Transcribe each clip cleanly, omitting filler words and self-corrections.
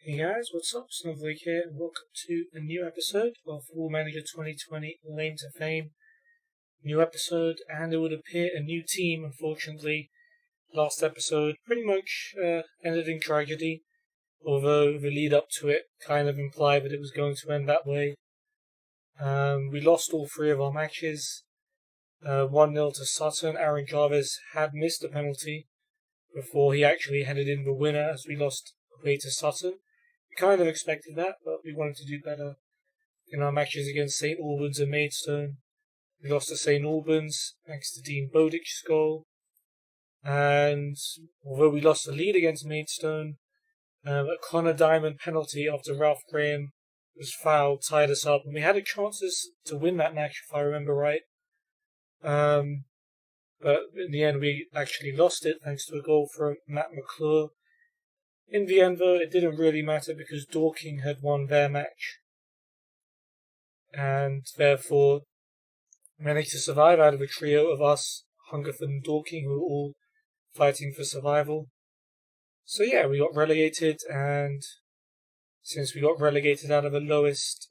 Hey guys, what's up? Snowflake here, and welcome to a new episode of Football Manager 2020 Lame to Fame. New episode, and it would appear a new team, unfortunately. Last episode pretty much ended in tragedy, although the lead up to it kind of implied that it was going to end that way. We lost all three of our matches. 1-0 to Sutton. Aaron Jarvis had missed a penalty before he actually headed in the winner as we lost away to Sutton. We kind of expected that, but we wanted to do better in our matches against St Albans and Maidstone. We lost to St Albans thanks to Dean Bowdich's goal. And although we lost the lead against Maidstone, a Connor Diamond penalty after Ralph Graham was fouled tied us up, and we had a chances to win that match if I remember right. But in the end we actually lost it thanks to a goal from Matt McClure. In the end though, it didn't really matter because Dorking had won their match and therefore managed to survive out of a trio of us, Hungerford and Dorking, who were all fighting for survival. So yeah, we got relegated, and since we got relegated out of the lowest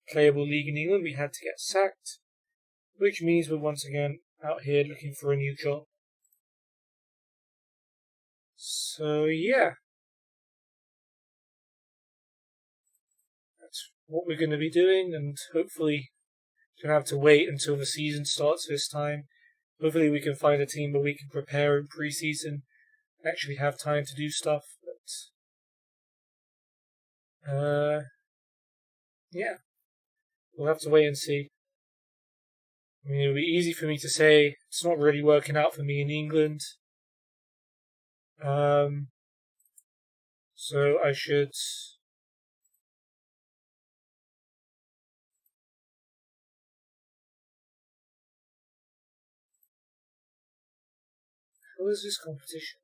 playable league in England, we had to get sacked, which means we're once again out here looking for a new job. So yeah, that's what we're going to be doing, and hopefully we're going to have to wait until the season starts this time. Hopefully we can find a team where we can prepare in pre-season and actually have time to do stuff. But yeah, we'll have to wait and see. I mean, it would be easy for me to say it's not really working out for me in England. So I should... How is this competition?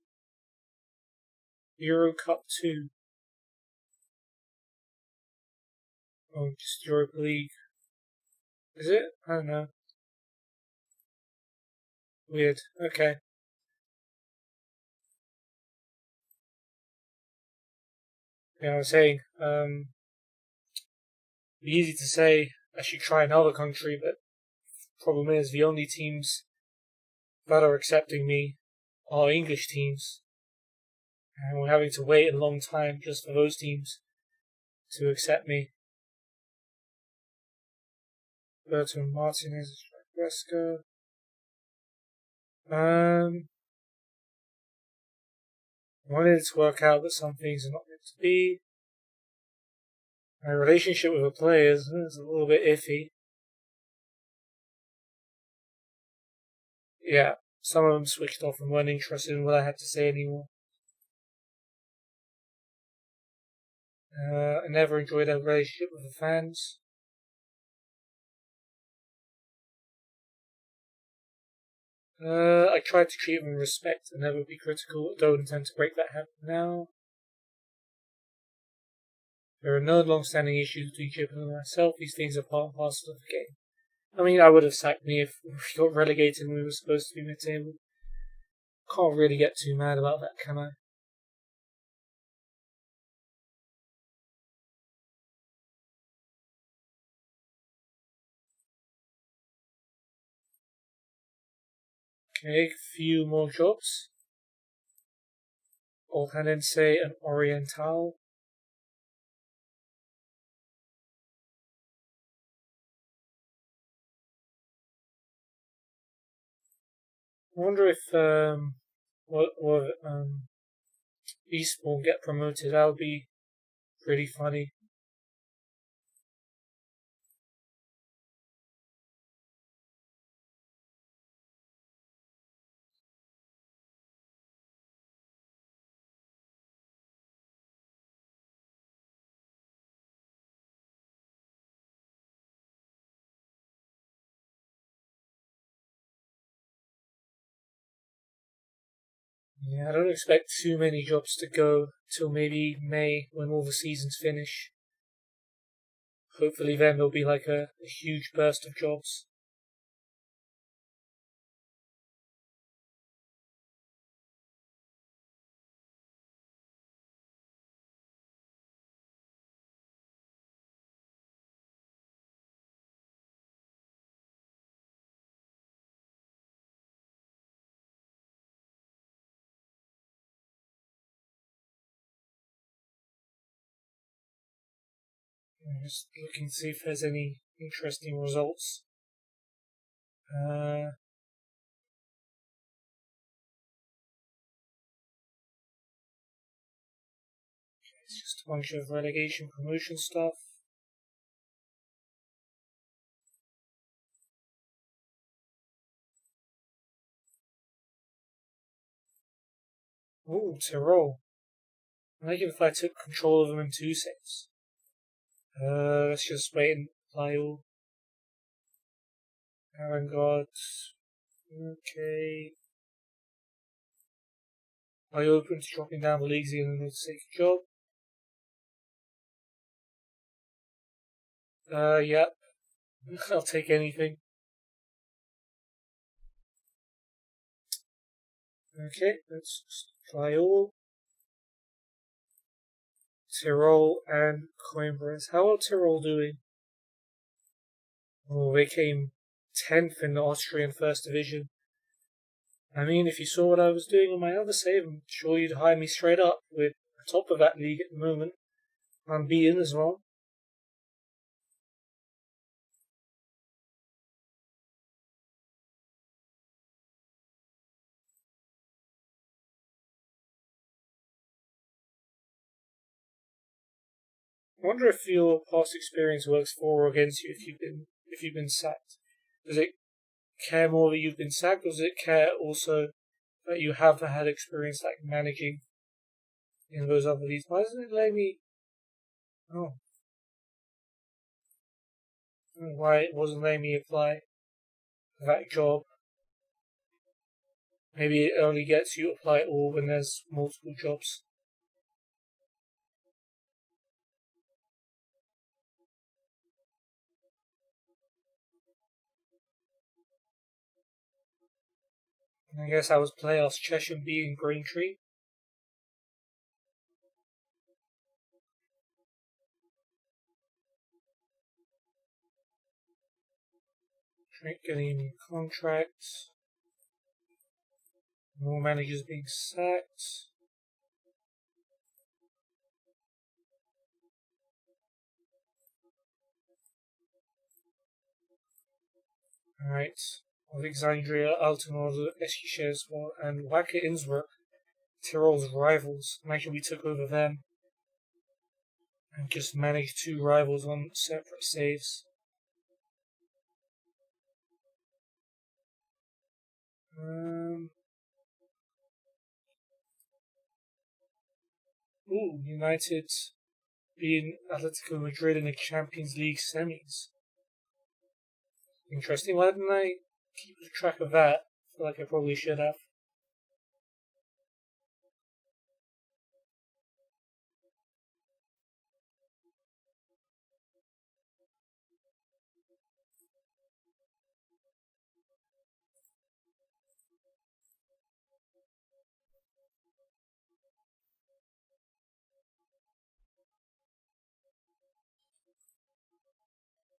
Euro Cup 2. Oh, just Europa League. Is it? I don't know. Weird. Okay. Yeah, I was saying, easy to say I should try another country, but the problem is the only teams that are accepting me are English teams, and we're having to wait a long time just for those teams to accept me. Bertrand Martinez, Fresco. I wanted it to work out, but some things are not meant to be. My relationship with the players is a little bit iffy. Yeah, some of them switched off and weren't interested in what I had to say anymore. I never enjoyed a relationship with the fans. I tried to treat them with respect and never be critical. I don't intend to break that habit now. There are no long-standing issues between Chipper and myself. These things are part and parcel of the game. I mean, I would have sacked me if we got relegated and we were supposed to be mid-table. Can't really get too mad about that, can I? Okay, few more jobs. Olhanense and Oriental. I wonder if Eastbourne get promoted. That would be pretty funny. Yeah, I don't expect too many jobs to go till maybe May when all the seasons finish. Hopefully then there'll be like a huge burst of jobs. I'm just looking to see if there's any interesting results. It's just a bunch of relegation promotion stuff. Ooh, Tyrol. I like it if I took control of them in 2 sets. Let's just wait and apply all. Avantgarde. Okay. Are you open to dropping down the leagues in order to take a job? Yep. I'll take anything. Okay, let's just apply all. Tyrol and Coimbra. How are Tyrol doing? Oh, they came 10th in the Austrian First Division. I mean, if you saw what I was doing on my other save, I'm sure you'd hire me straight up. We're top of that league at the moment. Unbeaten as well. I wonder if your past experience works for or against you if you've been sacked. Does it care more that you've been sacked, or does it care also that you have had experience like managing in those other leagues? Why doesn't it let me? Oh, why it wasn't letting me apply for that job? Maybe it only gets you apply all when there's multiple jobs. I guess I was playoffs Cheshire beating Braintree. Getting a new contract. More managers being sacked. Alright. Alexandria, Altenwald, Eskische as well, and Wacker Innsbruck, Tyrol's rivals. Imagine we took over them and just managed 2 rivals on separate saves. United being Atletico Madrid in the Champions League semis. Interesting. Why didn't I keep track of that? I feel like I probably should have.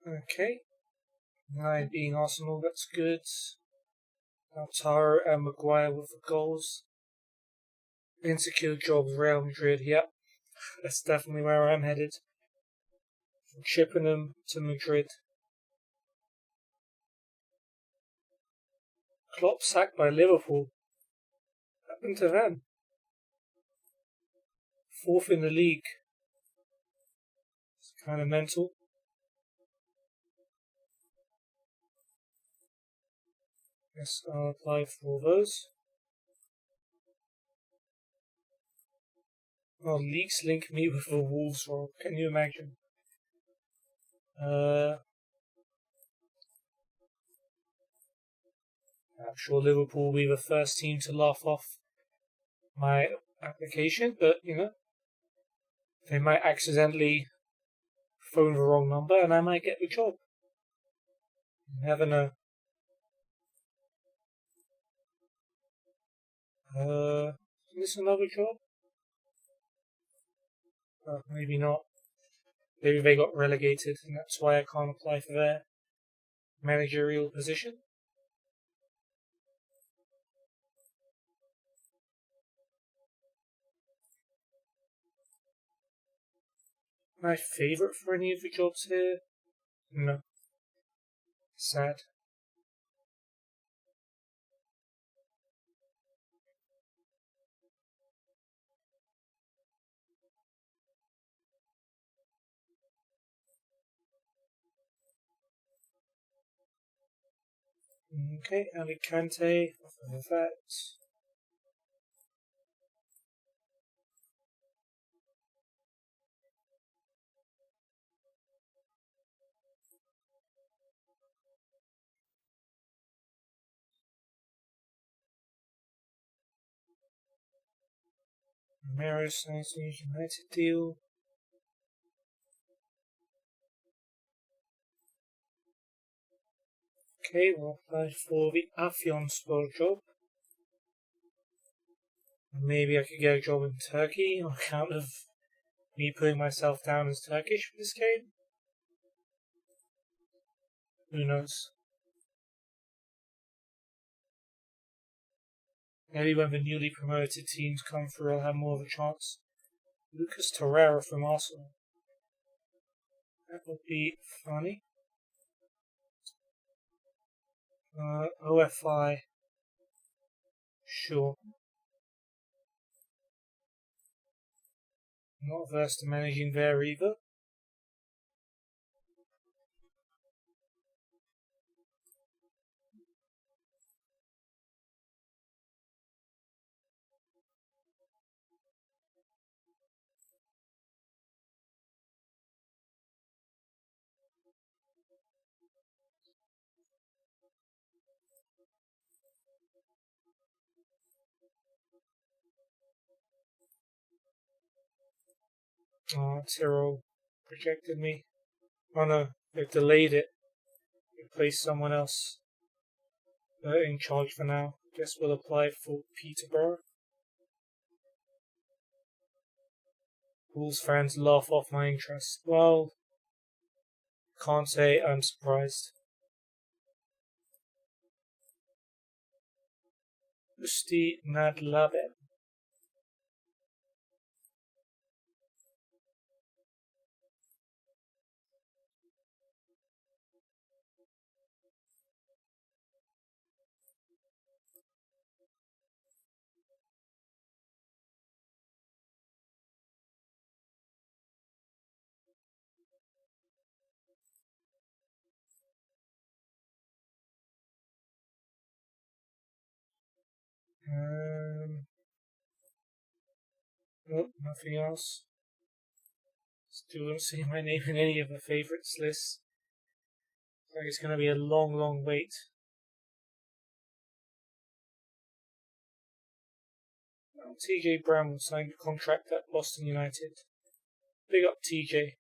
Okay. United being Arsenal, that's good. Lautaro and Maguire with the goals. Insecure jobs, Real Madrid, yep. That's definitely where I'm headed. From Chippenham to Madrid. Klopp sacked by Liverpool. What happened to them? 4th in the league. It's kind of mental. Yes, I'll apply for all those. Oh, leaks link me with the Wolves role. Can you imagine? I'm sure Liverpool will be the first team to laugh off my application, but they might accidentally phone the wrong number and I might get the job. You never know. Is this another job? Maybe not. Maybe they got relegated and that's why I can't apply for their managerial position. my favourite for any of the jobs here? No. Sad. Okay, Alicante, off of that. Maris, nice United deal. Okay, we'll apply for the Afyonspor job. Maybe I could get a job in Turkey on account of me putting myself down as Turkish for this game. Who knows? Maybe when the newly promoted teams come through, I'll have more of a chance. Lucas Torreira from Arsenal. That would be funny. OFI. Sure. Not averse to managing there either. Tyrrell rejected me. Oh no, they've delayed it. They placed someone else in charge for now. Guess we'll apply for Peterborough. Bulls fans laugh off my interest. Well, can't say I'm surprised. Usti Nadlaben. Nope, nothing else. Still don't see my name in any of the favourites lists. Like it's going to be a long, long wait. TJ Brown will sign a contract at Boston United. Big up TJ.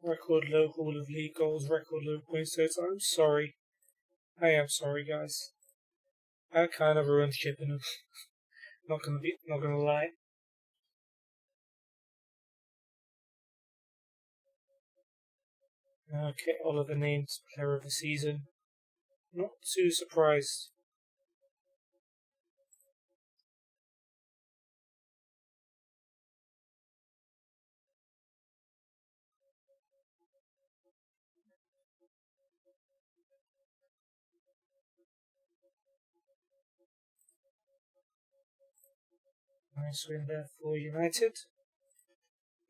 Record low Hall of League goals, record low points total. I'm sorry. I am sorry, guys. I kind of ruined Chippenham. not gonna lie. Okay, Oliver names player of the season. Not too surprised. Nice win there for United.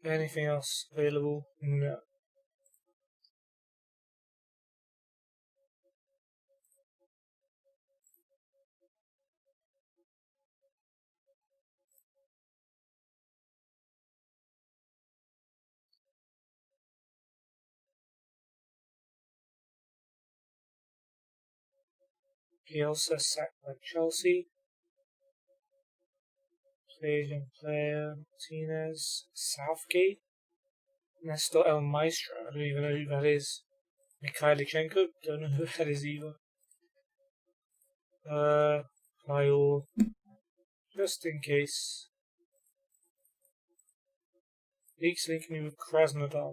Anything else available? No. Bielsa sacked by Chelsea. Young player Martinez. Southgate. Nestor El Maestro. I don't even know who that is. Mikhailichenko. Don't know who that is either. Kyle. Just in case. Leaks linking me with Krasnodar.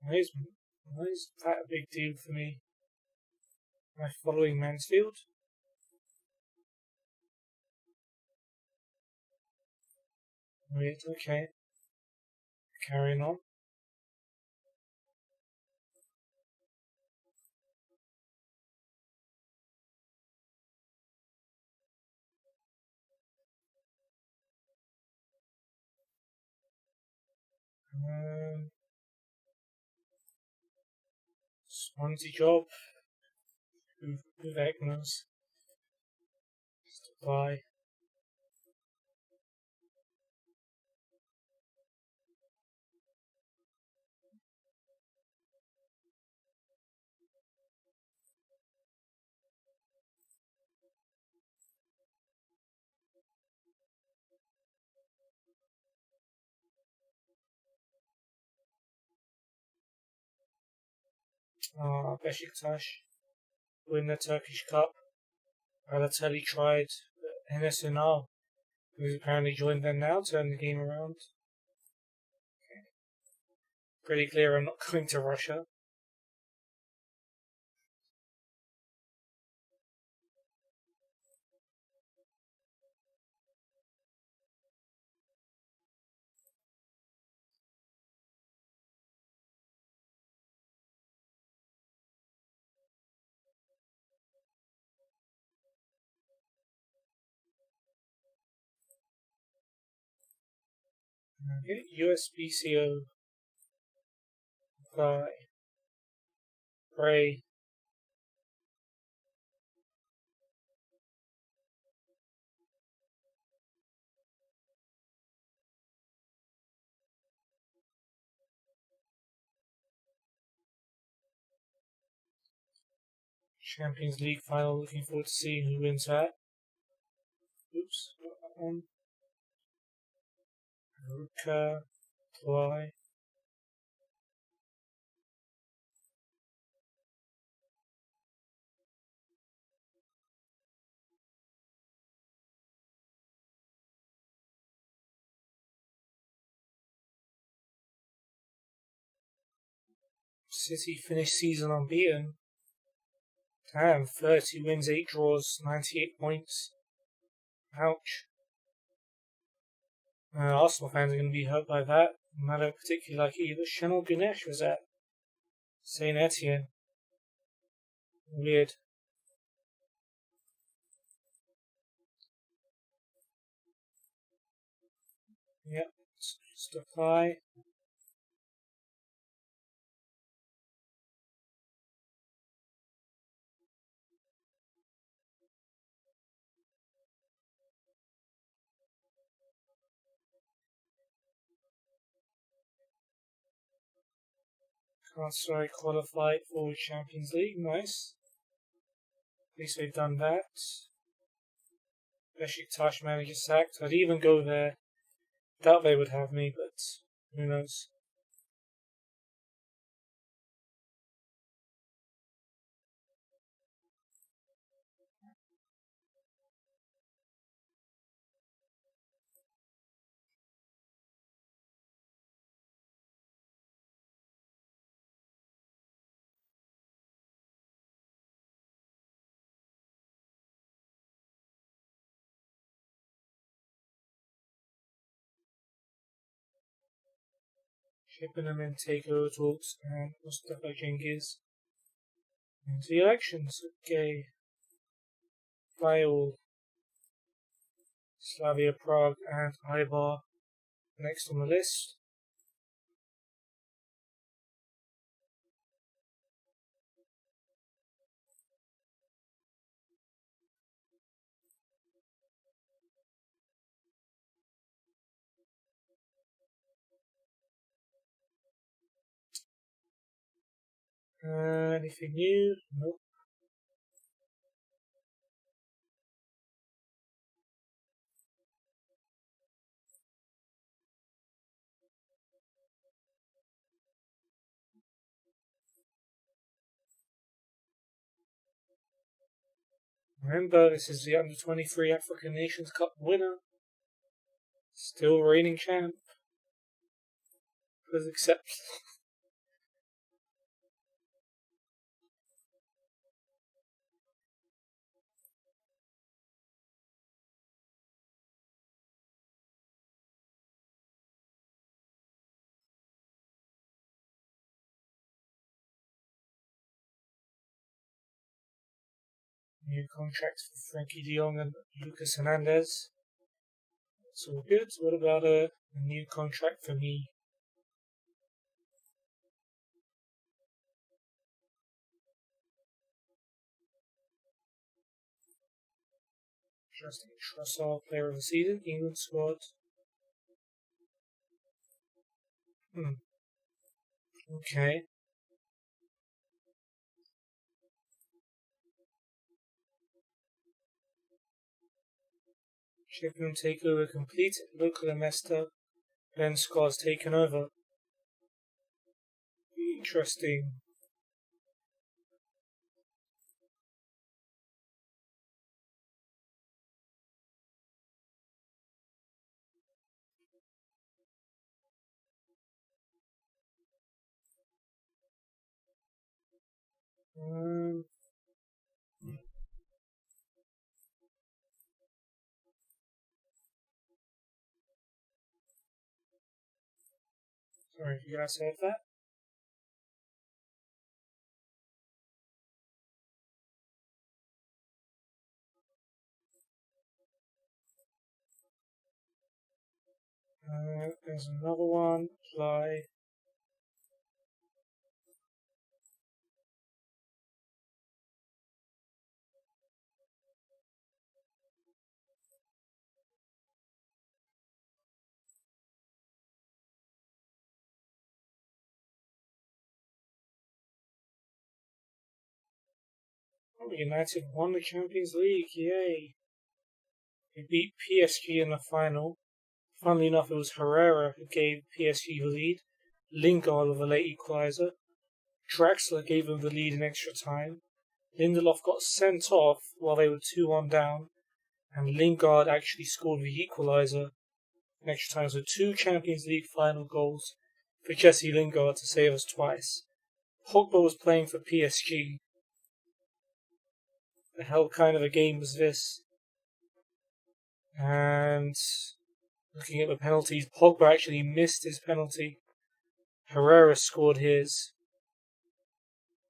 Why is that a big deal for me? Am I following Mansfield? Weird, okay. Carrying on. Swansea job. Who the heck knows? Just apply. Besiktas win the Turkish Cup. Balotelli tried, but Enes Ünal, who's apparently joined them now, turned the game around. Okay. Pretty clear I'm not going to Russia. Okay, USBCO. Apply. Pray. Champions League final, looking forward to seeing who wins that. Oops, not that one. Ruka, apply. City finished season unbeaten. Damn, 30 wins, 8 draws, 98 points. Ouch. Arsenal fans are going to be hurt by that. I don't particularly like either. Chanel Ganesh was at Saint Etienne. Weird. Yep, just apply. Galatasaray qualified for Champions League. Nice. At least they've done that. Besiktas manager sacked. I'd even go there. Doubt they would have me, but who knows. Shipping them in takeover talks and Mustafa Cengiz into the elections. Okay. Viol, Slavia Prague and Ibar next on the list. Anything new? Nope. Remember, this is the Under 23 African Nations Cup winner. Still reigning champ. Please accept. New contracts for Frankie de Jong and Lucas Hernandez. That's all good. What about a new contract for me? Justin Trossard, player of the season, England squad. Okay. Shipping takeover completed. Local Amesta. Ben squad's taken over. Interesting. Sorry if you guys heard that. There's another one. Apply. Oh, United won the Champions League. Yay. They beat PSG in the final. Funnily enough, it was Herrera who gave PSG the lead. Lingard with a late equaliser. Draxler gave them the lead in extra time. Lindelof got sent off while they were 2-1 down. And Lingard actually scored the equaliser in extra time. So 2 Champions League final goals for Jesse Lingard to save us twice. Pogba was playing for PSG. The hell kind of a game was this? And looking at the penalties, Pogba actually missed his penalty. Herrera scored his.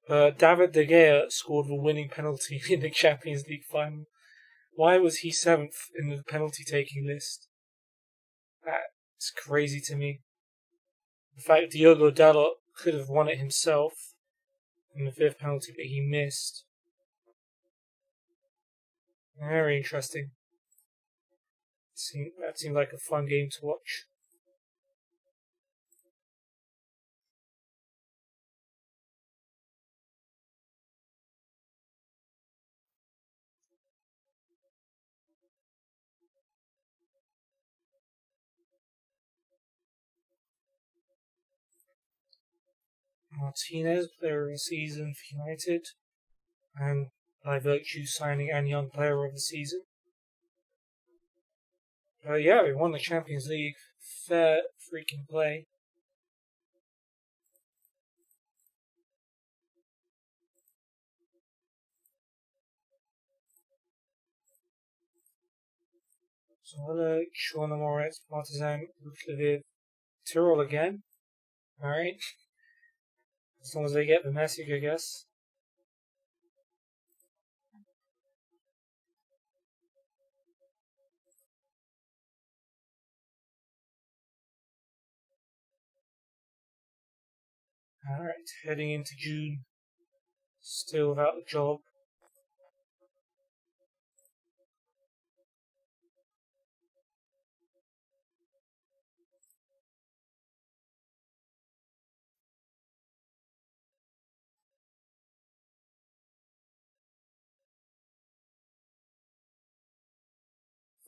David De Gea scored the winning penalty in the Champions League final. Why was he 7th in the penalty taking list? That's crazy to me. In fact, Diogo Dalot could have won it himself in the 5th penalty, but he missed. Very interesting. That seemed like a fun game to watch. Martinez, player of the season for United, and by virtue signing and young player of the season. Yeah, we won the Champions League. Fair freaking play. Zola, Shauna Moritz, Partizan, Lviv, Tyrol again. Alright. As long as they get the message, I guess. Alright, heading into June. Still without a job.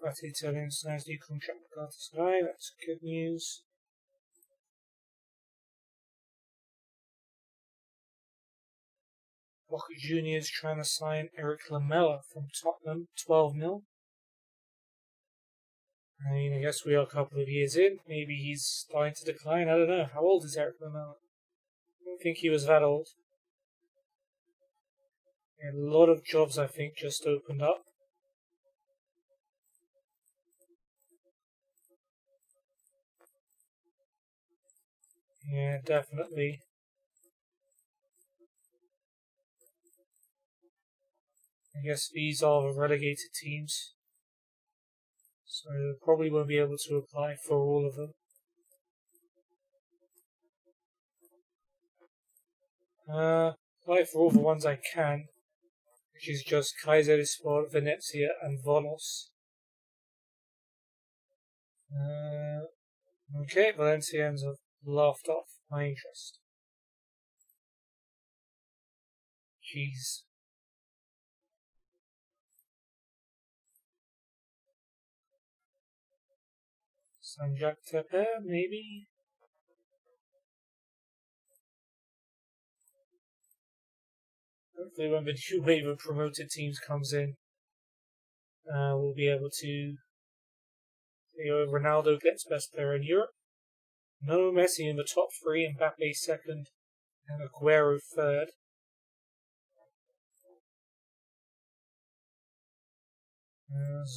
Fatty Italian signs new contract with Galatasaray. That's good news. Boca Juniors trying to sign Eric Lamela from Tottenham, 12 mil. I mean, I guess we are a couple of years in. Maybe he's starting to decline. I don't know. How old is Eric Lamela? I don't think he was that old. A lot of jobs, I think, just opened up. Yeah, definitely. I guess these are the relegated teams. So probably won't be able to apply for all of them. Apply for all the ones I can, which is just Kayserispor, Venezia, and Volos. Okay, Valencians have laughed off my interest. Jeez. Sanjak Tepe, maybe? Hopefully when the new wave of promoted teams comes in, we'll be able to... Ronaldo gets best player in Europe. No, Messi in the top three, Mbappe second, and Aguero third.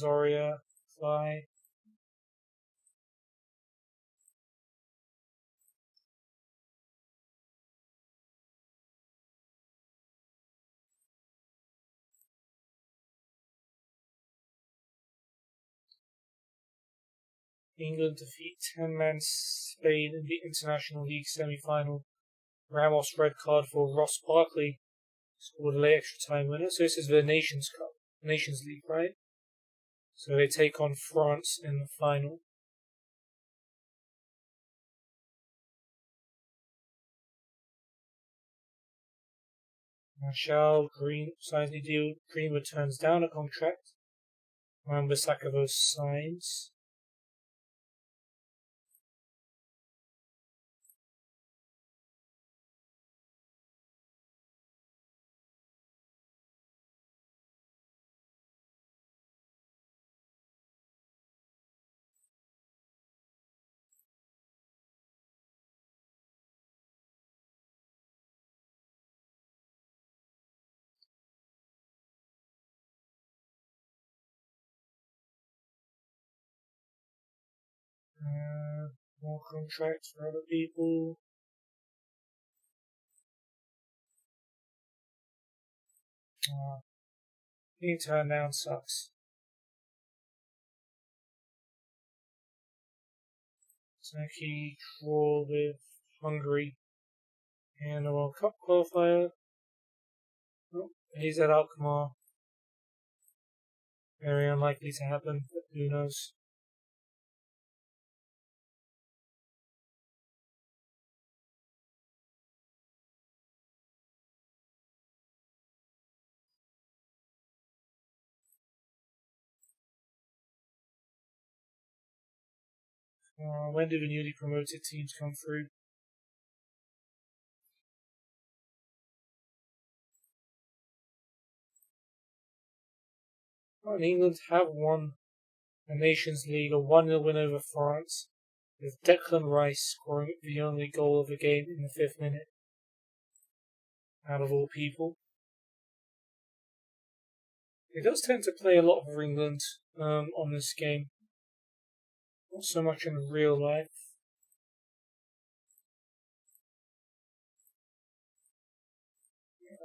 Zoria, Fly. England defeat 10-man Spain in the International League semi-final. Ramos red card for Ross Barkley. Scored a late extra time winner. So this is the Nations Cup, Nations League, right? So they take on France in the final. Marshall Green signs new deal. Greenwood turns down a contract. Wan-Bissaka signs. More contracts for other people. Being turned down sucks. Turkey draw with Hungary and a World Cup qualifier. Oh, he's at Alkmaar. Very unlikely to happen, but who knows. When do the newly promoted teams come through? Well, England have won the Nations League, a 1-0 win over France, with Declan Rice scoring the only goal of the game in the 5th minute. Out of all people. It does tend to play a lot for England on this game. Not so much in real life.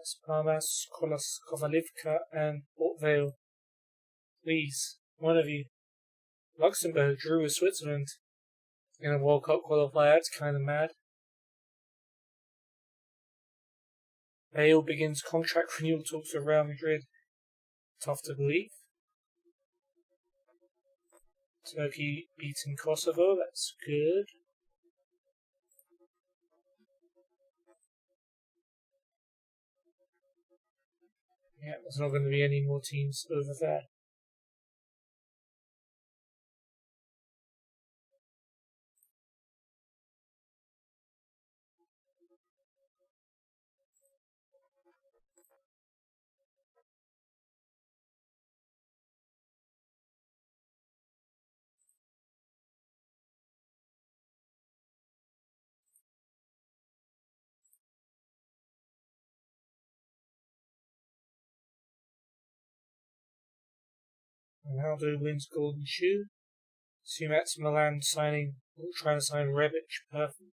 Las Palmas, Kovalivka, and Port Vale. Please, one of you. Luxembourg drew with Switzerland in a World Cup qualifier. That's kind of mad. Bale begins contract renewal talks with Real Madrid. Tough to believe. Turkey beating Kosovo. That's good. Yeah, there's not going to be any more teams over there. Ronaldo wins Golden Shoe. Sumat's Milan trying to sign Rebic. Perfect.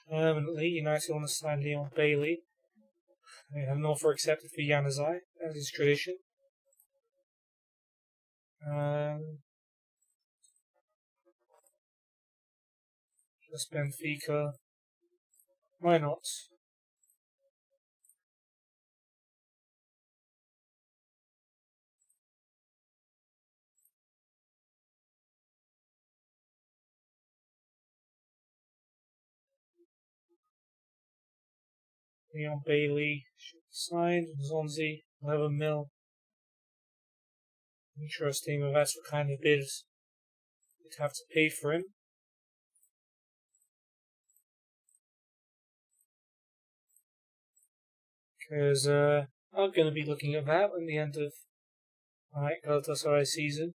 Permanently, United want to sign Leon Bailey. They have an offer accepted for Januzaj, as is tradition. Just Benfica. Why not? Leon Bailey should be signed. Zonzi, 11 mil. Interesting if that's what kind of bid you'd have to pay for him. Because I'm going to be looking at that at the end of my Galatasaray season.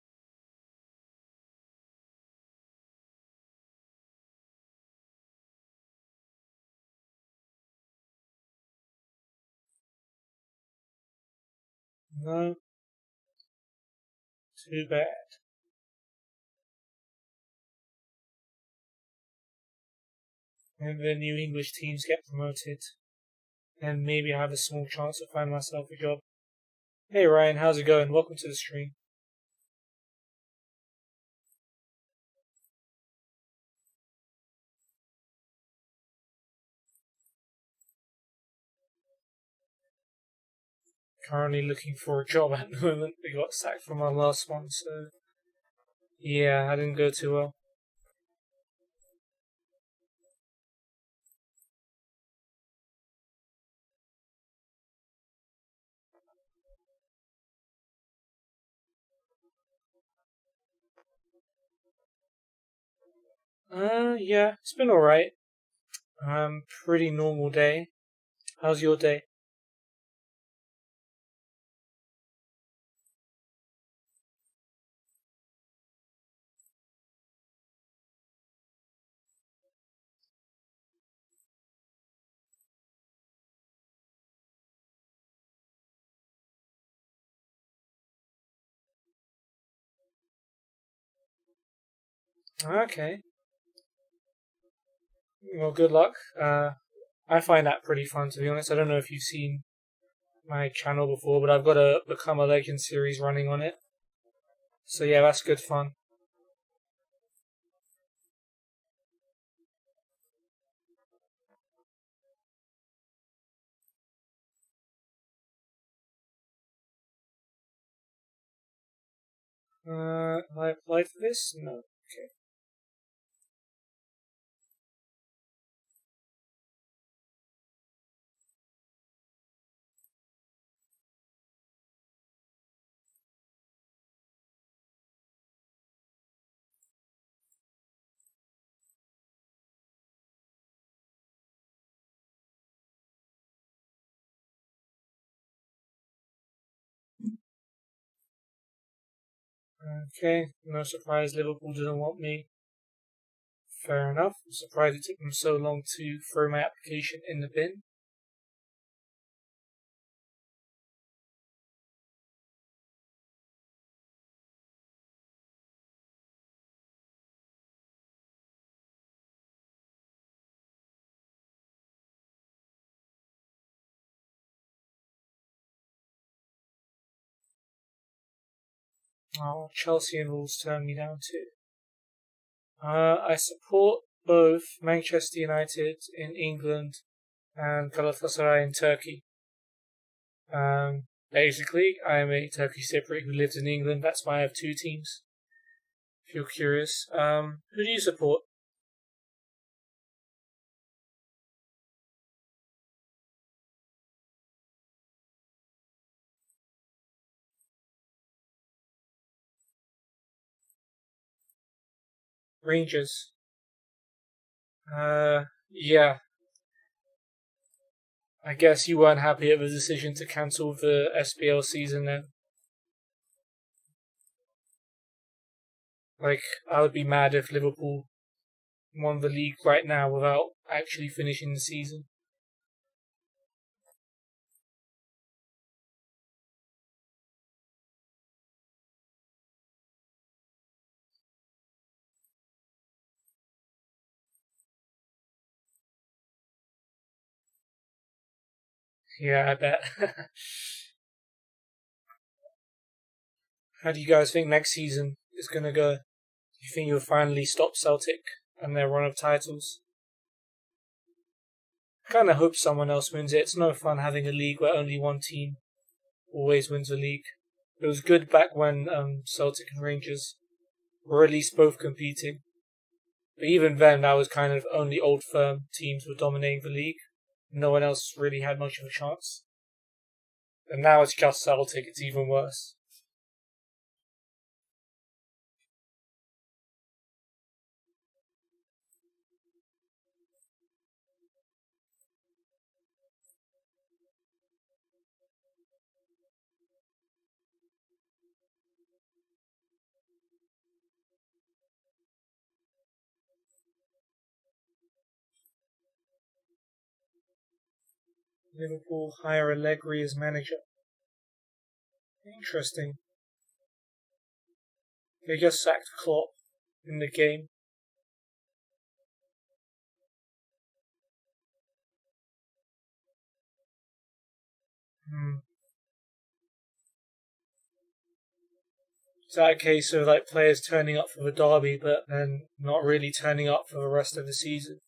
No. Too bad. And the new English teams get promoted. And maybe I have a small chance to find myself a job. Hey Ryan, how's it going? Welcome to the stream. Currently looking for a job at the moment. We got sacked from our last one, so yeah, I didn't go too well. Yeah, it's been alright. Pretty normal day. How's your day? Okay. Well, good luck. I find that pretty fun, to be honest. I don't know if you've seen my channel before, but I've got a Become a Legend series running on it. So yeah, that's good fun. I applied for this? No. Okay. Okay, no surprise Liverpool didn't want me. Fair enough. I'm surprised it took them so long to throw my application in the bin. Oh, Chelsea and Wolves turn me down too. I support both Manchester United in England and Galatasaray in Turkey. Basically, I'm a Turkish Cypriot who lives in England. That's why I have two teams. If you're curious, who do you support? Rangers. Yeah. I guess you weren't happy at the decision to cancel the SPL season then. Like, I would be mad if Liverpool won the league right now without actually finishing the season. Yeah, I bet. How do you guys think next season is going to go? Do you think you'll finally stop Celtic and their run of titles? I kind of hope someone else wins it. It's no fun having a league where only one team always wins the league. It was good back when Celtic and Rangers were at least both competing. But even then, that was kind of only old firm teams were dominating the league. No one else really had much of a chance. And now it's just Celtic, it's even worse. Liverpool hire Allegri as manager. Interesting. They just sacked Klopp in the game. Hmm. Is that a case of like players turning up for the derby but then not really turning up for the rest of the season?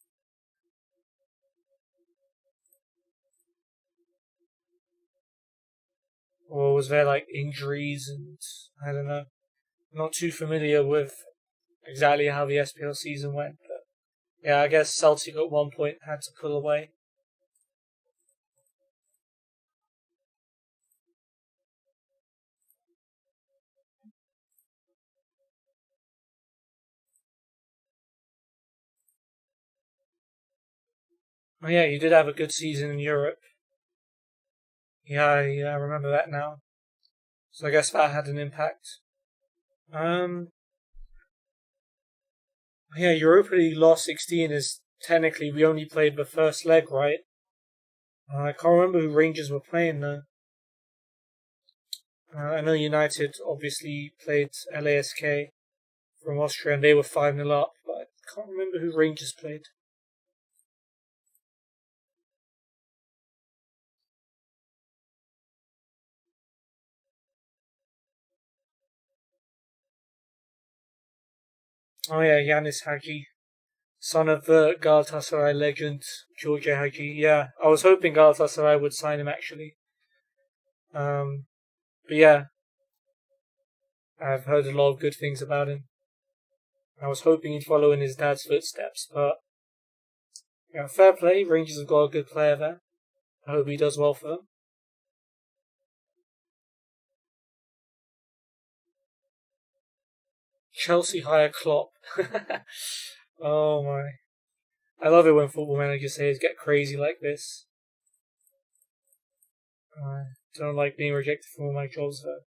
Or was there like injuries and I don't know. Not too familiar with exactly how the SPL season went, but yeah, I guess Celtic at one point had to pull away. Oh yeah, you did have a good season in Europe. Yeah, I remember that now. So I guess that had an impact. Um, yeah, Europa League last 16 is technically we only played the first leg, right? I can't remember who Rangers were playing though. I know United obviously played LASK from Austria and they were 5-0 up, but I can't remember who Rangers played. Oh yeah, Yanis Hagi, son of the Galatasaray legend Georgia Hagi. Yeah, I was hoping Galatasaray would sign him actually. Um, but yeah, I've heard a lot of good things about him. I was hoping he'd follow in his dad's footsteps, but yeah, fair play. Rangers have got a good player there. I hope he does well for them. Chelsea hire Klopp. Oh my. I love it when football managers say get crazy like this. I don't like being rejected from all my jobs though.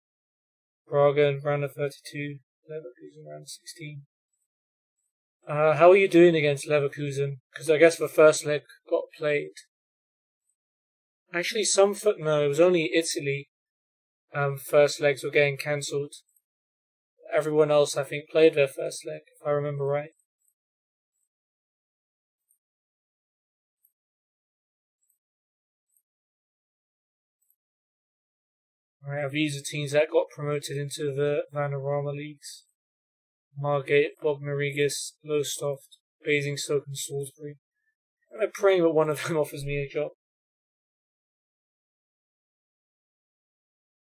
Braga in round of 32, Leverkusen round of 16. How are you doing against Leverkusen? Because I guess the first leg got played. Actually, no, it was only Italy. First legs were getting cancelled. Everyone else, I think, played their first leg, if I remember right. Right, these are teams that got promoted into the Vanarama leagues. Margate, Bognor Lowestoft, Basingstoke and Salisbury. I'm praying that one of them offers me a job.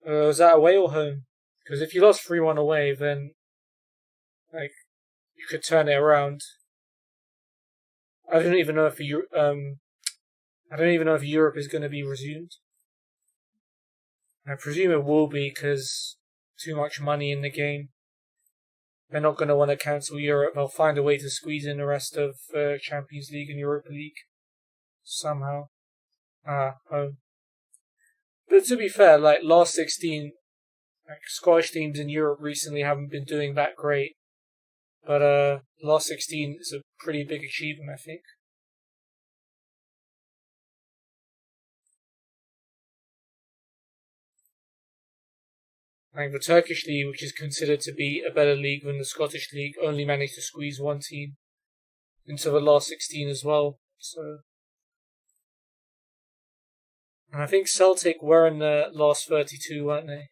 Is that away or home? Because if you lost 3-1 away, then you could turn it around. I don't even know if Europe is going to be resumed. I presume it will be because too much money in the game. They're not going to want to cancel Europe. They'll find a way to squeeze in the rest of Champions League and Europa League somehow. Home. But to be fair, last 16, Scottish teams in Europe recently haven't been doing that great. But last 16 is a pretty big achievement, I think. The Turkish league, which is considered to be a better league than the Scottish league, only managed to squeeze one team into the last 16 as well. So, and I think Celtic were in the last 32, weren't they?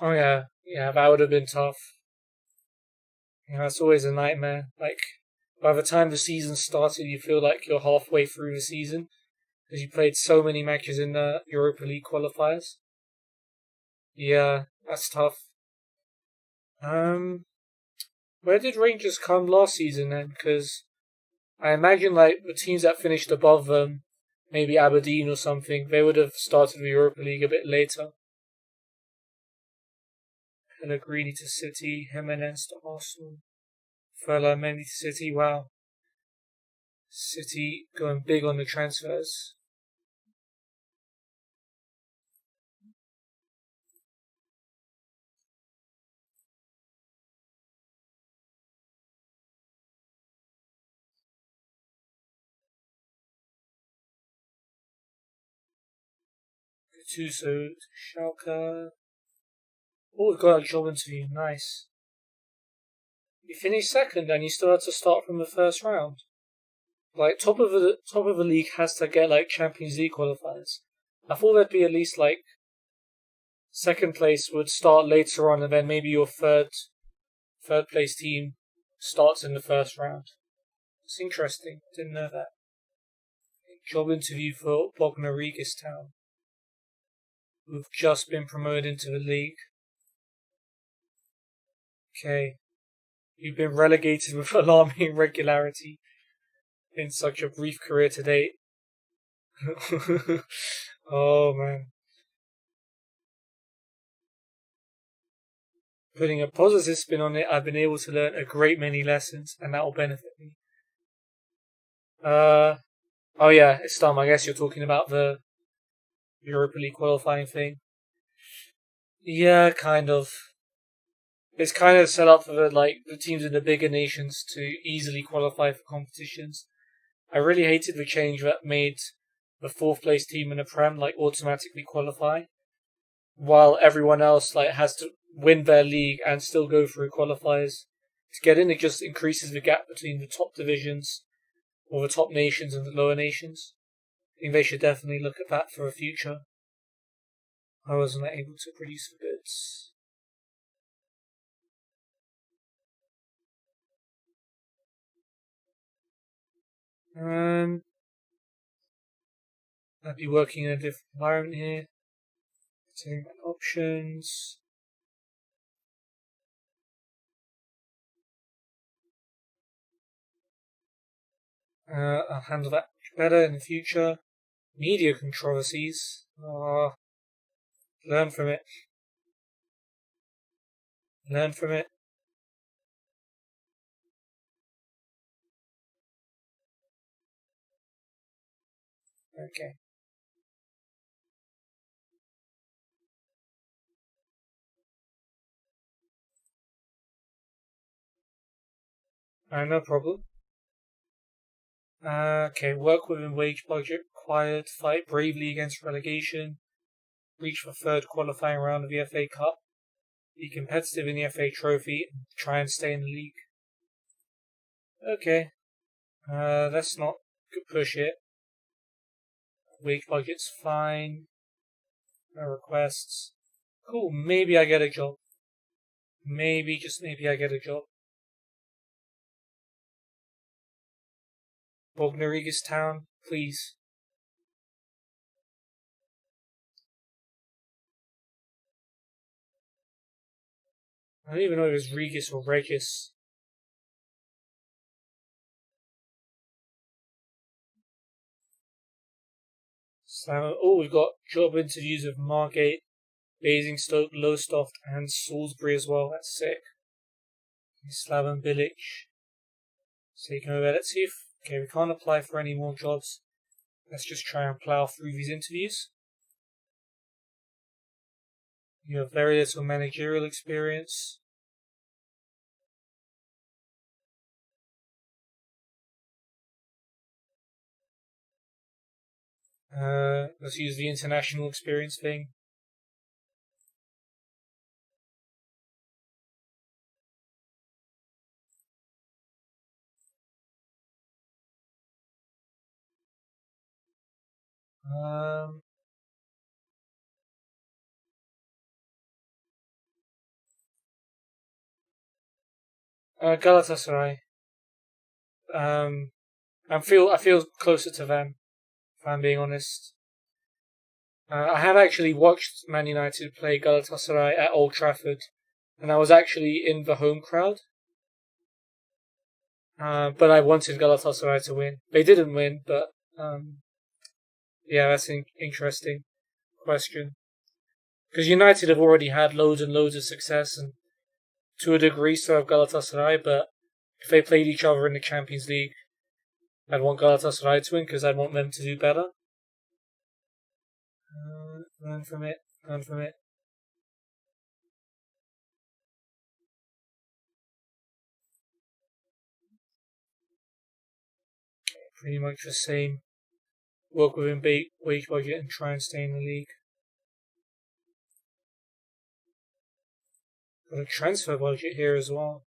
Oh yeah, that would have been tough. It's always a nightmare. By the time the season started, you feel like you're halfway through the season because you played so many matches in the Europa League qualifiers. Yeah, that's tough. Where did Rangers come last season then? Because I imagine the teams that finished above them, maybe Aberdeen or something, they would have started the Europa League a bit later. Pellegrini to City, Jimenez to Arsenal, Mendy to City. Wow, City going big on the transfers. Gattuso, Schalke. Oh, we've got a job interview. Nice. You finished second, and you still had to start from the first round. Top of the league has to get Champions League qualifiers. I thought there'd be at least second place would start later on, and then maybe your third place team starts in the first round. It's interesting. Didn't know that. Job interview for Bognor Town, who've just been promoted into the league. Okay. You've been relegated with alarming regularity in such a brief career to date. Oh man. Putting a positive spin on it, I've been able to learn a great many lessons, and that will benefit me. Oh yeah, it's dumb. I guess you're talking about the Europa League qualifying thing. Yeah, kind of. It's kind of set up for the teams in the bigger nations to easily qualify for competitions. I really hated the change that made the fourth place team in the Prem automatically qualify, while everyone else has to win their league and still go through qualifiers to get in. It just increases the gap between the top divisions or the top nations and the lower nations. I think they should definitely look at that for the future. I wasn't able to produce the goods. I'd be working in a different environment here. Setting my options. I'll handle that much better in the future. Media controversies. Learn from it. Learn from it. Okay. No problem. Okay, work within wage budget required, fight bravely against relegation, reach for third qualifying round of the FA Cup, be competitive in the FA Trophy, and try and stay in the league. Okay, let's not push it. Wage budget's fine. No requests. Cool, maybe I get a job. Maybe, just maybe I get a job. Bognarigas Town, please. I don't even know if it's Regis or Regis. So, we've got job interviews with Margate, Basingstoke, Lowestoft, and Salisbury as well. That's sick. Slaven Bilic. Taking over. Let's see if... Okay, we can't apply for any more jobs. Let's just try and plow through these interviews. You have very little managerial experience. Let's use the international experience thing. Galatasaray. I feel closer to them, if I'm being honest. I have actually watched Man United play Galatasaray at Old Trafford, and I was actually in the home crowd. But I wanted Galatasaray to win. They didn't win, but yeah, that's an interesting question. Because United have already had loads and loads of success, and to a degree so have Galatasaray, but if they played each other in the Champions League, I'd want Galatasaray to win because I'd want them to do better. Learn from it. Pretty much the same. Work within wage budget and try and stay in the league. Got a transfer budget here as well.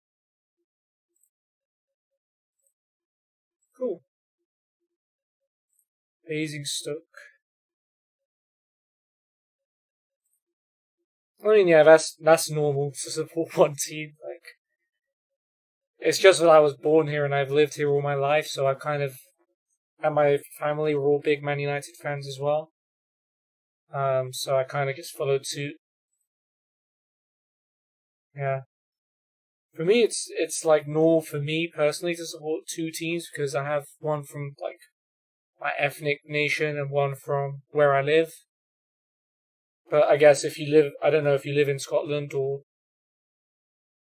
Cool. Basingstoke. I mean, yeah, that's normal to support one team. Like, it's just that I was born here and I've lived here all my life, so I kind of, and my family were all big Man United fans as well. So I kind of just followed suit. Yeah. For me, it's like normal for me personally to support two teams because I have one from like my ethnic nation and one from where I live. But I guess if you live, I don't know if you live in Scotland or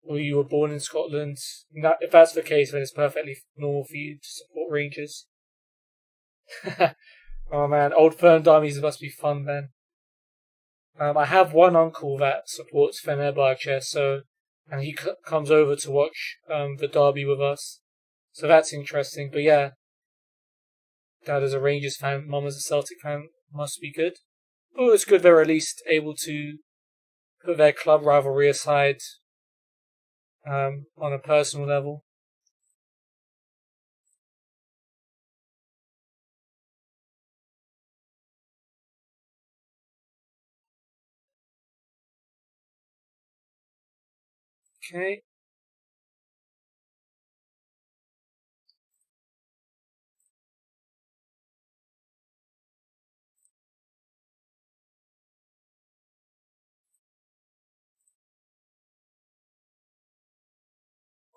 you were born in Scotland. If that's the case, then it's perfectly normal for you to support Rangers. Oh man, old firm dummies must be fun then. I have one uncle that supports Fenerbahce, and he comes over to watch the derby with us. So that's interesting. But yeah, dad is a Rangers fan, mum is a Celtic fan. Must be good. Oh, it's good they're at least able to put their club rivalry aside on a personal level. Okay.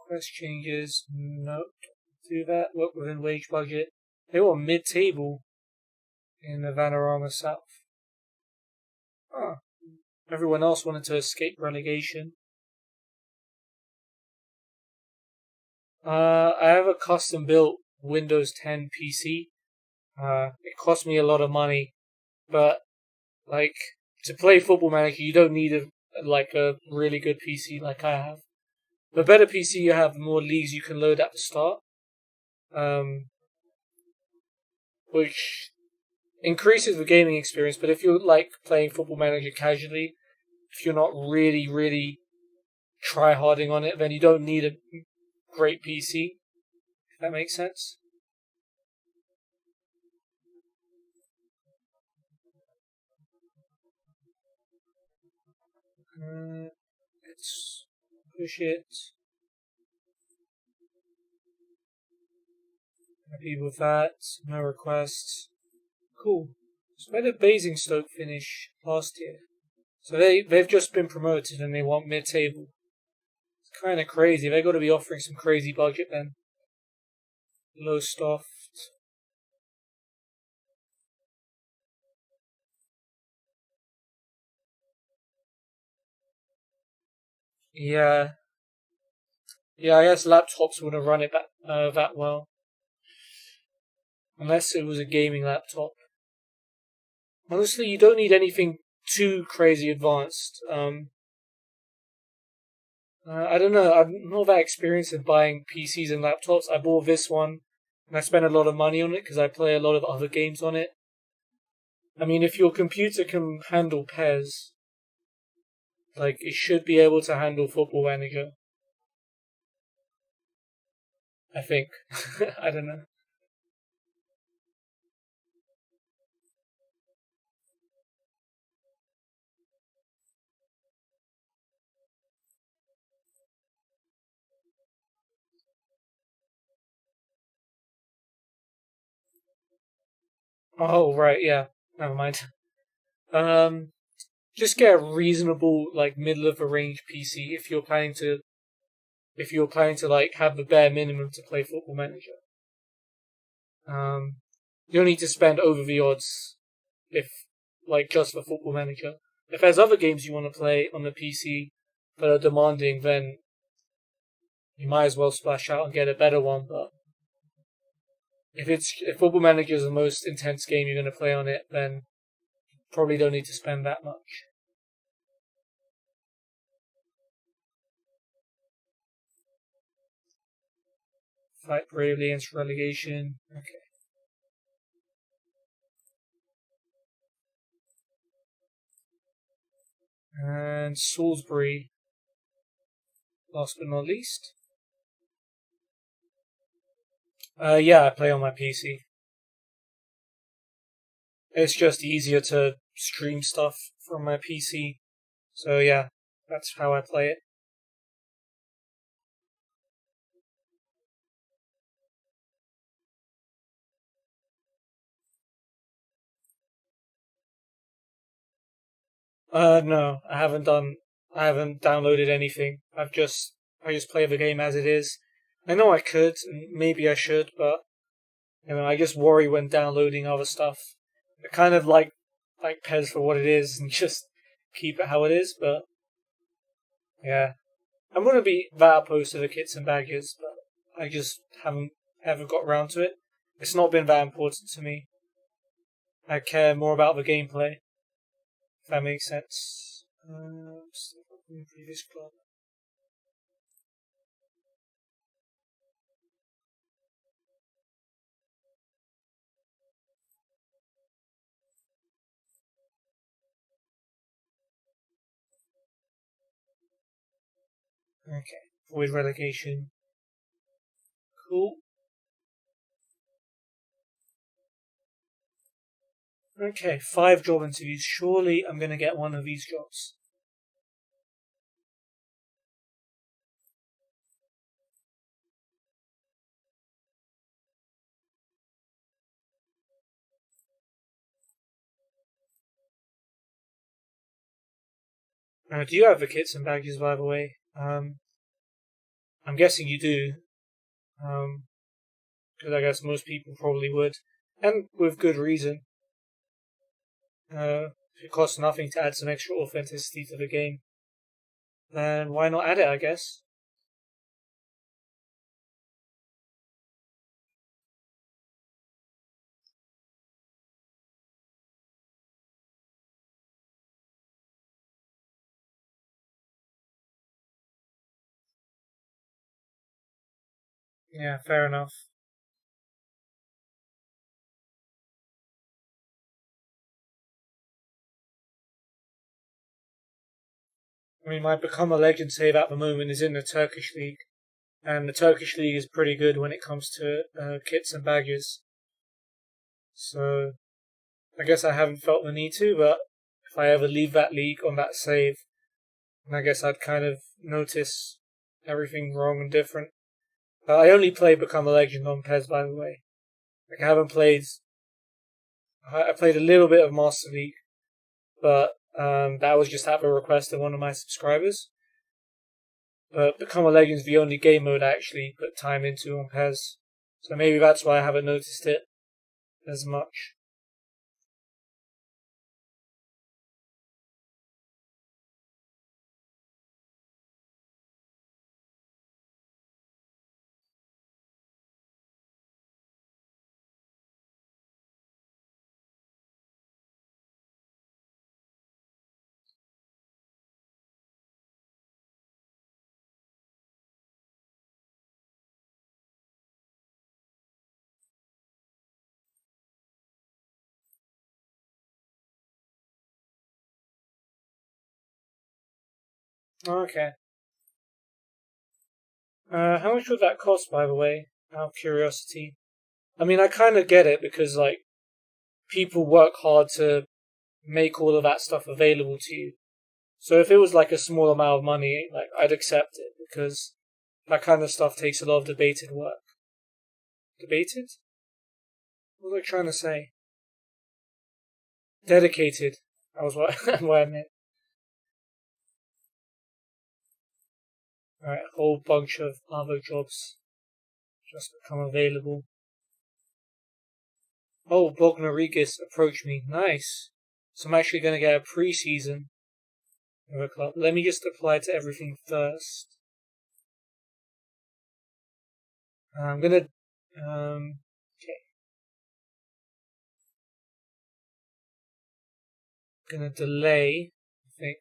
Quest changes. Nope. Do that. Work within wage budget. They were mid-table in the Vanarama South. Huh. Everyone else wanted to escape relegation. I have a custom-built Windows 10 PC. It cost me a lot of money, but like to play Football Manager, you don't need a really good PC like I have. the better PC you have, the more leagues you can load at the start. Which increases the gaming experience, but if you're like playing Football Manager casually, if you're not really, really try harding on it, then you don't need a great PC. If that makes sense. Let's push it. Happy with that. No requests. Cool. So where did Basingstoke finish last year? So they've just been promoted and they want mid-table. It's kind of crazy. They got to be offering some crazy budget then. Low staffed. Yeah. Yeah, I guess laptops wouldn't run it that well. Unless it was a gaming laptop. Honestly, you don't need anything too crazy advanced. I don't know. I'm not that experienced in buying PCs and laptops. I bought this one, and I spent a lot of money on it because I play a lot of other games on it. I mean, if your computer can handle PES, like it should be able to handle Football Manager. I think. I don't know. Oh right, yeah. Never mind. Um, just get a reasonable, like middle of the range PC if you're planning to like have the bare minimum to play Football Manager. Um, you don't need to spend over the odds if like just for Football Manager. If there's other games you want to play on the PC that are demanding, then you might as well splash out and get a better one. But if Football Manager is the most intense game you're going to play on it, then probably don't need to spend that much. Fight bravely against relegation. Okay. And Salisbury, last but not least. Yeah, I play on my PC. It's just easier to stream stuff from my PC. So yeah, that's how I play it. No, I haven't downloaded anything. I just play the game as it is. I know I could, and maybe I should, but I just worry when downloading other stuff. I kind of like PES for what it is and just keep it how it is. But yeah, I'm gonna be that opposed to the kits and badges, but I just haven't ever got around to it. It's not been that important to me. I care more about the gameplay. If that makes sense. Previous club. Okay. Avoid relegation. Cool. Okay, 5 job interviews. Surely I'm gonna get one of these jobs. Do you have the kits and badges, by the way? I'm guessing you do. Because I guess most people probably would, and with good reason. If it costs nothing to add some extra authenticity to the game, then why not add it? I guess. Yeah, fair enough. I mean, my Become a Legend save at the moment is in the Turkish League, and the Turkish League is pretty good when it comes to kits and badges. So I guess I haven't felt the need to, but if I ever leave that league on that save, then I guess I'd kind of notice everything wrong and different. I only play Become a Legend on PES, by the way. Like I haven't played. I played a little bit of Master League, but that was just at the request of one of my subscribers. But Become a Legend's the only game mode I actually put time into on PES, so maybe that's why I haven't noticed it as much. Okay. How much would that cost, by the way? Out of curiosity. I mean, I kind of get it because, like, people work hard to make all of that stuff available to you. So if it was like a small amount of money, like, I'd accept it because that kind of stuff takes a lot of debated work. Debated? What was I trying to say? Dedicated. That was what, what I meant. Alright, a whole bunch of other jobs just become available. Oh, Bognarigis approached me. Nice. So I'm actually going to get a pre-season of a club. Let me just apply to everything first. I'm going to... okay. I'm going to delay, I think.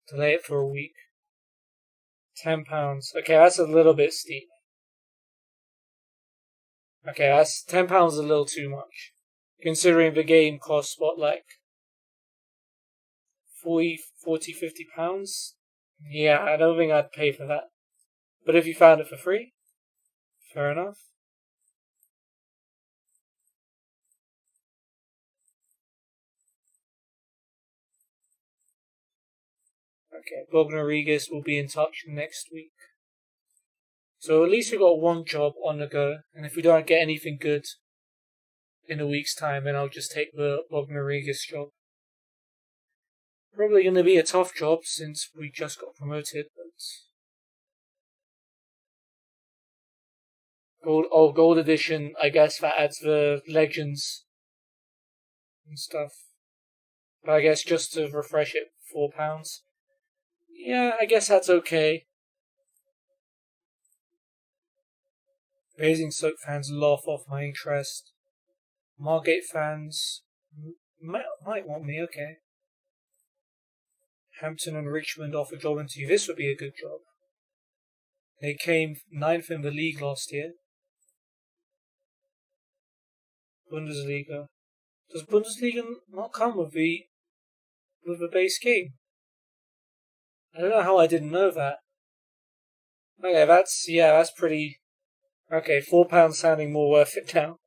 Delay it for a week. £10. Okay, that's a little bit steep. Okay, that's £10 a little too much. Considering the game costs, what, like 40, £50? Yeah, I don't think I'd pay for that. But if you found it for free, fair enough. Okay, Bognarigis will be in touch next week. So at least we got one job on the go, and if we don't get anything good in a week's time, then I'll just take the Bognarigis job. Probably going to be a tough job since we just got promoted, but gold edition. I guess that adds the legends and stuff. But I guess just to refresh it, £4. Yeah, I guess that's okay. Basingstoke fans laugh off my interest. Margate fans might want me, okay. Hampton and Richmond offer job interview. This would be a good job. They came ninth in the league last year. Bundesliga. Does Bundesliga not come with the base game? I don't know how I didn't know that. Okay, that's pretty. Okay, £4 sounding more worth it now.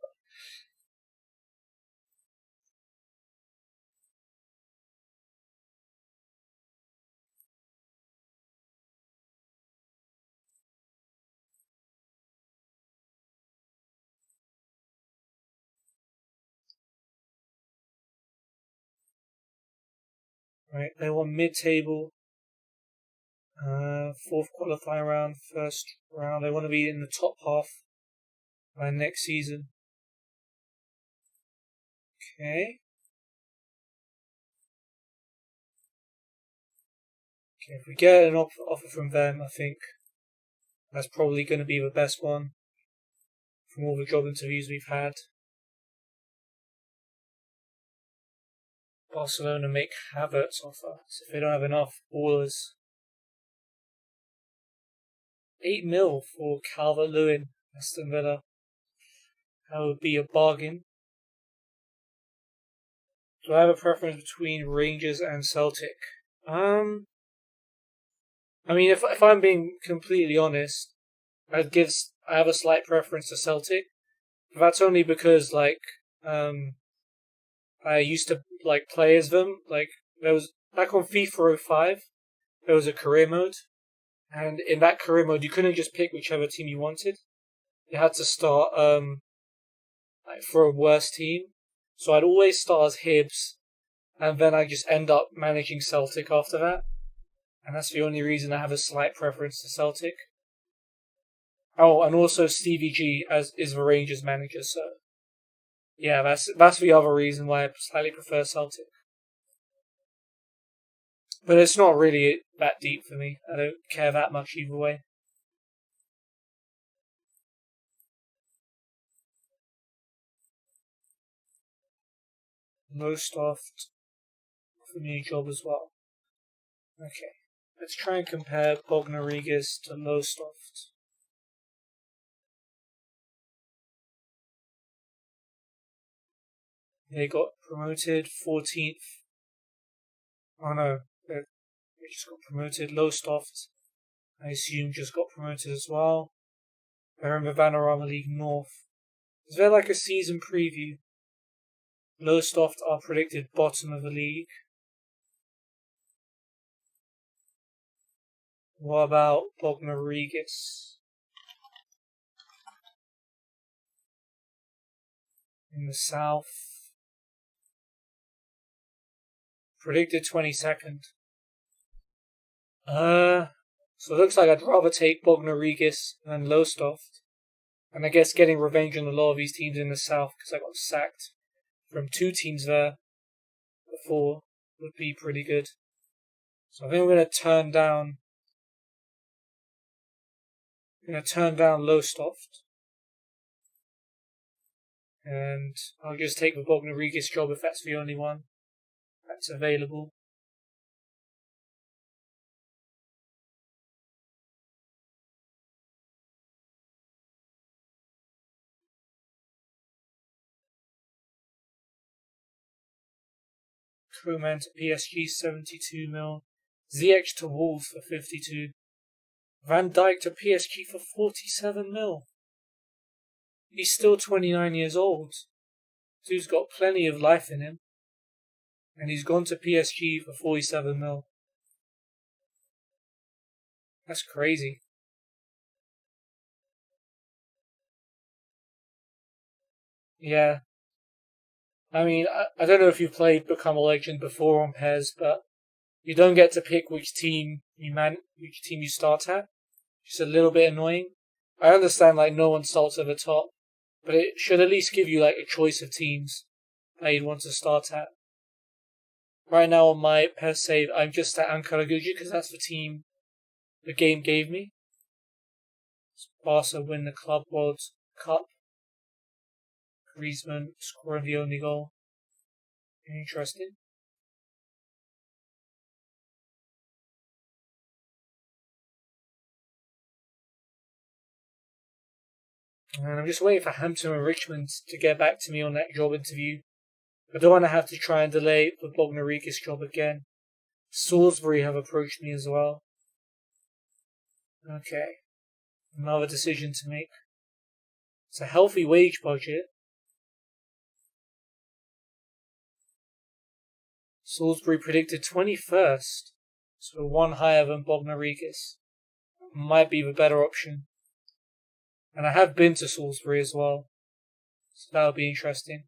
Right, they want mid-table, fourth qualifying round, first round. They want to be in the top half by next season. Okay. Okay, if we get an offer from them, I think that's probably going to be the best one from all the job interviews we've had. Barcelona make Havertz offer, so if they don't have enough ballers. 8 mil for Calvert-Lewin, Aston Villa. That would be a bargain. Do I have a preference between Rangers and Celtic? I mean, if I'm being completely honest, I have a slight preference to Celtic. But that's only because I used to play as them. Like there was back on FIFA 05, there was a career mode, and in that career mode you couldn't just pick whichever team you wanted. You had to start for a worse team. So I'd always start as Hibs, and then I just end up managing Celtic after that. And that's the only reason I have a slight preference to Celtic. Oh, and also Stevie G is the Rangers manager, so yeah, that's the other reason why I slightly prefer Celtic. But it's not really that deep for me. I don't care that much either way. Lowestoft for me a job as well. Okay, let's try and compare Bognarigas to Lowestoft. They got promoted 14th. Oh no, they just got promoted. Lowestoft, I assume, just got promoted as well. They're in the Vanarama League North. Is there like a season preview? Lowestoft are predicted bottom of the league. What about Bognarigas? In the south. Predicted 22nd. So it looks like I'd rather take Bognarigas than Lowestoft. And I guess getting revenge on a lot of these teams in the south, because I got sacked from 2 teams there before, would be pretty good. So I think I'm going to turn down Lowestoft. And I'll just take the Bognarigas job if that's the only one that's available. Koeman to PSG 72 mil. Ziyech to Wolves for 52. Van Dijk to PSG for 47 mil. He's still 29 years old. Dude's got plenty of life in him. And he's gone to PSG for 47 mil. That's crazy. Yeah. I mean, I don't know if you've played Become a Legend before on pairs, but you don't get to pick which team you start at. It's a little bit annoying. I understand no one starts at the top, but it should at least give you a choice of teams that you'd want to start at. Right now on my PES save, I'm just at Ankaraguchi because that's the team the game gave me. Barca win the Club World Cup. Griezmann scoring the only goal. Interesting. And I'm just waiting for Hampton and Richmond to get back to me on that job interview. I don't want to have to try and delay the Bognarigas job again. Salisbury have approached me as well. Okay. Another decision to make. It's a healthy wage budget. Salisbury predicted 21st, so one higher than Bognarigas. Might be the better option. And I have been to Salisbury as well, so that'll be interesting.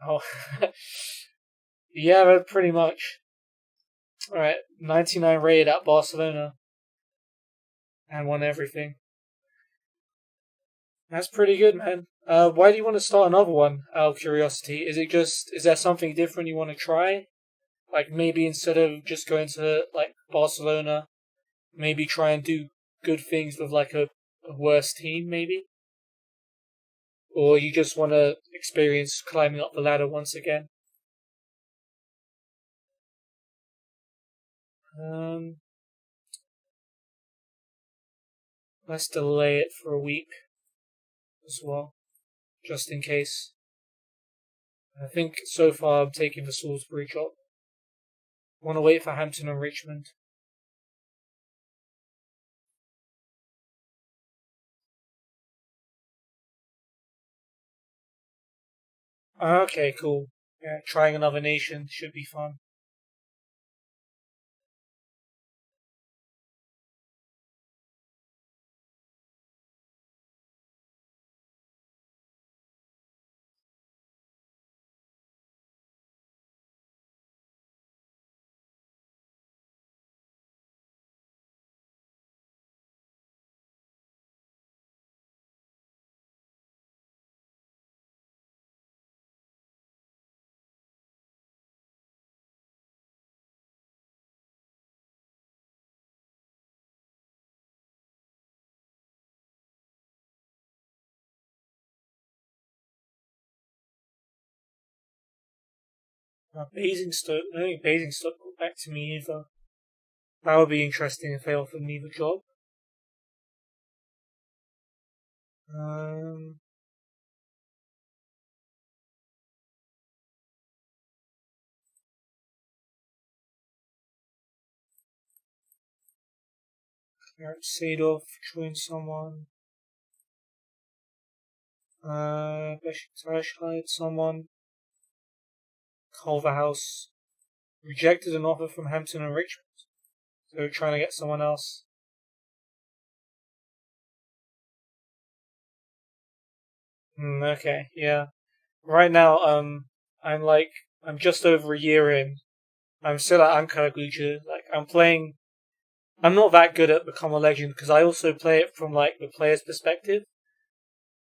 Oh, yeah, pretty much. Alright, 99 rated at Barcelona. And won everything. That's pretty good, man. Why do you want to start another one, out of curiosity? Is there something different you want to try? Maybe instead of just going to, Barcelona, maybe try and do good things with, a worse team, maybe? Or you just want to experience climbing up the ladder once again? Let's delay it for a week as well, just in case. I think so far I'm taking the Salisbury job. Want to wait for Hampton and Richmond. Okay, cool. Yeah, trying another nation should be fun. Basingstoke, I don't think Basingstoke got back to me either. That would be interesting if they offered me the job. Um, Eric Seedorf joined someone. Besiktas hired someone. Culverhouse rejected an offer from Hampton and Richmond. So they're trying to get someone else. Okay, yeah. Right now, I'm just over a year in. I'm still at Ankara Gücü. Like, I'm not that good at Become a Legend because I also play it from, like, the player's perspective.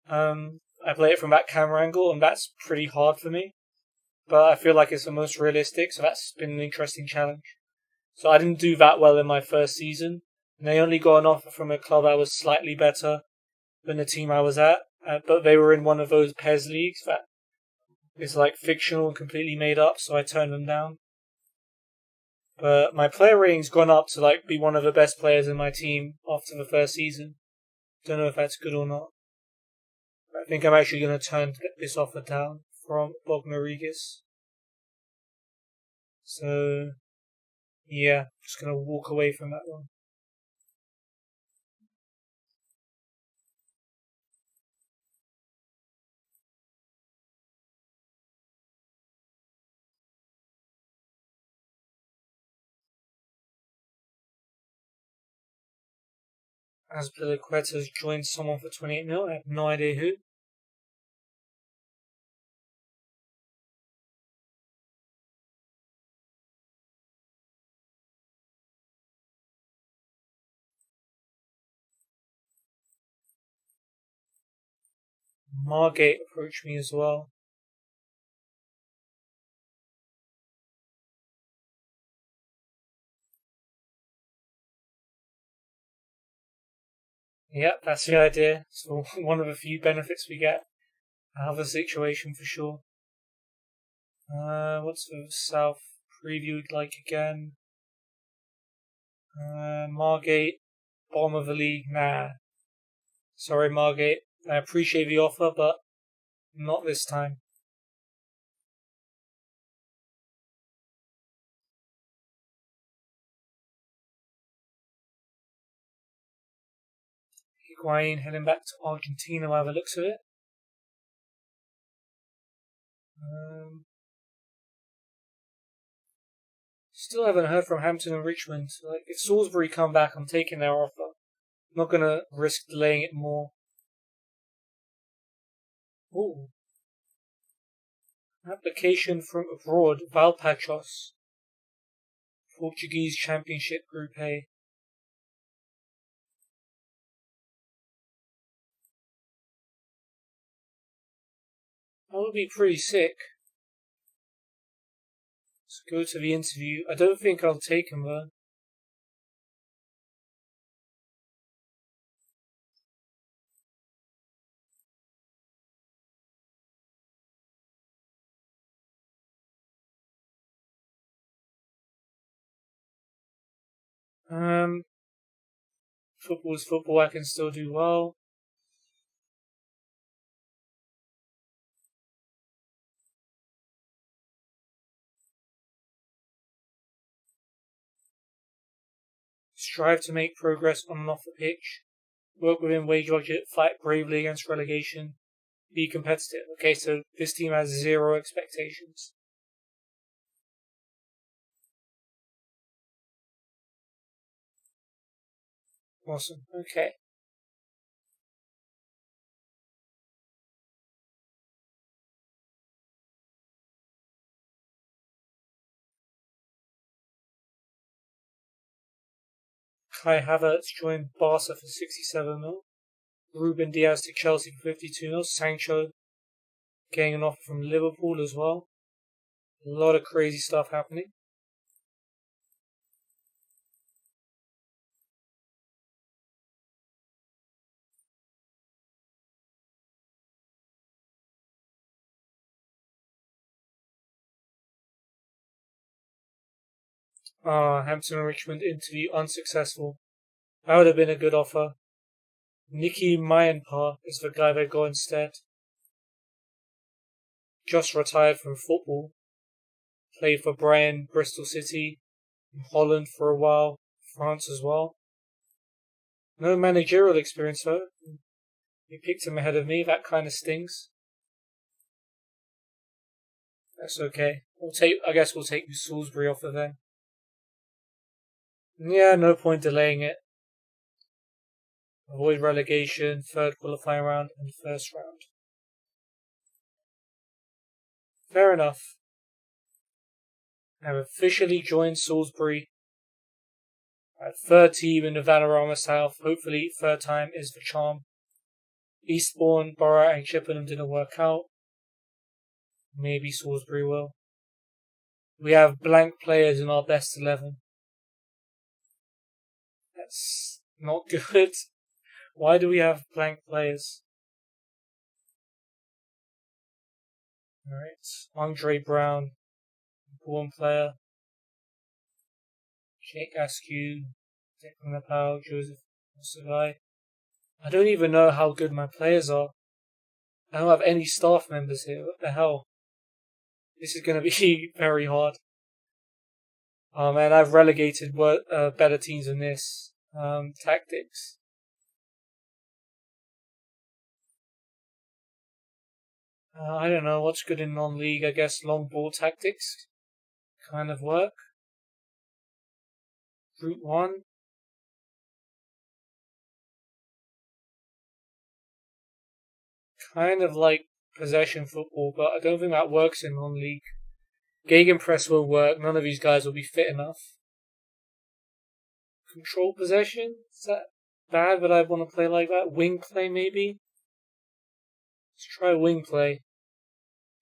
I play it from that camera angle, and that's pretty hard for me. But I feel like it's the most realistic, so that's been an interesting challenge. So I didn't do that well in my first season, and I only got an offer from a club that was slightly better than the team I was at, but they were in one of those PES leagues that is like fictional and completely made up, so I turned them down. But my player rating's gone up to like be one of the best players in my team after the first season. Don't know if that's good or not. I think I'm actually going to turn this offer down from Bognaregis. So, yeah, just going to walk away from that one. Azpilicueta's joined someone for 28 mil. I have no idea who. Margate approached me as well. Yep, that's the idea. So one of the few benefits we get out of the situation for sure. What's the South previewed like again? Margate, bottom of the league. Nah. Sorry, Margate. I appreciate the offer, but not this time. Higuain heading back to Argentina by the looks of it. Still haven't heard from Hampton and Richmond. Like, if Salisbury come back, I'm taking their offer. I'm not gonna risk delaying it more. Ooh. Application from abroad, Valpachos. Portuguese Championship Group A. That would be pretty sick. Let's go to the interview. I don't think I'll take him though. Football is football. I can still do well. Strive to make progress on and off the pitch. Work within wage budget. Fight bravely against relegation. Be competitive. Okay, so this team has 0 expectations. Awesome. Okay. Kai Havertz joined Barca for 67 mil. Ruben Diaz to Chelsea for 52 mil. Sancho getting an offer from Liverpool as well. A lot of crazy stuff happening. Hampton and Richmond interview unsuccessful. That would have been a good offer. Nicky Mayenpa is the guy they got instead. Just retired from football. Played for Brighton, Bristol City, Holland for a while, France as well. No managerial experience though. You picked him ahead of me, that kind of stings. That's okay. I guess we'll take the Salisbury offer then. Yeah, no point delaying it. Avoid relegation, 3rd qualifying round, and 1st round. Fair enough. I've officially joined Salisbury. 3rd team in the Vanarama South. Hopefully, 3rd time is the charm. Eastbourne, Borough, and Chippenham didn't work out. Maybe Salisbury will. We have blank players in our best 11. That's not good. Why do we have blank players? Alright. Andre Brown, important player. Jake Askew, Declan Napao, Joseph Osagai. I don't even know how good my players are. I don't have any staff members here. What the hell? This is going to be very hard. Oh man, I've relegated better teams than this. Tactics. I don't know what's good in non-league. I guess long ball tactics kind of work. Route 1. Kind of like possession football, but I don't think that works in non-league. Gegenpress will work. None of these guys will be fit enough. Control possession? Is that bad? Would I want to play like that? Wing play maybe? Let's try wing play.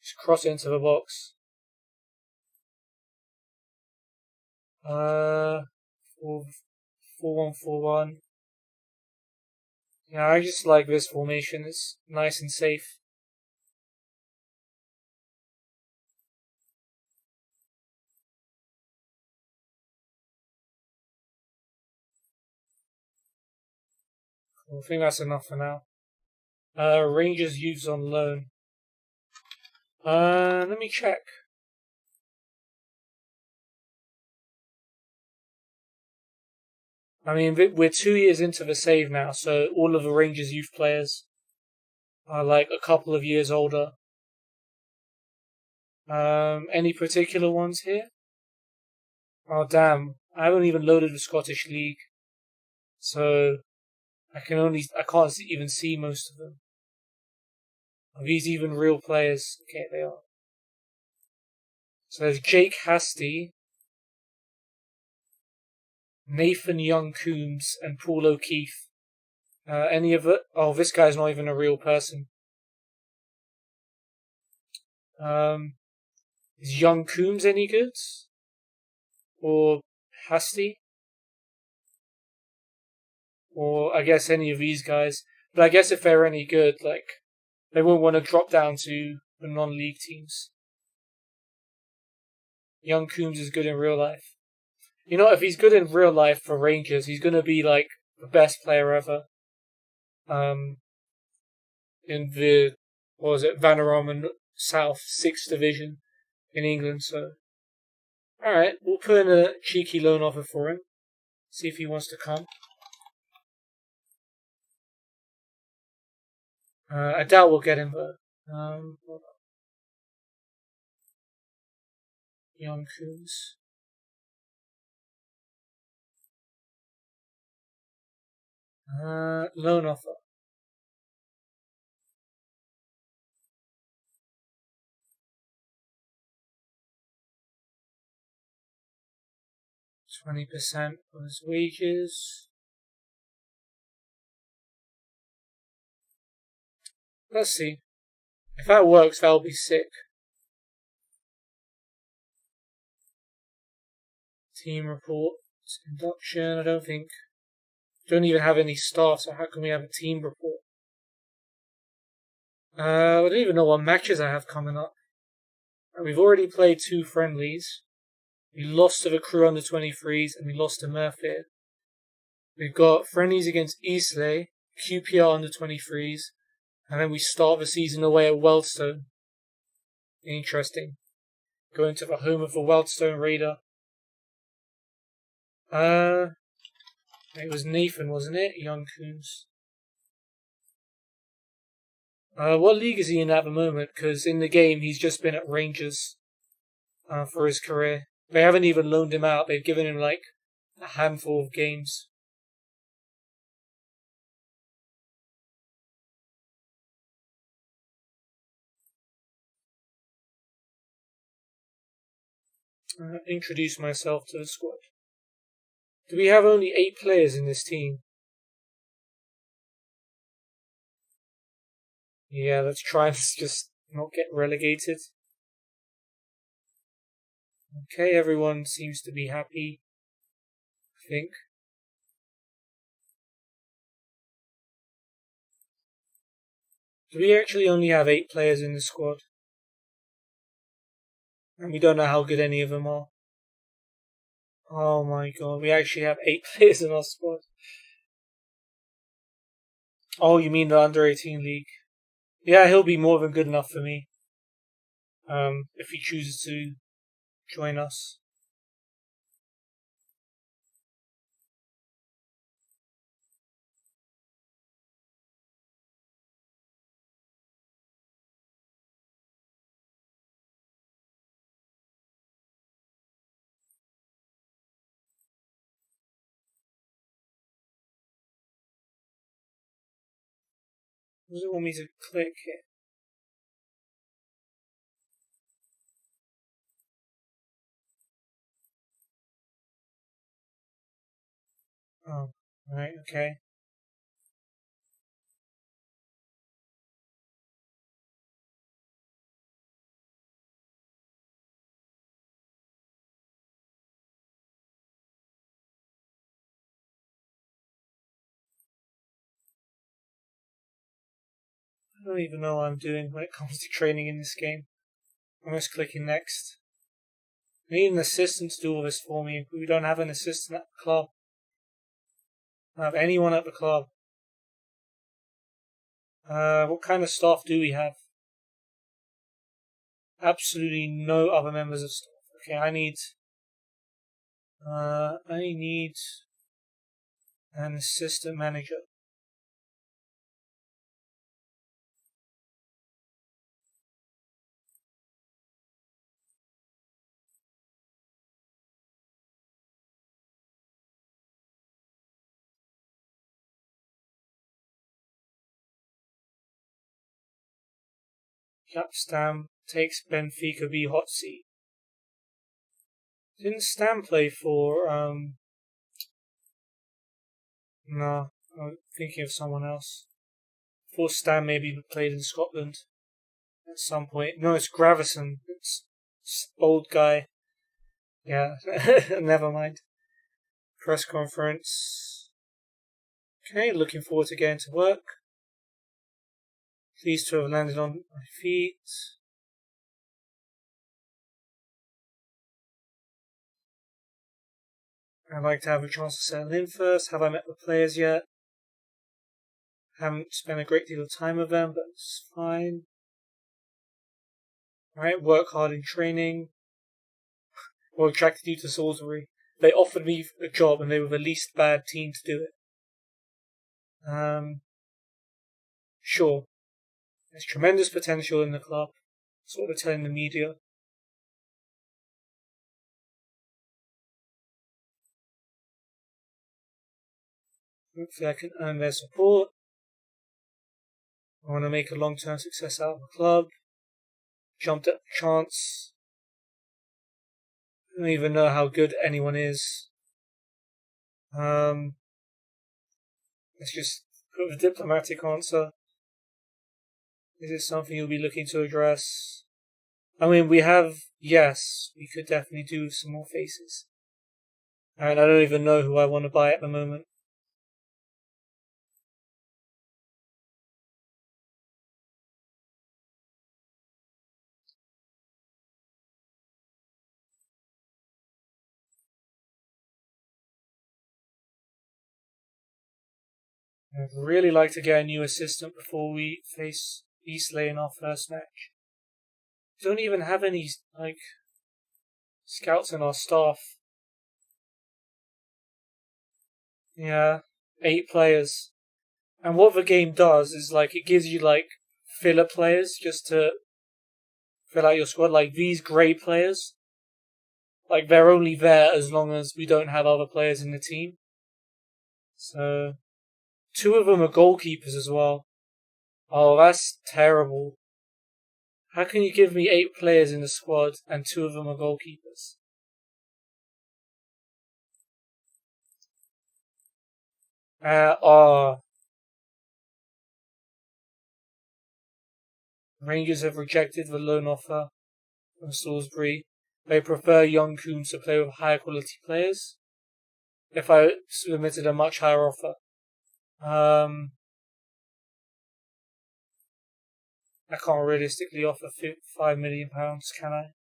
Just cross it into the box. 4-1-4-1. Yeah, I just like this formation. It's nice and safe. Cool. I think that's enough for now. Rangers youths on loan. Let me check. I mean, we're 2 years into the save now, so all of the Rangers youth players are like a couple of years older. Any particular ones here? Oh damn, I haven't even loaded the Scottish League, so I can't even see most of them. Are these even real players? Okay, they are. So there's Jake Hastie, Nathan Young-Coombs, and Paul O'Keefe. Any of it? Oh, this guy's not even a real person. Is Young-Coombs any good? Or Hastie? Or I guess any of these guys. But I guess if they're any good, like, they won't want to drop down to the non-league teams. Young-Coombs is good in real life. You know, if he's good in real life for Rangers, he's gonna be like the best player ever. In the what was it, Vanarama South 6th Division in England. So, all right, we'll put in a cheeky loan offer for him. See if he wants to come. I doubt we'll get him though. Hold on. Young Coons. Loan offer. %20 of his wages. Let's see. If that works, that'll be sick. Team report. Induction. I don't even have any staff, so how can we have a team report? I don't even know what matches I have coming up. We've already played 2 friendlies. We lost to the Crew under 23s and we lost to Murphy. We've got friendlies against Eastleigh, QPR under 23s, and then we start the season away at Wealdstone. Interesting. Going to the home of the Wealdstone Raider. It was Nathan, wasn't it? Young Coons. What league is he in at the moment? Because in the game he's just been at Rangers for his career. They haven't even loaned him out. They've given him like a handful of games. Introduce myself to the squad. Do we have only 8 players in this team? Yeah, let's try and just not get relegated. Okay, everyone seems to be happy, I think. Do we actually only have 8 players in the squad? And we don't know how good any of them are. Oh my god, we actually have 8 players in our squad. Oh, you mean the under 18 league? Yeah, he'll be more than good enough for me. If he chooses to join us. Does it want me to click here? Oh, right, okay. I don't even know what I'm doing when it comes to training in this game. I'm just clicking next. I need an assistant to do all this for me. We don't have an assistant at the club. I don't have anyone at the club. What kind of staff do we have? Absolutely no other members of staff. Okay, I need an assistant manager. Yep, Stam takes Benfica B hot seat. Didn't Stam play for, no, I'm thinking of someone else. Before Stam maybe played in Scotland at some point. No, it's Gravison. It's old guy. Yeah, never mind. Press conference. Okay, looking forward to getting to work. Pleased to have landed on my feet. I'd like to have a chance to settle in first. Have I met the players yet? Haven't spent a great deal of time with them, but it's fine. Alright, work hard in training. What attracted you to Salisbury? They offered me a job and they were the least bad team to do it. Sure. There's tremendous potential in the club. That's what they're telling the media. Hopefully I can earn their support. I want to make a long-term success out of the club. Jumped at the chance. I don't even know how good anyone is. Let's just put a diplomatic answer. Is this something you'll be looking to address? I mean, we could definitely do with some more faces. And I don't even know who I want to buy at the moment. I'd really like to get a new assistant before we face Eastleigh in our first match. We don't even have any, scouts in our staff. Yeah, 8 players. And what the game does is, it gives you, filler players just to fill out your squad. Like, these grey players, they're only there as long as we don't have other players in the team. So, 2 of them are goalkeepers as well. Oh, that's terrible. How can you give me 8 players in the squad and 2 of them are goalkeepers? Rangers have rejected the loan offer from Salisbury. They prefer young Coombs to play with higher quality players. If I submitted a much higher offer. I can't realistically offer £5 million, can I?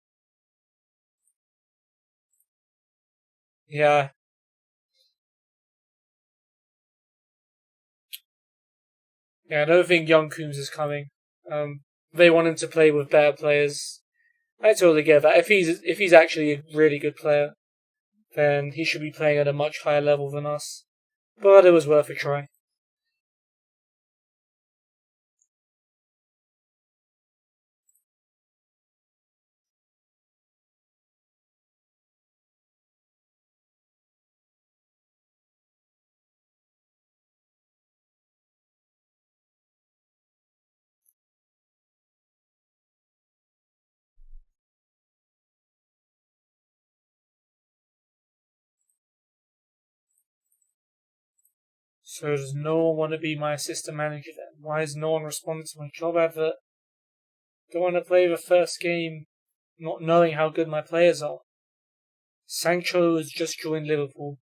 Yeah. Yeah, I don't think young Coombs is coming. They want him to play with better players. I totally get that. If he's actually a really good player, then he should be playing at a much higher level than us. But it was worth a try. So does no one want to be my assistant manager then? Why has no one responded to my job advert? Don't want to play the first game not knowing how good my players are. Sancho has just joined Liverpool.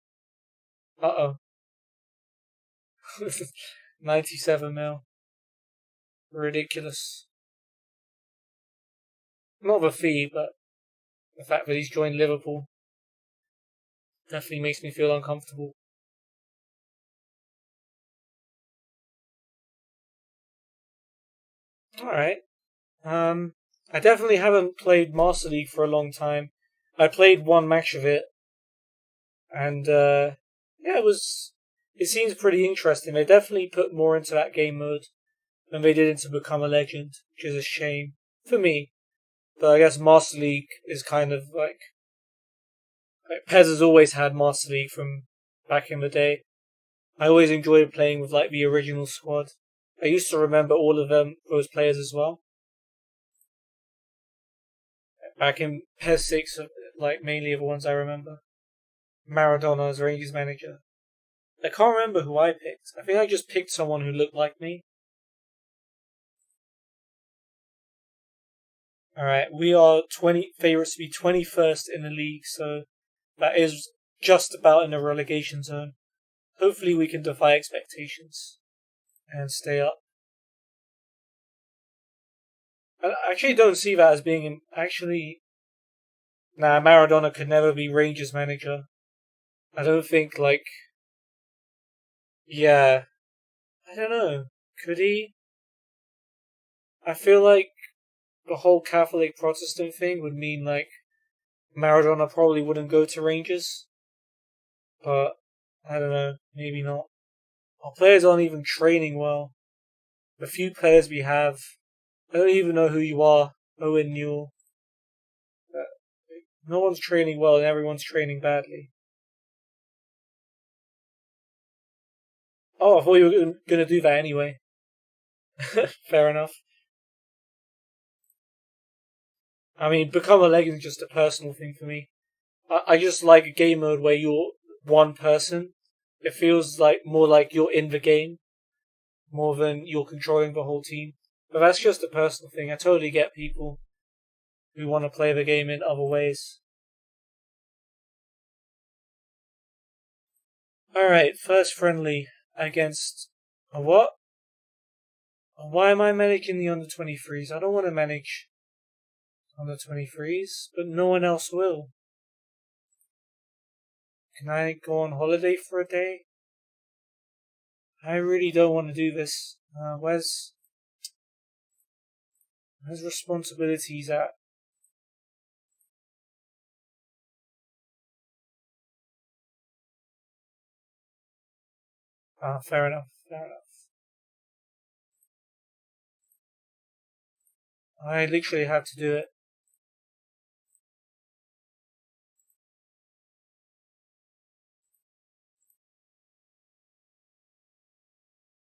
Uh-oh. 97 mil. Ridiculous. Not the fee, but the fact that he's joined Liverpool definitely makes me feel uncomfortable. Alright. I definitely haven't played Master League for a long time. I played one match of it, and it seems pretty interesting. They definitely put more into that game mode than they did into Become a Legend, which is a shame for me. But I guess Master League is kind of like Pez has always had Master League from back in the day. I always enjoyed playing with the original squad. I used to remember all of those players as well. Back in PES 6, mainly the ones I remember. Maradona as Rangers manager. I can't remember who I picked. I think I just picked someone who looked like me. Alright, we are favourites to be 21st in the league, so that is just about in the relegation zone. Hopefully we can defy expectations and stay up. I actually don't see that as being... Maradona could never be Rangers manager. I don't think, like, yeah, I don't know. Could he? I feel like the whole Catholic Protestant thing would mean, like, Maradona probably wouldn't go to Rangers, but I don't know, maybe not. Our players aren't even training well. The few players we have, I don't even know who you are, Owen Newell. No one's training well and everyone's training badly. Oh, I thought you were going to do that anyway. Fair enough. I mean, become a legend is just a personal thing for me. I just like a game mode where you're one person. It feels like more like you're in the game more than you're controlling the whole team. But that's just a personal thing. I totally get people who want to play the game in other ways. Alright, first friendly against a what? Why am I managing the under 23s? I don't want to manage under 23s, but no one else will. Can I go on holiday for a day? I really don't want to do this. Where's responsibilities at? Fair enough. Fair enough. I literally have to do it.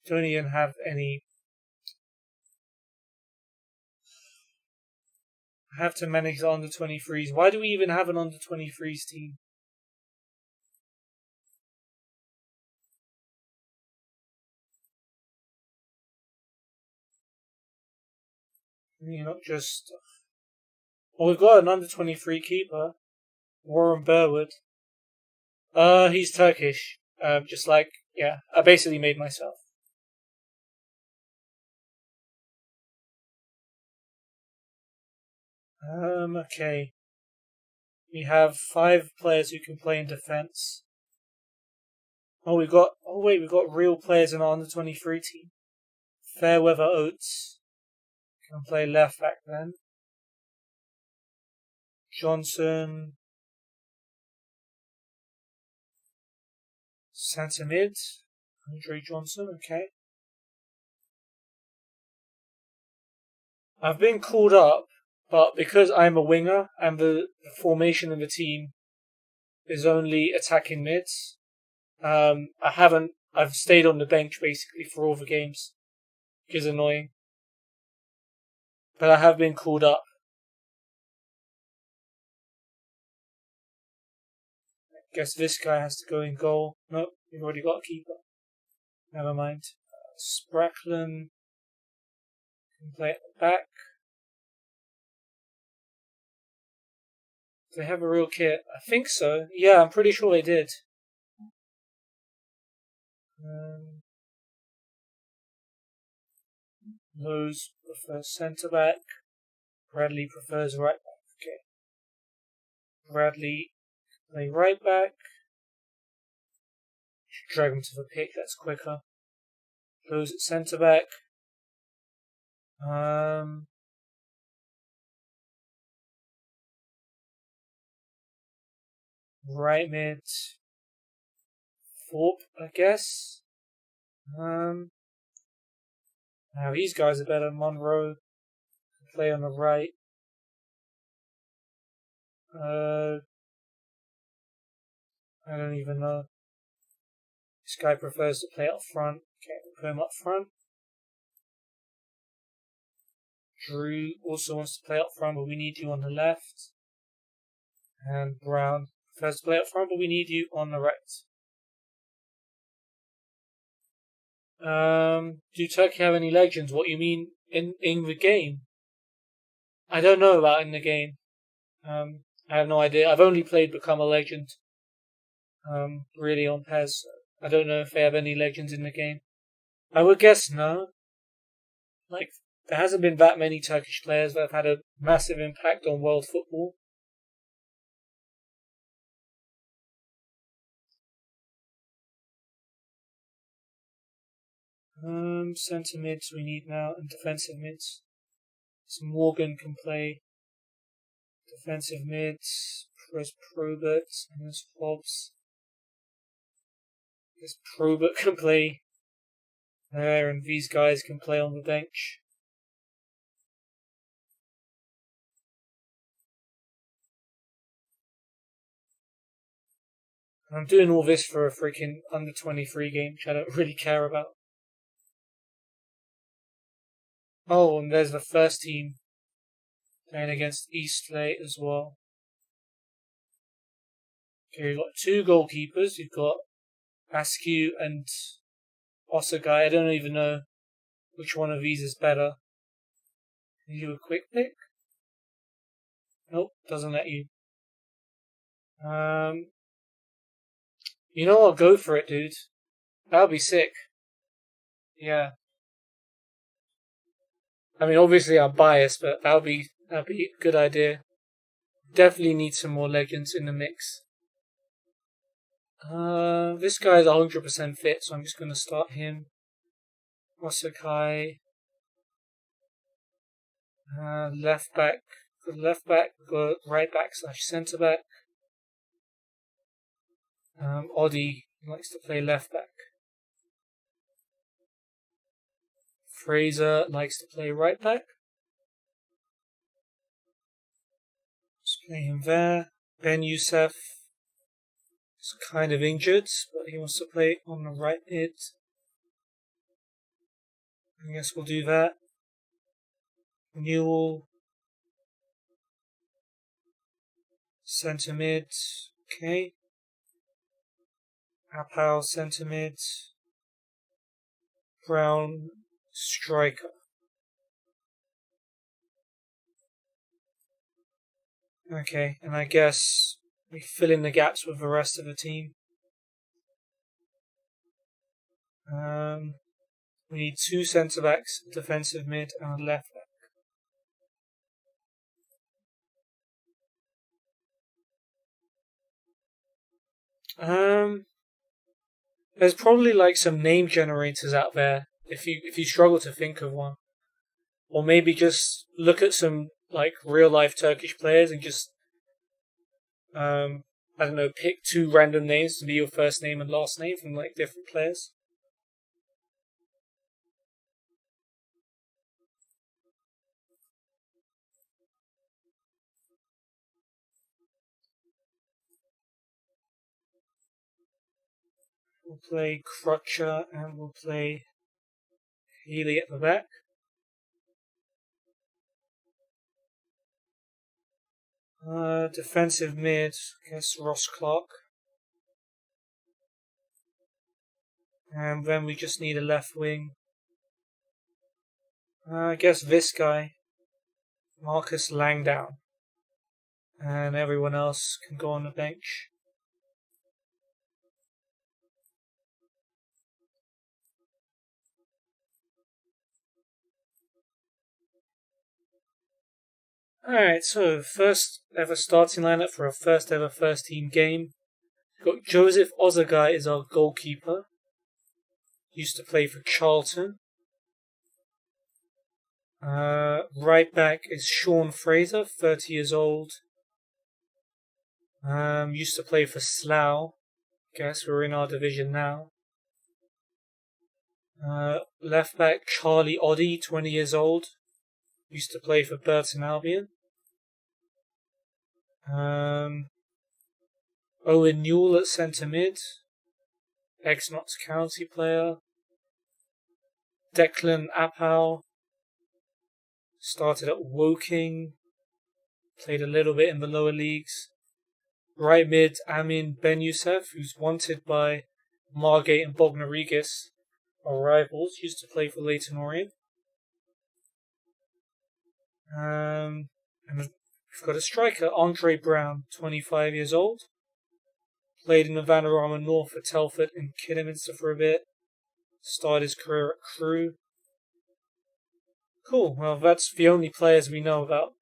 Don't even have any. I have to manage the under 23s. Why do we even have an under 23s team? You're not just. Well, we've got an under 23 keeper, Warren Burwood. He's Turkish. Just like, yeah, I basically made myself. Okay. We have 5 players who can play in defense. Oh, we've got real players in our under 23 team. Fairweather Oates can play left back then. Johnson. Centre mid. Andre Johnson, okay. I've been called up, but because I'm a winger and the formation of the team is only attacking mids, I've stayed on the bench basically for all the games, which is annoying. But I have been called up. Guess this guy has to go in goal. Nope, we've already got a keeper. Never mind. Spracklin can play at the back. Do they have a real kit? I think so. Yeah, I'm pretty sure they did. Lowe's prefers centre back. Bradley prefers right back. Okay. Bradley play right back. Should drag him to the pick, that's quicker. Lowe's at centre back. Right mid. Thorpe, I guess. Now these guys are better. Monroe can play on the right. I don't even know. This guy prefers to play up front. Okay, we'll put him up front. Drew also wants to play up front, but we need you on the left. And Brown prefers to play up front, but we need you on the right. Do Turkey have any legends? What you mean in the game? I don't know about in the game. I have no idea. I've only played Become a Legend. Really on PES. I don't know if they have any legends in the game. I would guess no. Like, there hasn't been that many Turkish players that have had a massive impact on world football. Centre mids we need now, and defensive mids. So Morgan can play defensive mids. There's Probert and there's Hobbs. This Probert can play there, and these guys can play on the bench. I'm doing all this for a freaking under 23 game, which I don't really care about. Oh, and there's the first team playing against Eastlake as well. Okay, we've got two goalkeepers. We've got Askew and Osagai. I don't even know which one of these is better. Can you do a quick pick? Nope, doesn't let you. You know what? Go for it, dude. That'll be sick. Yeah. I mean, obviously I'm biased, but that'll be a good idea. Definitely need some more legends in the mix. This guy's 100% fit, so I'm just gonna start him. Osakai. Left back. Good left back. Good right back / centre back. Oddy likes to play left back. Fraser likes to play right back. Just play him there. Ben Youssef is kind of injured, but he wants to play on the right mid. I guess we'll do that. Newell. Centre mid. Okay. Apal centre mid. Brown striker. Okay, and I guess we fill in the gaps with the rest of the team. We need two centre backs, defensive mid, and a left back. There's probably like some name generators out there if you struggle to think of one, or maybe just look at some like real life Turkish players and just I don't know, pick two random names to be your first name and last name from like different players. We'll play Crutcher and we'll play Healy at the back. Defensive mid, I guess Ross Clark. And then we just need a left wing. I guess this guy, Marcus Langdown. And everyone else can go on the bench. Alright, so first ever starting lineup for a first ever first team game. We've got Joseph Ozagai is our goalkeeper. Used to play for Charlton. Right back is Sean Fraser, 30 years old. Used to play for Slough. Guess we're in our division now. Left back Charlie Oddy, 20 years old. Used to play for Burton Albion. Owen Newell at centre mid. Ex-Notts County player. Declan Apal. Started at Woking. Played a little bit in the lower leagues. Right mid Amin Ben Youssef, who's wanted by Margate and Bognor Regis, our rivals. Used to play for Leyton Orient. And we've got a striker, Andre Brown, 25 years old. Played in the Vanarama North for Telford and Kidderminster for a bit. Started his career at Crewe. Cool, well that's the only players we know about.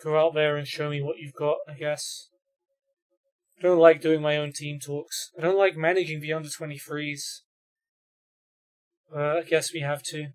go out there and show me what you've got, I guess. I don't like doing my own team talks. I don't like managing the under 23s. I guess we have to.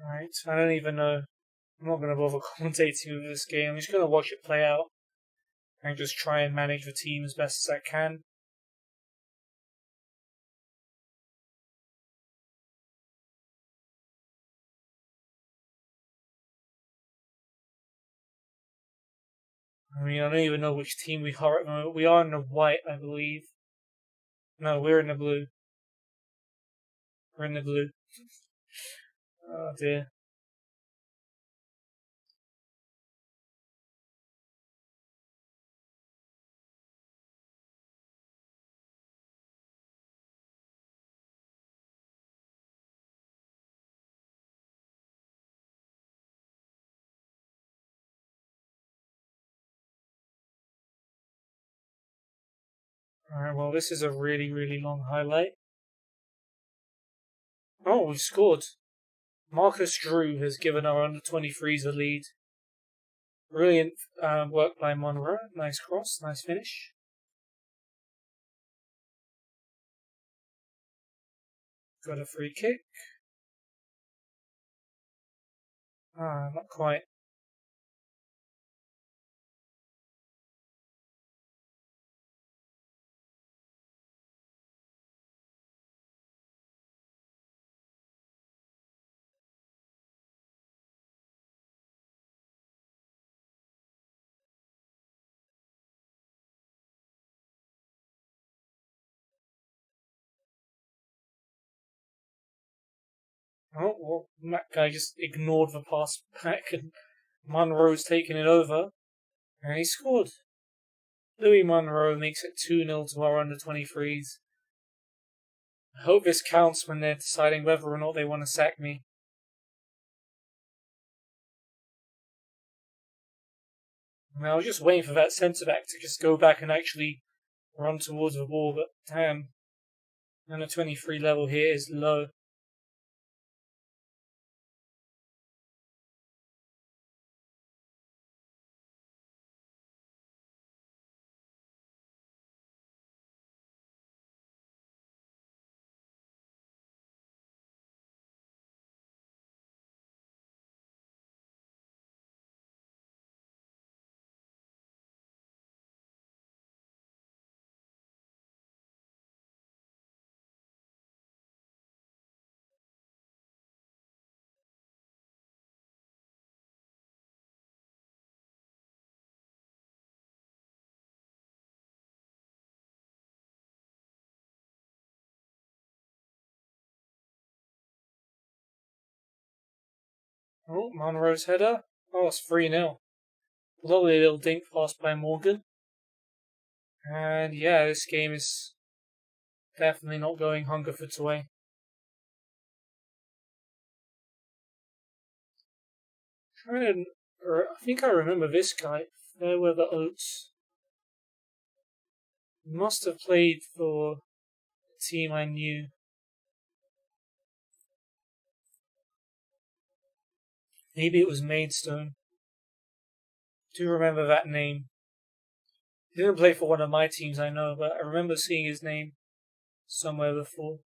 Right, I don't even know. I'm not going to bother commentating with this game. I'm just going to watch it play out and just try and manage the team as best as I can. I mean, I don't even know which team we are at the moment. We are in the white, I believe. No, we're in the blue. We're in the blue. Oh dear. Alright, well, this is a really, really long highlight. Oh, we've scored. Marcus Drew has given our under 23s a lead. Brilliant work by Monroe. Nice cross, nice finish. Got a free kick. Not quite. Oh, well, that guy just ignored the pass back and Monroe's taken it over. And he scored. Louis Monroe makes it 2-0 to our under 23s. I hope this counts when they're deciding whether or not they want to sack me. I mean, I was just waiting for that centre back to just go back and actually run towards the ball, but damn. Under 23 level here is low. Oh, Monroe's header. Oh, it's 3-0. Lovely little dink pass by Morgan. And yeah, this game is definitely not going Hungerford's way. I think I remember this guy. Fairweather Oates. He must have played for a team I knew. Maybe it was Maidstone. Do remember that name. He didn't play for one of my teams, I know, but I remember seeing his name somewhere before.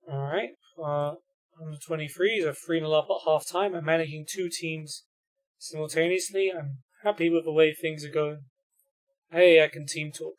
Alright, on the 23s are 3-0 up at half time and managing two teams simultaneously. I'm happy with the way things are going. Hey, I can team talk.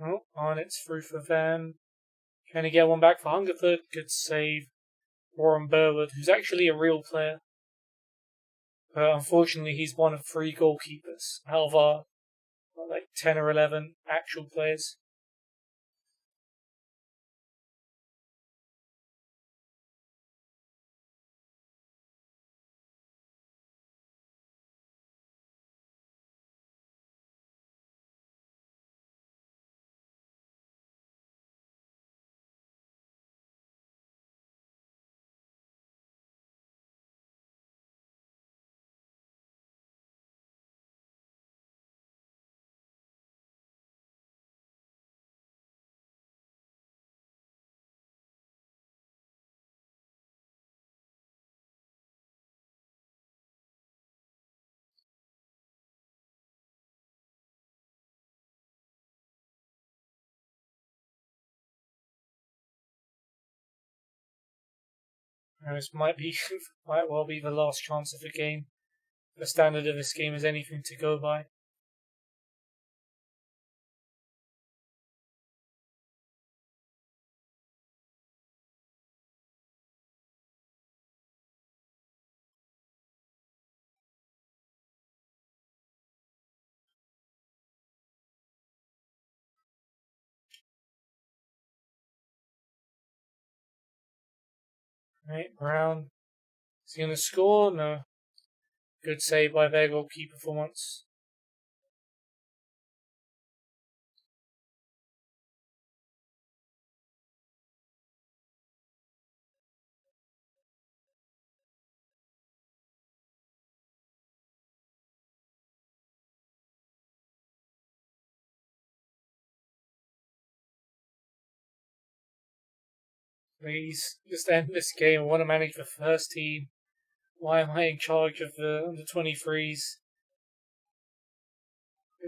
Oh, Arnett's through for Van. Trying to get one back for Hungerford. Good save. Warren Burwood, who's actually a real player. But unfortunately, he's one of 3 goalkeepers out of our 10 or 11 actual players. This might well be the last chance of the game. The standard of this game is anything to go by. Right, Brown. Is he going to score? No. Good save by their goalkeeper for once. Please, just end this game. I want to manage the first team. Why am I in charge of the under 23s?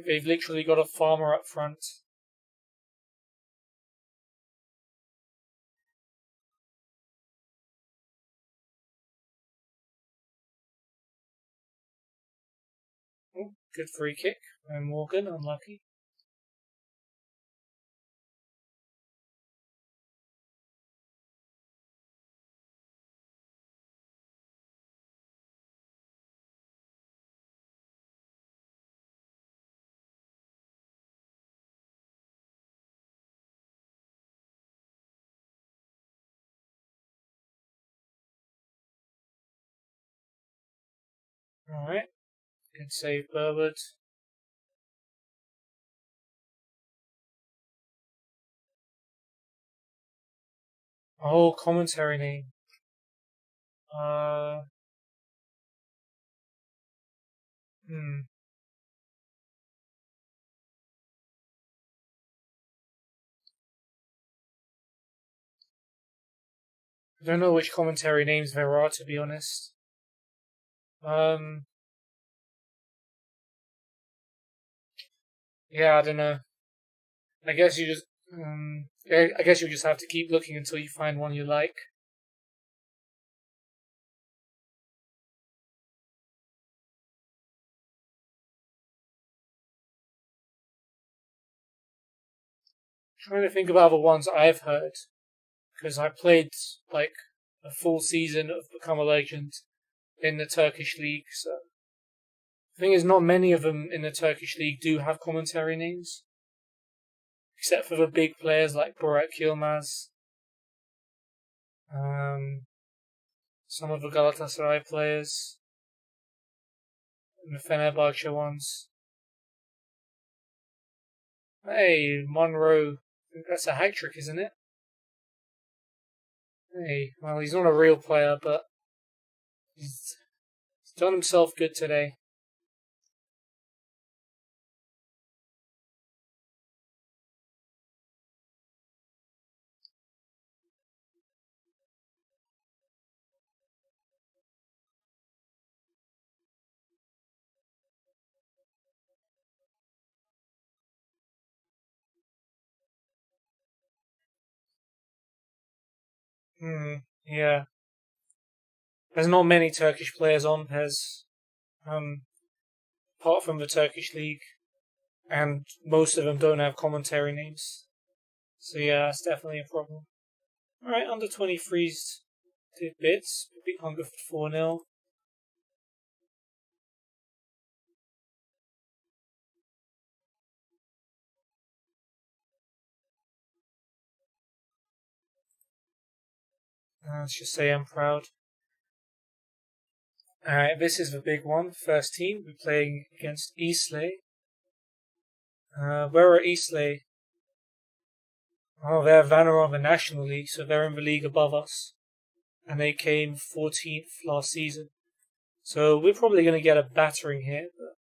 They've literally got a farmer up front. Oh, good free kick. And Morgan, unlucky. Alright. Good save, Burwood. Oh, commentary name. Hmm. I don't know which commentary names there are, to be honest. Yeah, I don't know. I guess you just, I guess you just have to keep looking until you find one you like. Trying to think of other ones I've heard, because I played like a full season of Become a Legend in the Turkish league. So the thing is, not many of them in the Turkish league do have commentary names, except for the big players like Burak Yilmaz. Some of the Galatasaray players, and the Fenerbahce ones. Hey, Monroe. I think that's a hat trick, isn't it? Hey, well, he's not a real player, but he's done himself good today. Yeah. There's not many Turkish players on PES, apart from the Turkish league, and most of them don't have commentary names. So yeah, that's definitely a problem. Alright, under 23s did bits, beat Hungerford 4-0. Let's just say I'm proud. Alright, this is the big one. First team, we're playing against Eastleigh. Where are Eastleigh? Oh, they're Vanarama of the National League, so they're in the league above us. And they came 14th last season. So we're probably going to get a battering here, but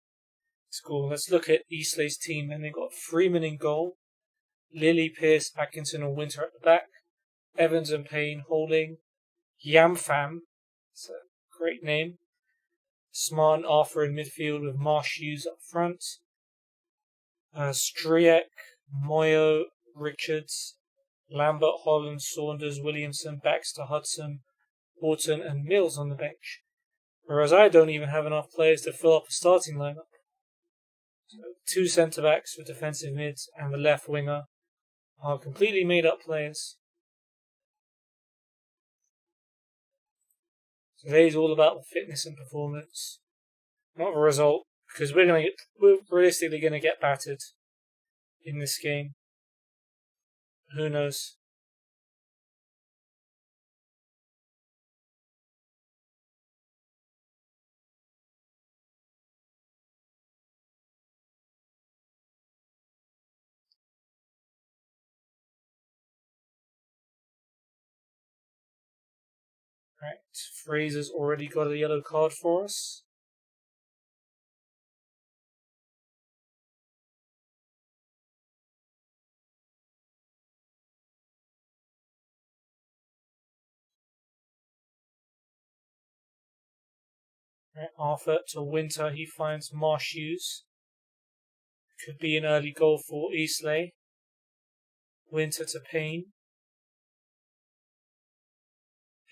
it's cool. Let's look at Eastleigh's team. And they've got Freeman in goal, Lily, Pierce, Atkinson and Winter at the back, Evans and Payne holding, Yamfam, it's a great name, Smart and Arthur in midfield with Marsh Hughes up front, Striek, Moyo, Richards, Lambert, Holland, Saunders, Williamson, Baxter, Hudson, Horton and Mills on the bench. Whereas I don't even have enough players to fill up a starting lineup. So 2 centre-backs for defensive mids and the left winger are completely made-up players. So today's all about fitness and performance, not the result, because we're realistically going to get battered in this game. Who knows? Right, Fraser's already got a yellow card for us. Right, Arthur to Winter, he finds Marsh Hughes. Could be an early goal for Eastleigh. Winter to Payne.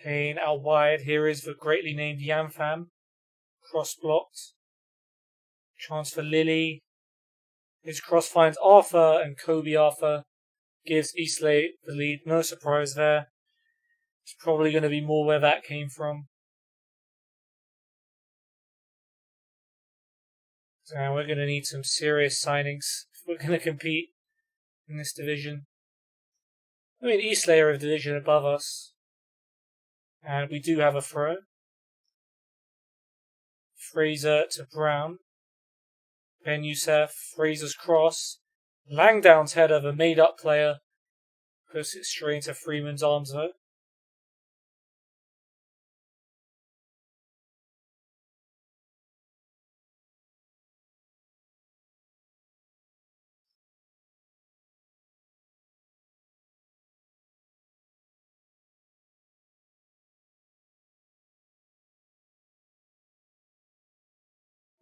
Payne out wide. Here is the greatly named Yamfam. Cross blocked. Chance for Lily. His cross finds Arthur, and Kobe Arthur gives Eastleigh the lead. No surprise there. It's probably going to be more where that came from. So we're going to need some serious signings if we're going to compete in this division. I mean, Eastleigh are a division above us. And we do have a throw. Fraser to Brown. Ben Youssef, Fraser's cross. Langdown's header, the made-up player, puts it straight into Freeman's arms though.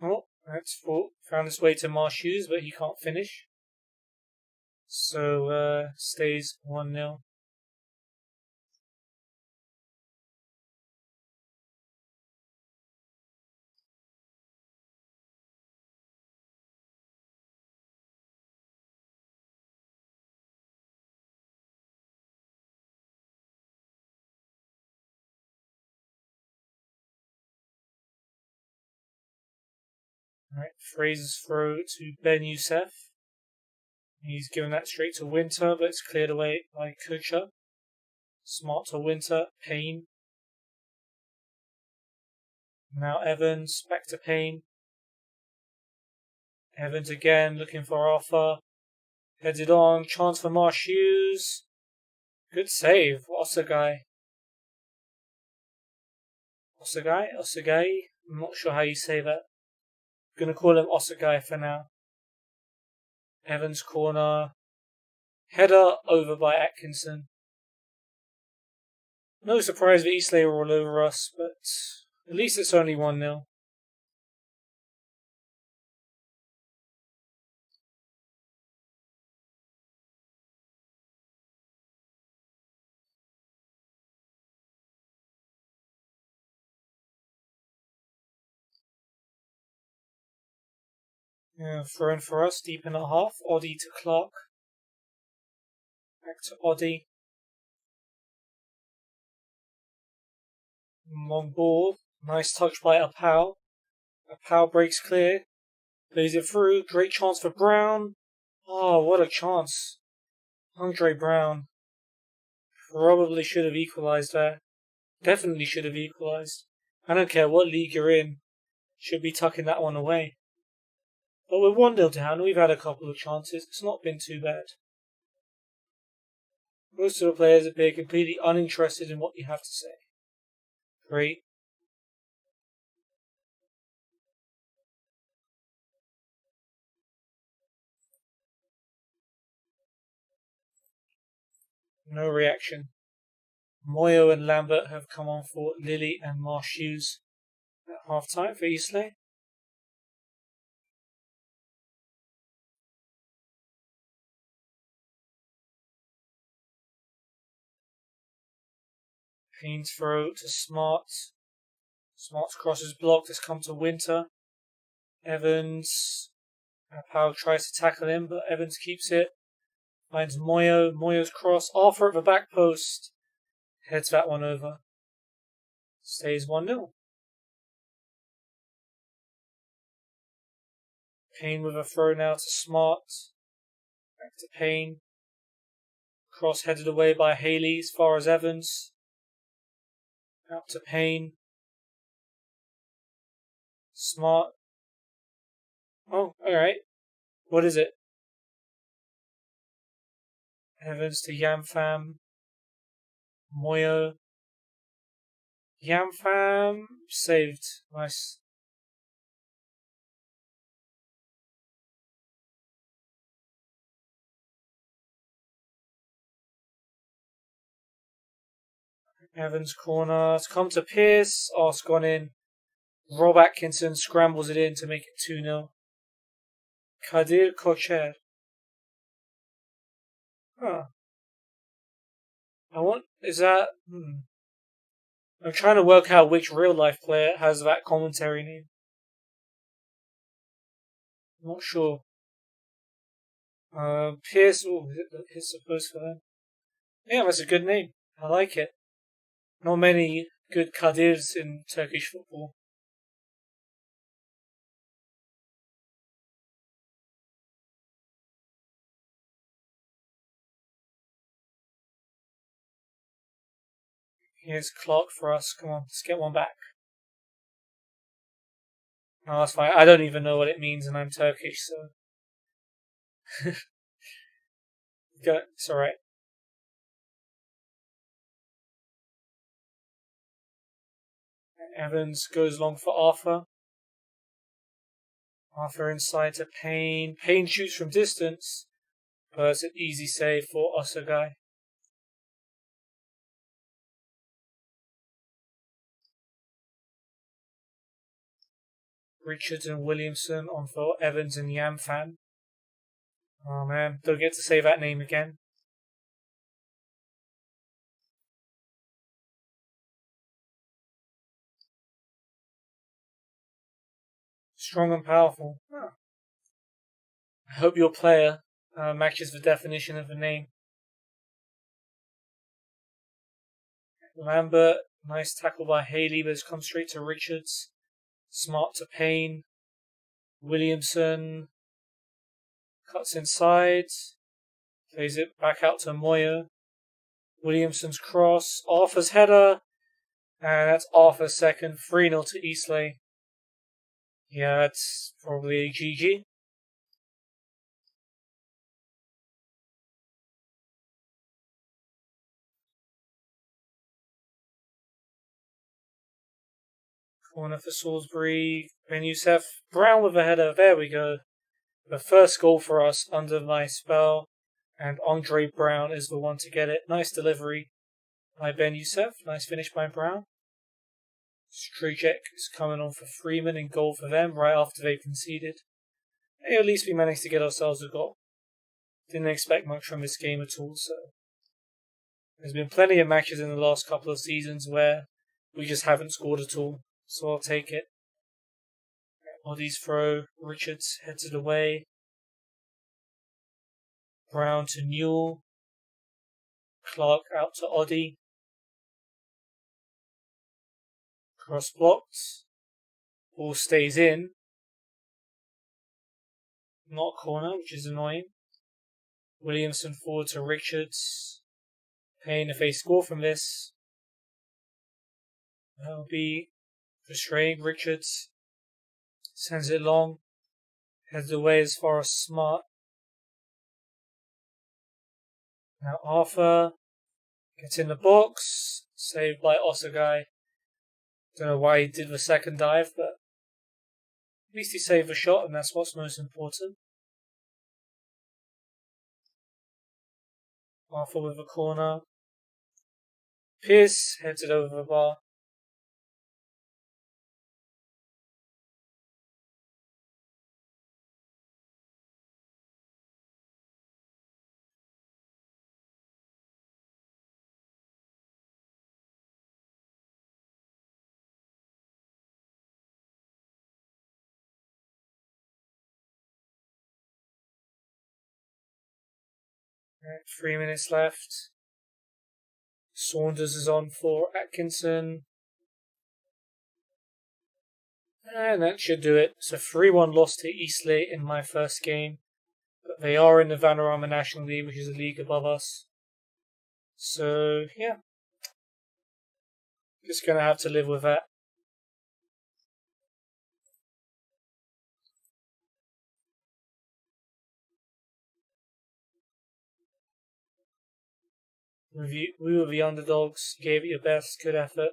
Oh, that's fault. Found his way to Marsh Hughes, but he can't finish. So, stays 1-0. Right, Fraser's throw to Ben Youssef. He's given that straight to Winter, but it's cleared away by Kucha. Smart to Winter. Payne. Now Evans. Back to Payne. Evans again, looking for Arthur. Headed on. Chance for Marsh Hughes. Good save. Osagai. Osagai? I'm not sure how you say that. I'm gonna call him Osagai for now. Evans corner. Header over by Atkinson. No surprise that Eastleigh were all over us, but at least it's only 1-0. Thrown for us, deep in the half. Oddie to Clark. Back to Oddie. Long ball. Nice touch by Apau. Apau breaks clear. Plays it through. Great chance for Brown. Oh, what a chance. Andre Brown. Probably should have equalised there. Definitely should have equalised. I don't care what league you're in. Should be tucking that one away. But we're 1-0 down. We've had a couple of chances. It's not been too bad. Most of the players appear completely uninterested in what you have to say. Great. No reaction. Moyo and Lambert have come on for Lilly and Marsh Hughes at half time for Eastleigh. Payne's throw to Smart. Smart's cross is blocked. It's come to Winter. Evans. Powell tries to tackle him, but Evans keeps it. Finds Moyo. Moyo's cross. Arthur at the back post. Heads that one over. Stays 1-0. Payne with a throw now to Smart. Back to Payne. Cross headed away by Haley as far as Evans. Out to Payne. Smart. Oh, alright. What is it? Evans to Yamfam. Moyo. Yamfam. Saved. Nice. Evans corner. It's come to Pierce. Oh, it's gone in. Rob Atkinson scrambles it in to make it 2-0. Kadir Kocher. Huh. Is that... I'm trying to work out which real life player has that commentary name. I'm not sure. Pierce, he's supposed for them. Yeah, that's a good name. I like it. Not many good Kadirs in Turkish football. Here's Clark for us. Come on, let's get one back. No, that's fine. I don't even know what it means, and I'm Turkish, so... It's alright. Evans goes long for Arthur. Arthur inside to Payne. Payne shoots from distance, but it's an easy save for Osagai. Richards and Williamson on for Evans and Yamfan. Oh man, don't get to say that name again. Strong and powerful. Huh. I hope your player matches the definition of the name. Lambert, nice tackle by Haley, but it's come straight to Richards. Smart to Payne. Williamson cuts inside. Plays it back out to Moyo. Williamson's cross. Arthur's header. And that's Arthur's second. 3-0 to Eastleigh. Yeah, that's probably a GG. Corner for Salisbury. Ben Youssef. Brown with a header. There we go. The first goal for us under my spell. And Andre Brown is the one to get it. Nice delivery by Ben Youssef. Nice finish by Brown. Stryjek is coming on for Freeman in goal for them right after they conceded. Hey, at least we managed to get ourselves a goal. Didn't expect much from this game at all, so. There's been plenty of matches in the last couple of seasons where we just haven't scored at all, so I'll take it. Oddie's throw. Richards heads it away. Brown to Newell. Clark out to Oddie. Cross blocked. Ball stays in. Not corner, which is annoying. Williamson forward to Richards. Payne, if they score from this, that'll be frustrating. Richards sends it long. Heads away as far as Smart. Now Arthur gets in the box. Saved by Osagai. Don't know why he did the second dive, but at least he saved a shot, and that's what's most important. Arthur with a corner. Pierce heads it over the bar. Right, 3 minutes left. Saunders is on for Atkinson. And that should do it. It's a 3-1 loss to Eastleigh in my first game. But they are in the Vanarama National League, which is a league above us. So, yeah. Just going to have to live with that. We were the underdogs, gave it your best, good effort.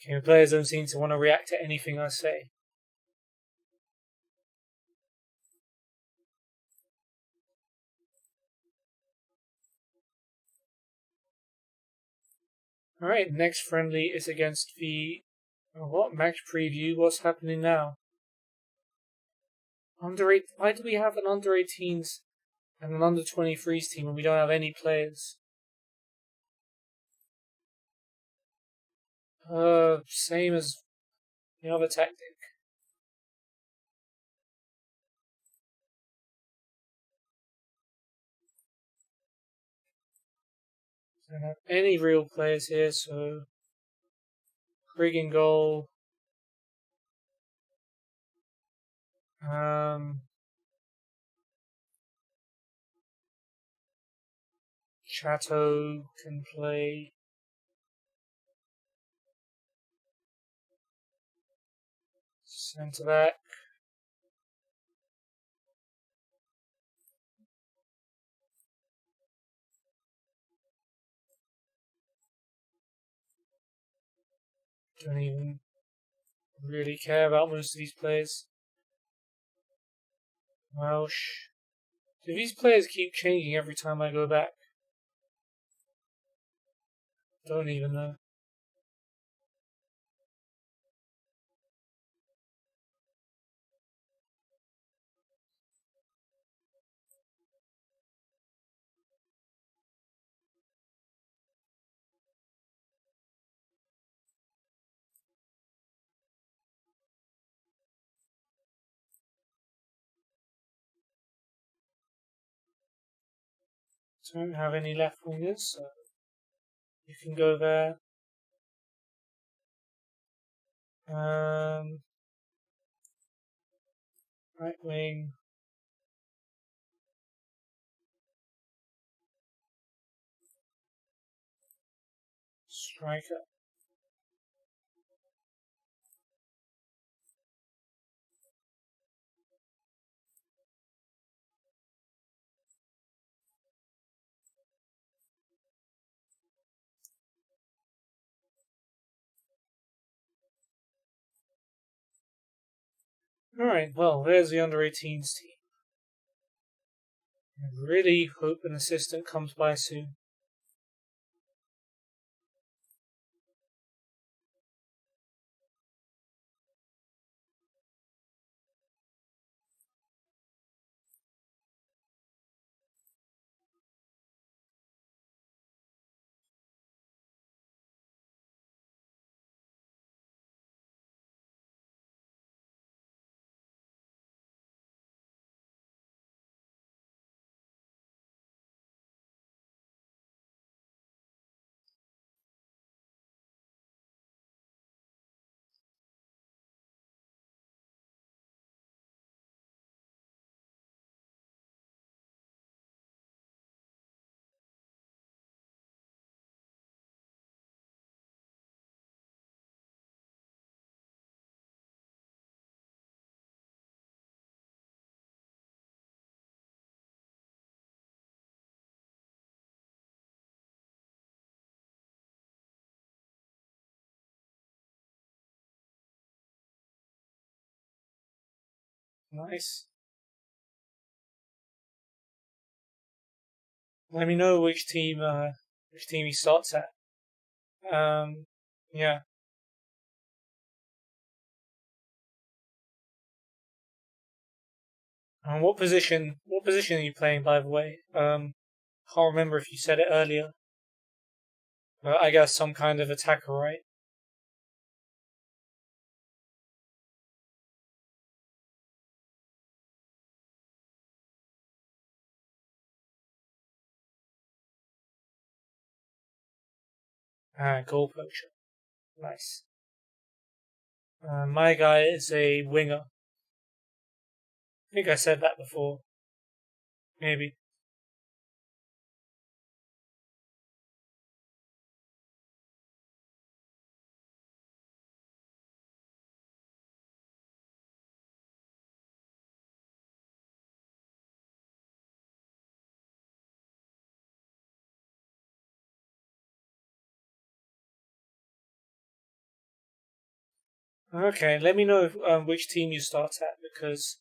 Okay, the players don't seem to want to react to anything I say. Alright, next friendly is against the... what? Match preview? What's happening now? Under 8... Why do we have an under 18s and an under 23s team when we don't have any players? Same as the other tactic. Don't have any real players here, so Grigg in goal. Chateau can play. Centre back. Don't even really care about most of these players. Welsh. Do these players keep changing every time I go back? Don't even know. Don't have any left wingers, so you can go there. Right wing. striker. Alright, well, there's the under 18s team. I really hope an assistant comes by soon. Nice. Let me know which team he starts at. Yeah. And what position are you playing, by the way? Can't remember if you said it earlier. But I guess some kind of attacker, right? Goal poacher. Nice. My guy is a winger. I think I said that before. Maybe. Okay, let me know which team you start at, because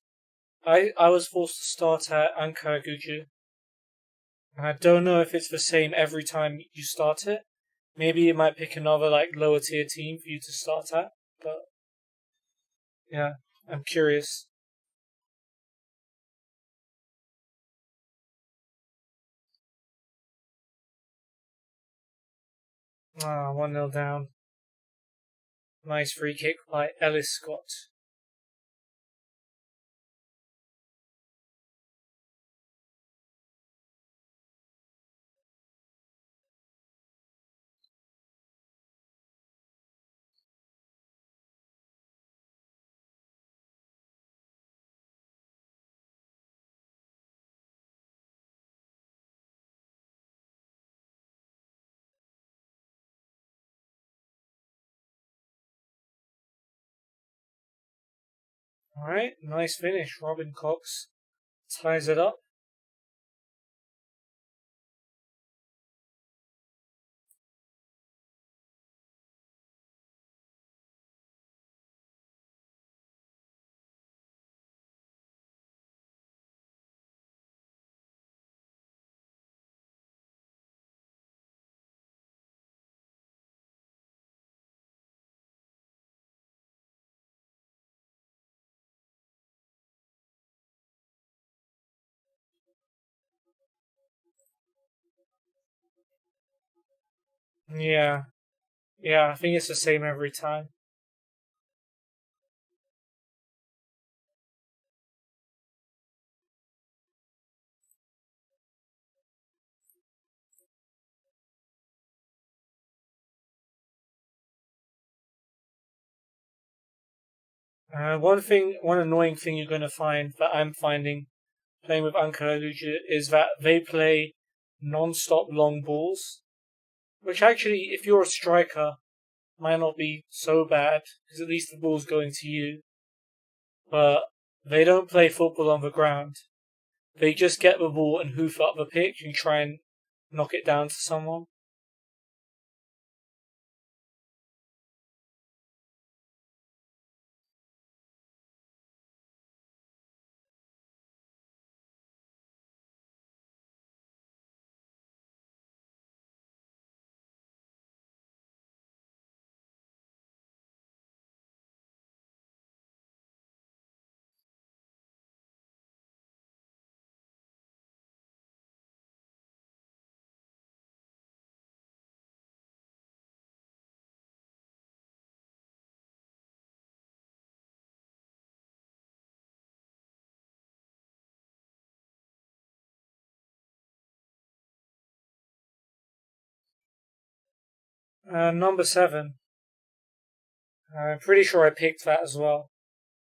I was forced to start at Ankara Gücü. And I don't know if it's the same every time you start it. Maybe you might pick another lower tier team for you to start at, but yeah, I'm curious. Ah, 1-0 down. Nice free kick by Ellis Scott. Alright, nice finish. Robin Cox ties it up. Yeah, yeah, I think it's the same every time. One annoying thing you're going to find that I'm finding playing with Ankara Gücü is that they play non-stop long balls. Which actually, if you're a striker, might not be so bad, because at least the ball's going to you. But they don't play football on the ground. They just get the ball and hoof up the pitch and try and knock it down to someone. Number 7. I'm pretty sure I picked that as well.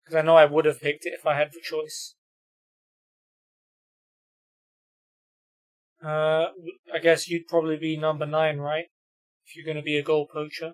Because I know I would have picked it if I had the choice. I guess you'd probably be number 9, right? If you're going to be a goal poacher.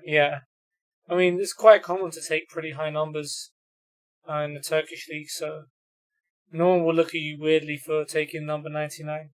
Yeah. I mean, it's quite common to take pretty high numbers in the Turkish league, so no one will look at you weirdly for taking number 99.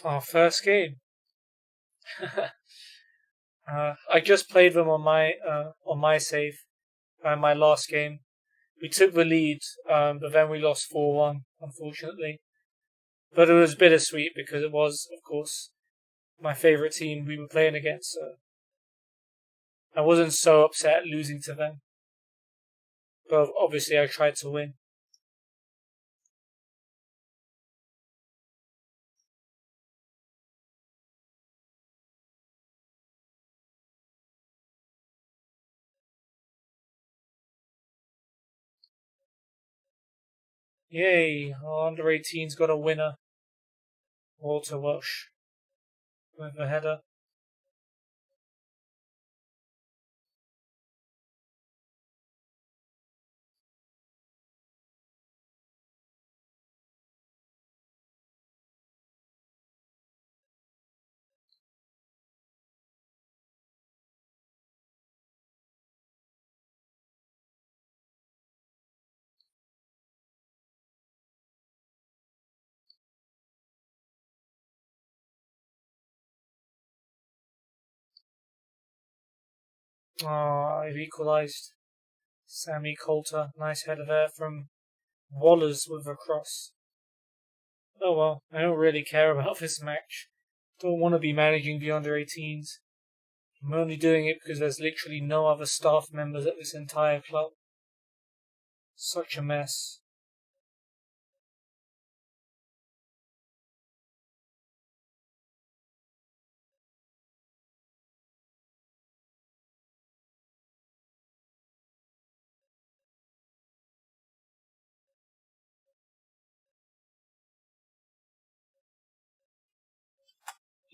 Our first game. I just played them on my save, my last game. We took the lead, but then we lost 4-1, unfortunately. But it was bittersweet because it was, of course, my favourite team we were playing against, so I wasn't so upset losing to them. But obviously I tried to win. Yay, our under 18's got a winner. Walter Welsh with a header. I've equalised. Sammy Coulter, nice header there from Wallers with a cross. Oh well, I don't really care about this match. Don't want to be managing the under 18s. I'm only doing it because there's literally no other staff members at this entire club. Such a mess.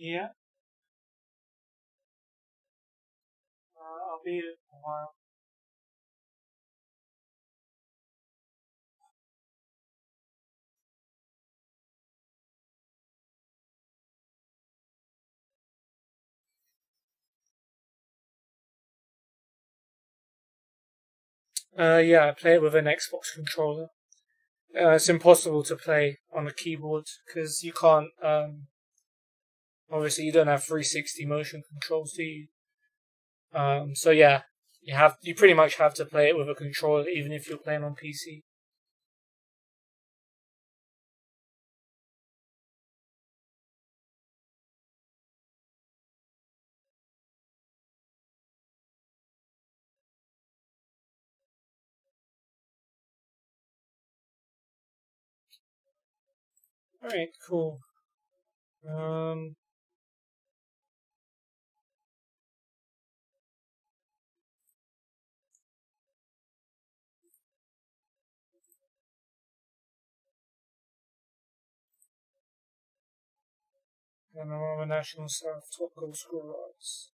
Yeah, I'll be here for a while. Yeah, I play it with an Xbox controller. It's impossible to play on a keyboard because you can't. Obviously, you don't have 360 motion controls, do you? So yeah, you pretty much have to play it with a controller, even if you're playing on PC. All right, cool. Um, Panorama National South top goal scorers.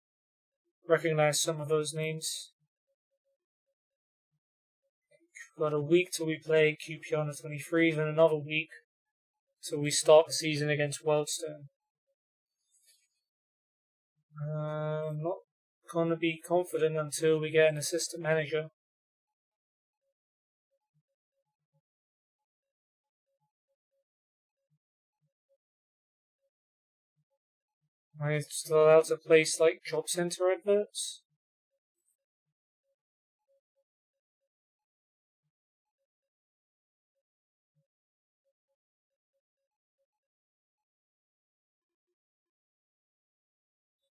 Recognize some of those names. Got a week till we play QP under 23, then another week till we start the season against Wealdstone. I'm not gonna be confident until we get an assistant manager. Am I still allowed to place like job center adverts?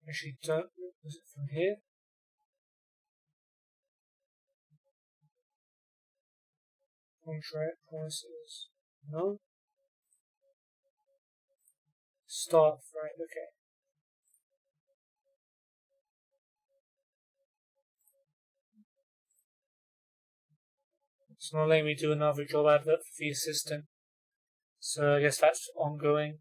Actually, don't. Is it from here? Contract prices. No? Staff, right, okay. It's not letting me do another job advert for the assistant. So I guess that's ongoing.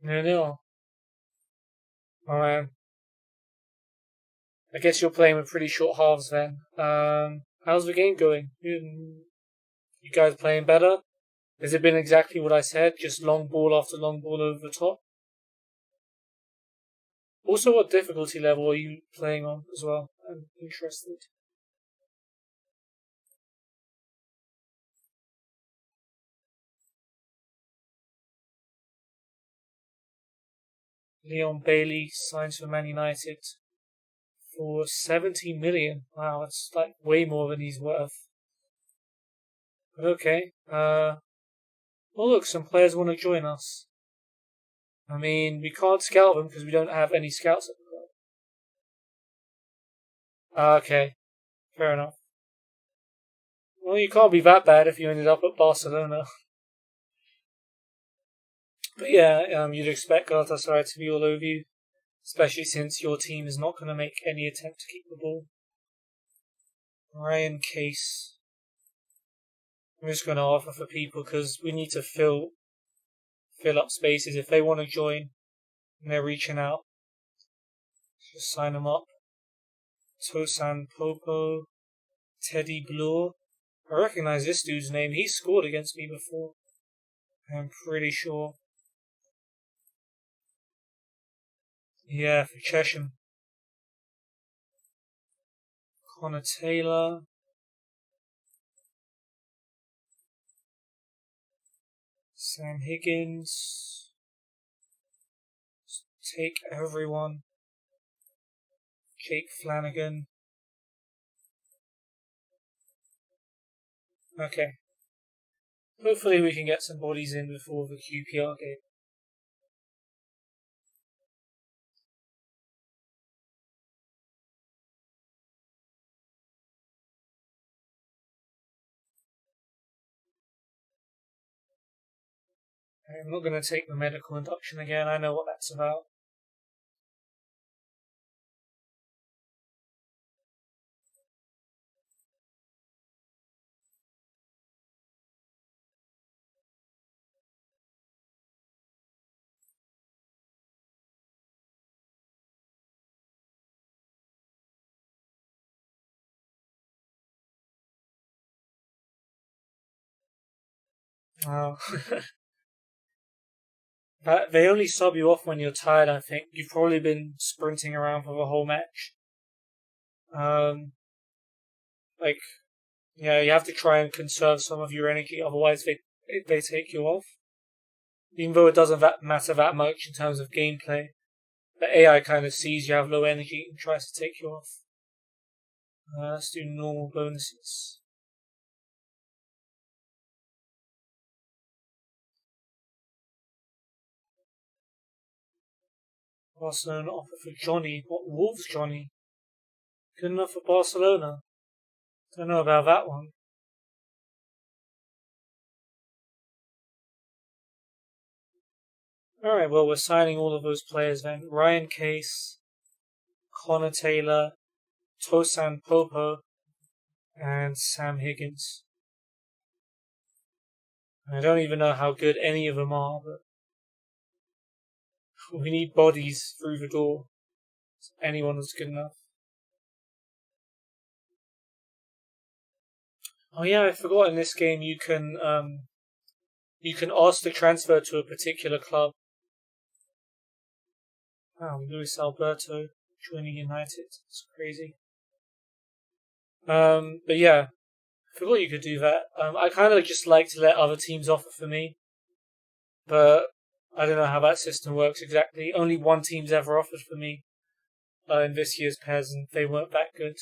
There they are. Alright. I guess you're playing with pretty short halves then. How's the game going? You guys playing better? Has it been exactly what I said? Just long ball after long ball over the top? Also, what difficulty level are you playing on as well? I'm interested. Leon Bailey signs for Man United for 70 million. Wow, that's like way more than he's worth. But okay. Well, look, some players want to join us. I mean, we can't scout them because we don't have any scouts at the moment. Okay, fair enough. Well, you can't be that bad if you ended up at Barcelona. But yeah, you'd expect Galatasaray to be all over you, especially since your team is not going to make any attempt to keep the ball. Ryan Case. I'm just going to offer for people because we need to fill up spaces if they want to join and they're reaching out. Just sign them up. Tosan Popo, Teddy Bloor. I recognize this dude's name. He scored against me before. I'm pretty sure. Yeah, for Chesham. Connor Taylor. Sam Higgins. Just take everyone. Jake Flanagan. Okay. Hopefully we can get some bodies in before the QPR game. I'm not going to take the medical induction again. I know what that's about. Uh, they only sub you off when you're tired, I think. You've probably been sprinting around for the whole match. Um, like, yeah, you have to try and conserve some of your energy, otherwise they take you off. Even though it doesn't matter that much in terms of gameplay, the AI kind of sees you have low energy and tries to take you off. Let's do normal bonuses. Barcelona offer for Johnny. What, Wolves Johnny? Good enough for Barcelona? Don't know about that one. Alright, well, we're signing all of those players then. Ryan Case, Connor Taylor, Tosan Popo, and Sam Higgins. I don't even know how good any of them are, but we need bodies through the door. Anyone is good enough. Oh yeah, I forgot in this game you can ask to transfer to a particular club. Wow, Luis Alberto joining United. It's crazy. But yeah, I forgot you could do that. I kind of just like to let other teams offer for me, but I don't know how that system works exactly. Only one team's ever offered for me in this year's PES, and they weren't that good.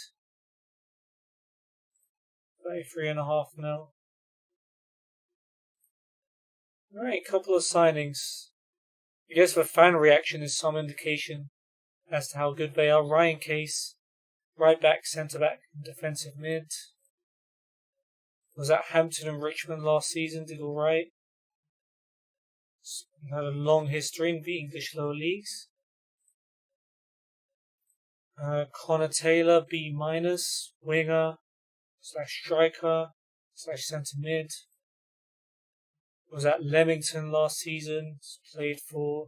33.5 mil. Alright, couple of signings. I guess the fan reaction is some indication as to how good they are. Ryan Case, right back, centre back, and defensive mid. Was at Hampton and Richmond last season, did alright. Had a long history in the English lower leagues. Connor Taylor, B-, winger, / striker, / centre mid. Was at Leamington last season, played for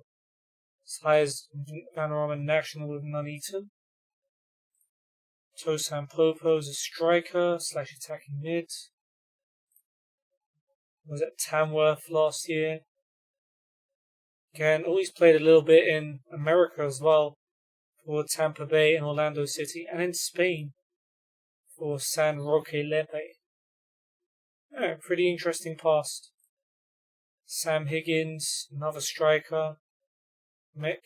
as high as Panorama National with Nuneaton. Tosan Popo is a striker / attacking mid. Was at Tamworth last year. Again, always played a little bit in America as well, for Tampa Bay and Orlando City, and in Spain for San Roque Lepe. Yeah, pretty interesting past. Sam Higgins, another striker.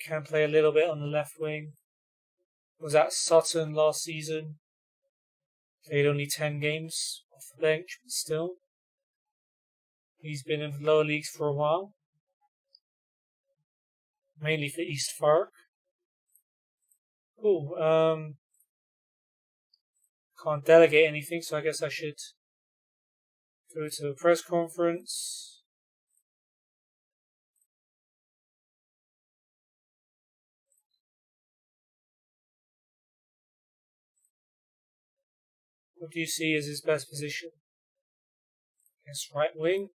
Can play a little bit on the left wing. Was at Sutton last season. Played only 10 games off the bench, but still. He's been in the lower leagues for a while. Mainly for East Fark. Cool. Can't delegate anything, so I guess I should go to a press conference. What do you see as his best position? Yes, right wing.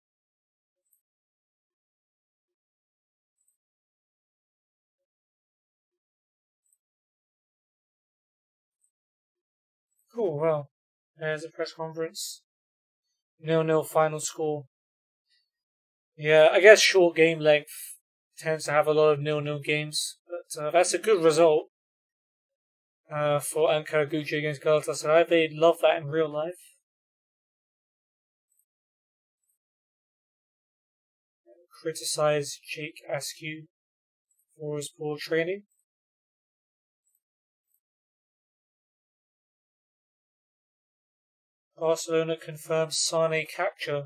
Cool, well, there's a press conference. 0-0 final score. Yeah, I guess short game length tends to have a lot of 0-0 games, but that's a good result for Ankara Gucci against Galatasaray. They love that in real life. Criticize Jake Askew for his poor training. Barcelona confirms Sane capture.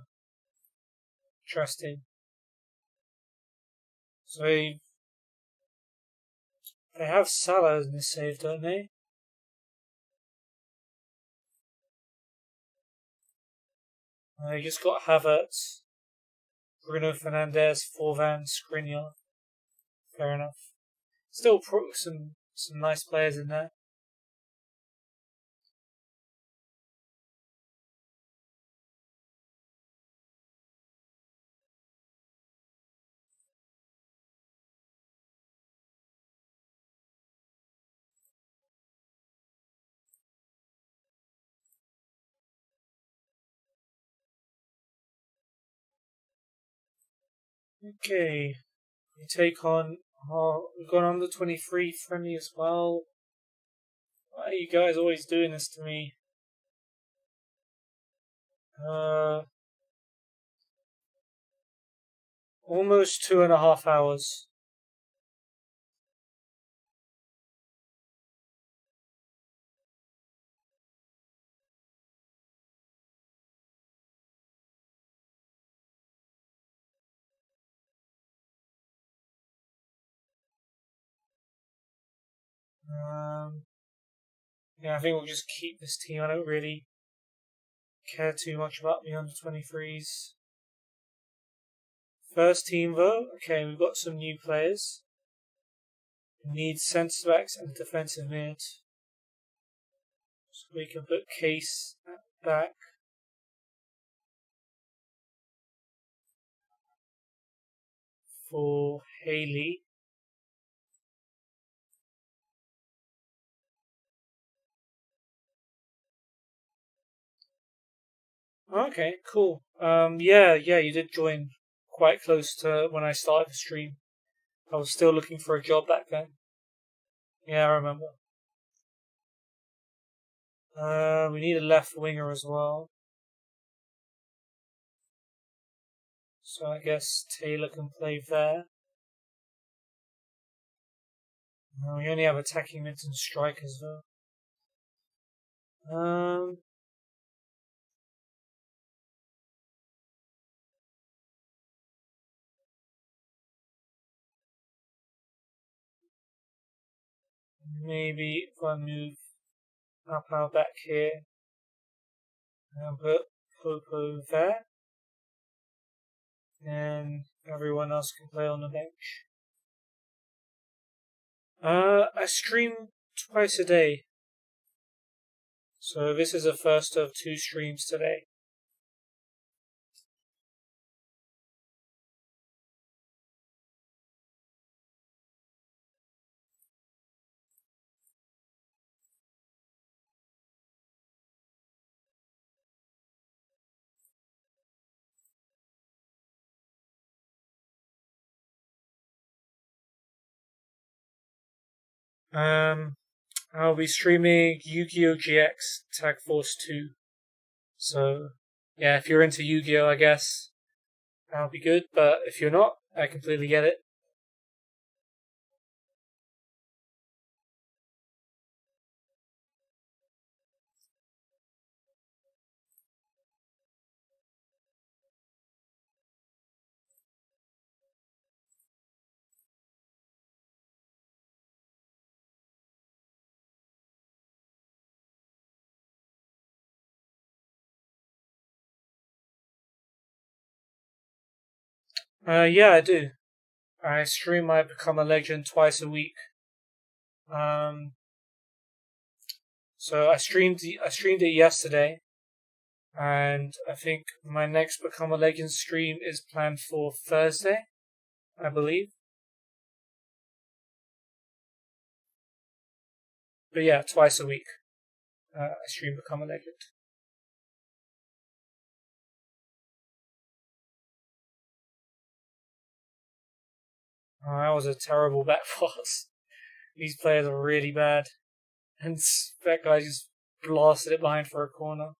Interesting. So they have Salah in this save, don't they? They just got Havertz, Bruno Fernandes, Forvan, Skriniar. Fair enough. Still some nice players in there. Okay, we take on. We've got on the 23 friendly as well. Why are you guys always doing this to me? Almost 2.5 hours. Yeah, I think we'll just keep this team. I don't really care too much about the under 23s. First team though, okay, we've got some new players. We need centre backs and defensive mid. So we can put Case at back. For Haley. Okay, cool. Yeah, you did join quite close to when I started the stream. I was still looking for a job back then. Yeah, I remember. We need a left winger as well. So I guess Taylor can play there. We only have attacking mids and strikers though. Maybe if I move up our back here and put Popo there, and everyone else can play on the bench. I stream twice a day, so this is the first of 2 streams today. I'll be streaming Yu-Gi-Oh! GX Tag Force 2. So, yeah, if you're into Yu-Gi-Oh! I guess that'll be good, but if you're not, I completely get it. Yeah, I do. I stream I Become a Legend twice a week. So I streamed it yesterday, and I think my next Become a Legend stream is planned for Thursday, I believe. But yeah, twice a week. I stream Become a Legend. That was a terrible back pass. These players are really bad. And that guy just blasted it behind for a corner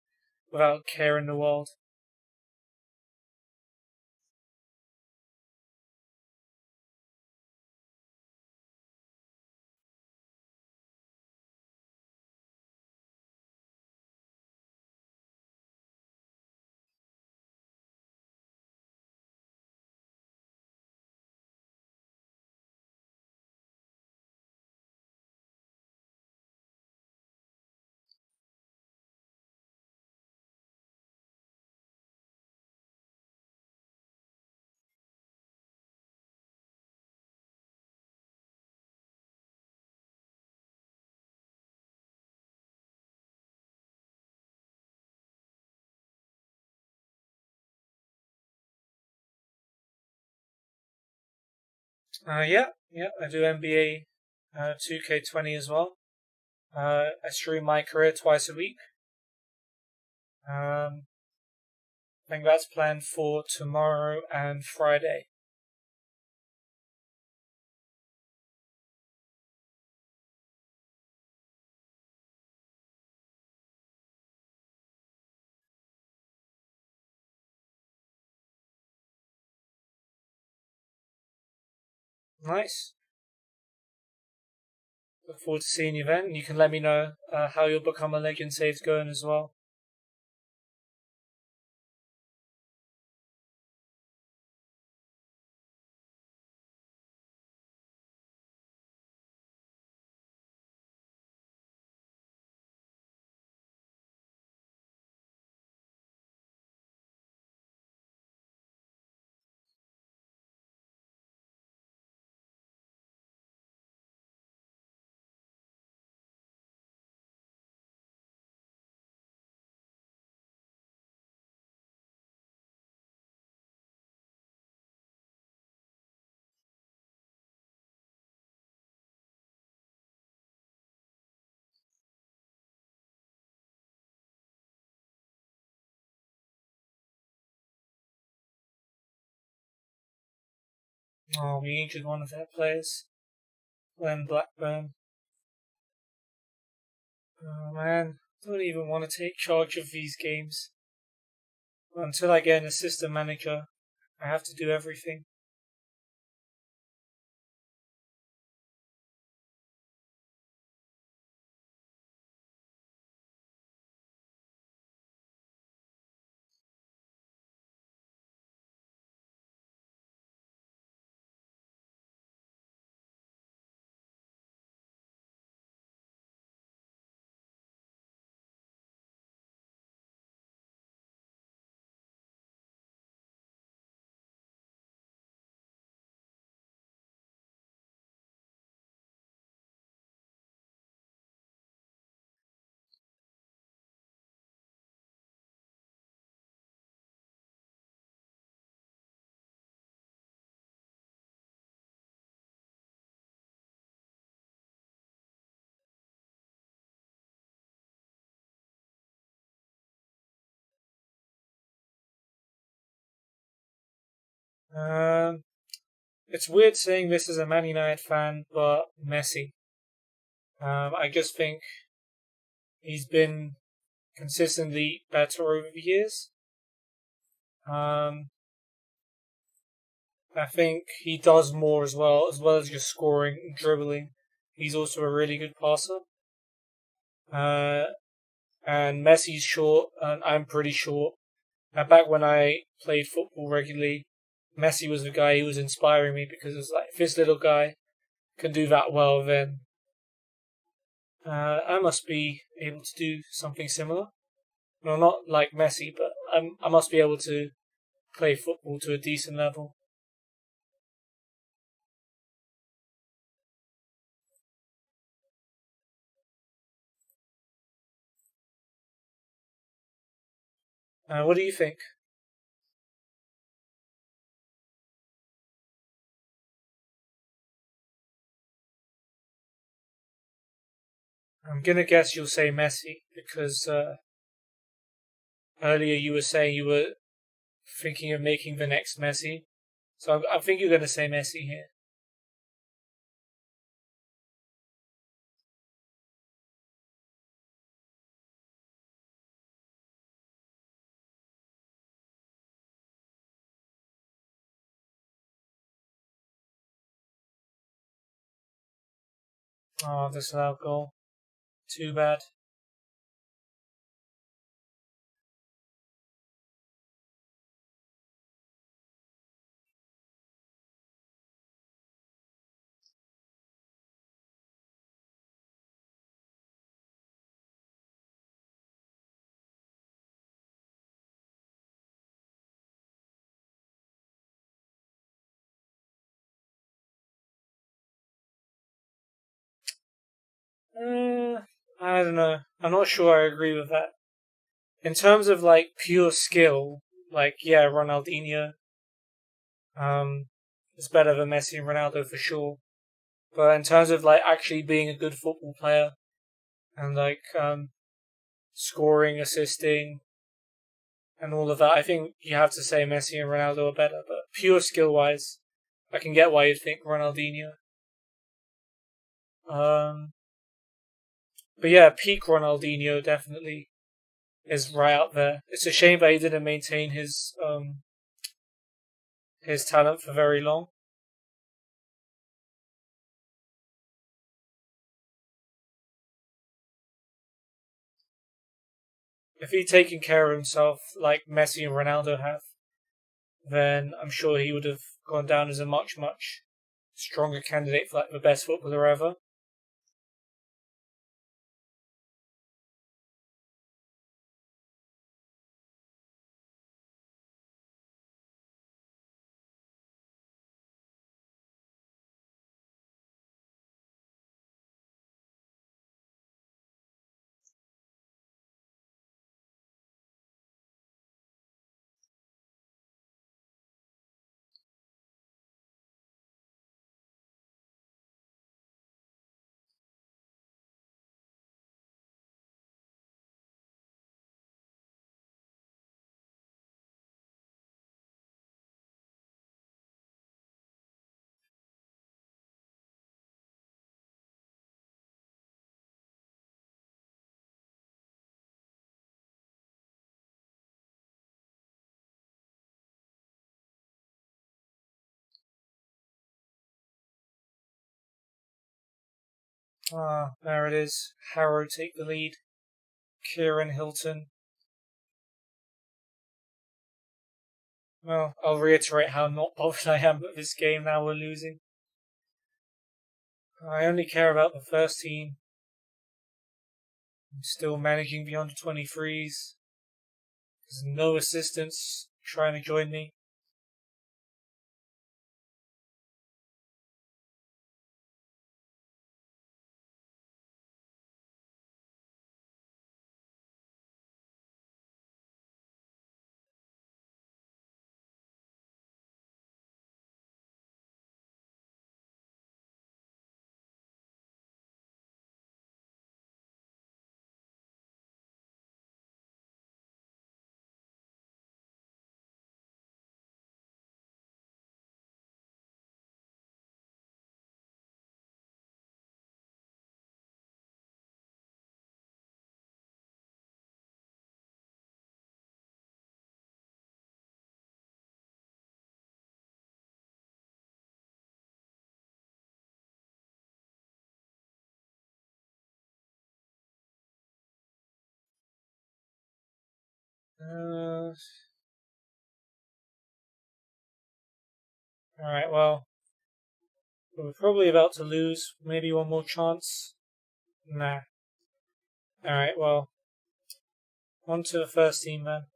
without care in the world. Yeah, I do NBA 2K20 as well. I stream my career twice a week. I think that's planned for tomorrow and Friday. Nice. Look forward to seeing you then. You can let me know how your Become a Legend save's going as well. Oh, we injured one of their players. Glenn Blackburn. Oh man, I don't even want to take charge of these games. But until I get an assistant manager, I have to do everything. Um, it's weird saying this as a Man United fan, but Messi. I just think he's been consistently better over the years. Um, I think he does more as well as just scoring and dribbling. He's also a really good passer. Uh, and Messi's short, and I'm pretty short. Back when I played football regularly, Messi was the guy who was inspiring me because it was like, if this little guy can do that well, then I must be able to do something similar. No, not like Messi, but I must be able to play football to a decent level. What do you think? I'm gonna guess you'll say Messi because earlier you were saying you were thinking of making the next Messi. So I think you're gonna say Messi here. Oh, disallowed goal. Too bad. I don't know. I'm not sure I agree with that. In terms of like pure skill, like yeah, Ronaldinho um is better than Messi and Ronaldo for sure. But in terms of like actually being a good football player and like scoring, assisting, and all of that, I think you have to say Messi and Ronaldo are better. But pure skill wise, I can get why you'd think Ronaldinho. Um, but yeah, peak Ronaldinho definitely is right out there. It's a shame that he didn't maintain his talent for very long. if he'd taken care of himself like Messi and Ronaldo have, then I'm sure he would have gone down as a much, much stronger candidate for like the best footballer ever. Ah, there it is. Harrow take the lead. Kieran Hilton. Well, I'll reiterate how not bothered I am with this game now we're losing. I only care about the first team. I'm still managing the under 23s. There's no assistants trying to join me. Alright, well, we're probably about to lose. Maybe one more chance. Nah. Alright, well, on to the first team then.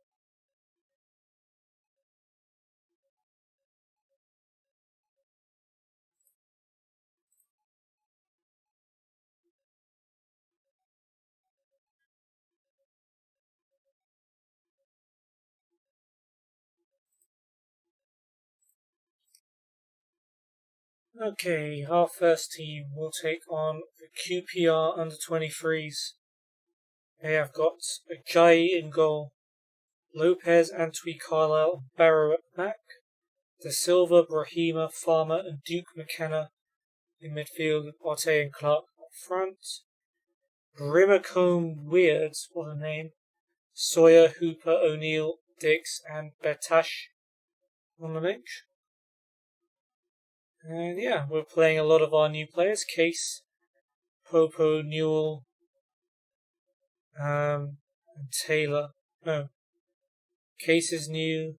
Okay, our first team will take on the QPR under 23s. They have got Ajayi in goal, Lopez, Antwi, Carlisle, Barrow at the back, De Silva, Brahima, Farmer, and Duke McKenna in midfield, with Otte and Clark up front. Brimacombe Weird, what a name. Sawyer, Hooper, O'Neill, Dix, and Betash on the bench. And yeah, we're playing a lot of our new players. Case, Popo, Newell, and Taylor. No. Case is new.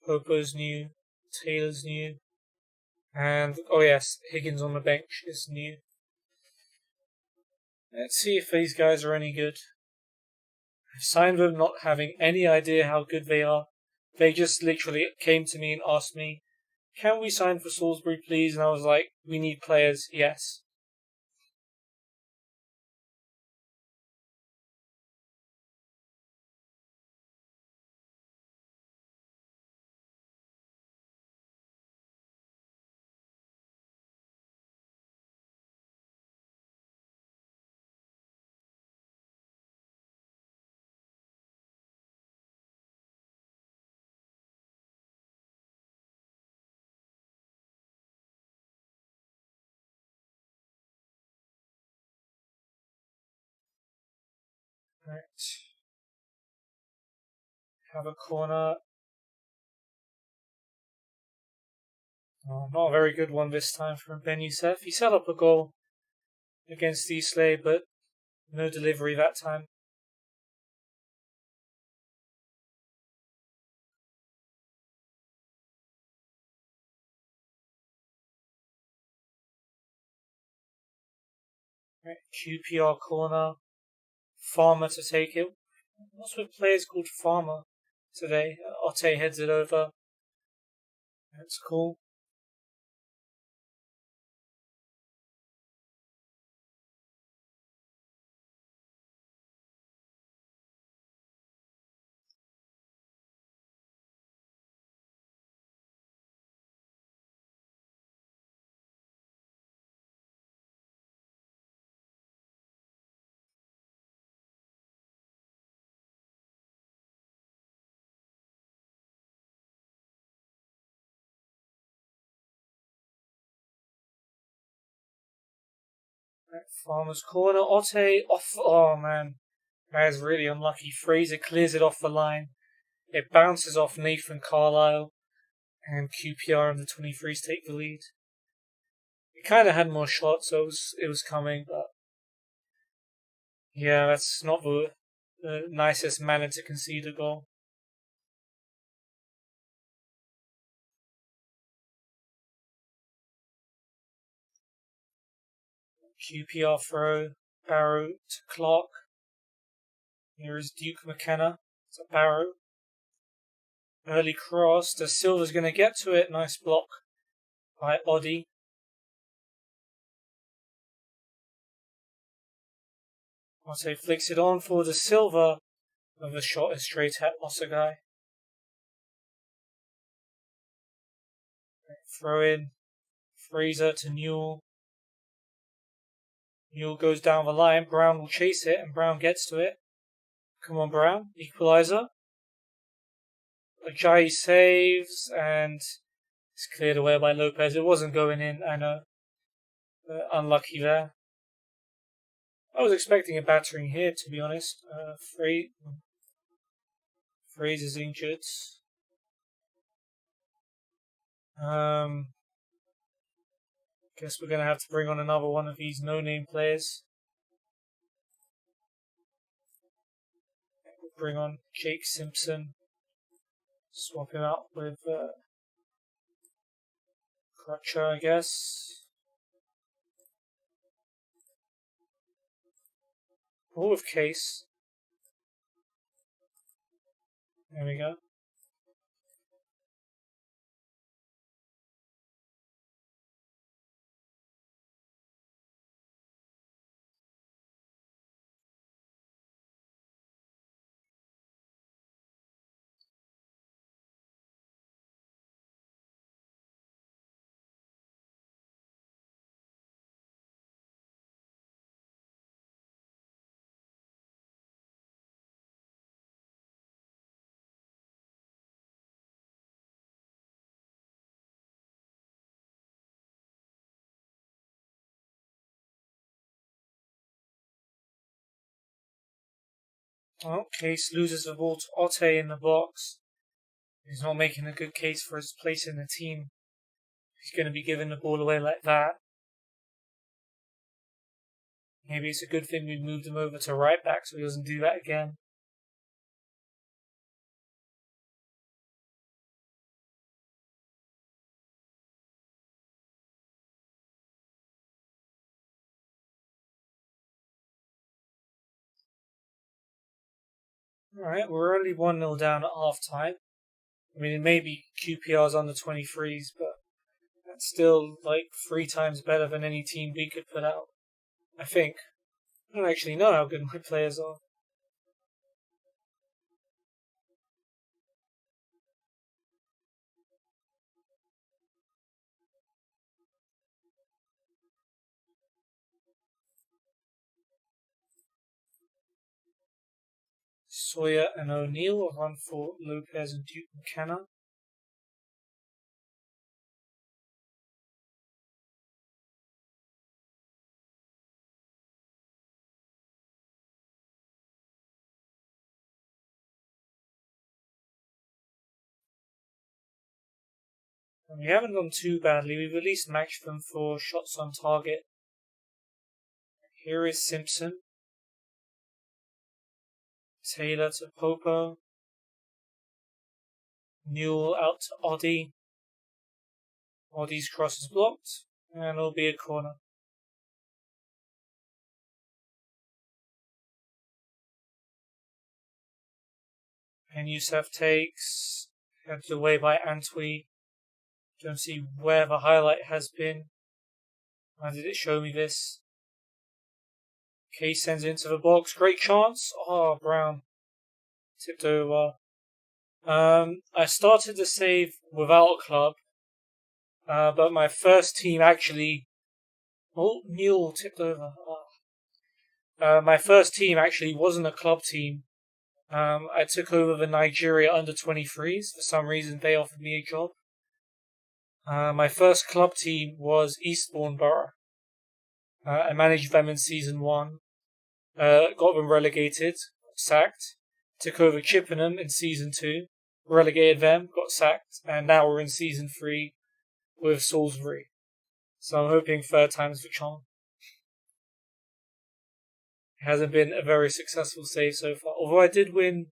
Popo's new. Taylor's new. And, oh yes, Higgins on the bench is new. Let's see if these guys are any good. I've signed them not having any idea how good they are. They just literally came to me and asked me, can we sign for Salisbury, please? And I was like, we need players, yes. Right. Have a corner. Oh, not a very good one this time from Ben Youssef. He set up a goal against Eastleigh, but no delivery that time. Right, QPR corner. Farmer to take it. What's with players called Farmer today? Otte heads it over. That's cool. Right, Farmer's corner. Otte off. Oh man, that is really unlucky. Fraser clears it off the line. It bounces off Nathan Carlisle, and QPR in the 23s take the lead. It kind of had more shots, so it was coming, but yeah, that's not the nicest manner to concede a goal. QPR throw, Barrow to Clark. Here is Duke McKenna to Barrow. Early cross. The Silver's going to get to it. Nice block by Oddy. Otte flicks it on for the Silver, but the shot is straight at Osagai. Throw in. Fraser to Newell. Newell goes down the line. Brown will chase it, and Brown gets to it. Come on, Brown. Equaliser. Ajayi saves, and it's cleared away by Lopez. It wasn't going in, I know. Unlucky there. I was expecting a battering here, to be honest. Fraser's injured. Guess we're going to have to bring on another one of these no-name players. We'll bring on Jake Simpson. Swap him out with Crutcher, I guess. Or with Case. There we go. Well, Case loses the ball to Otte in the box. He's not making a good case for his place in the team. He's going to be giving the ball away like that. Maybe it's a good thing we moved him over to right back so he doesn't do that again. Alright, we're only 1-0 down at half time. I mean, it may be QPR's under 23s, but that's still like 3 times better than any team we could put out. I think. I don't actually know how good my players are. Sawyer and O'Neill run for Lopez and Duke McKenna. And we haven't done too badly. We've at least matched them for shots on target. Here is Simpson. Taylor to Popo. Newell out to Oddy. Oddy's cross is blocked, and it'll be a corner. And Youssef takes, headed away by Antwi. Don't see where the highlight has been. Why did it show me this? Case sends it into the box. Great chance. Oh, Brown. Tipped over. I started the save without a club. But my first team actually... Oh, Mule tipped over. Oh. My first team actually wasn't a club team. I took over the Nigeria under-23s. For some reason, they offered me a job. My first club team was Eastbourne Borough. I managed them in Season 1. Got them relegated, sacked. Took over Chippenham in Season 2. Relegated them, got sacked. And now we're in Season 3 with Salisbury. So I'm hoping third time's the charm. It hasn't been a very successful save so far. Although I did win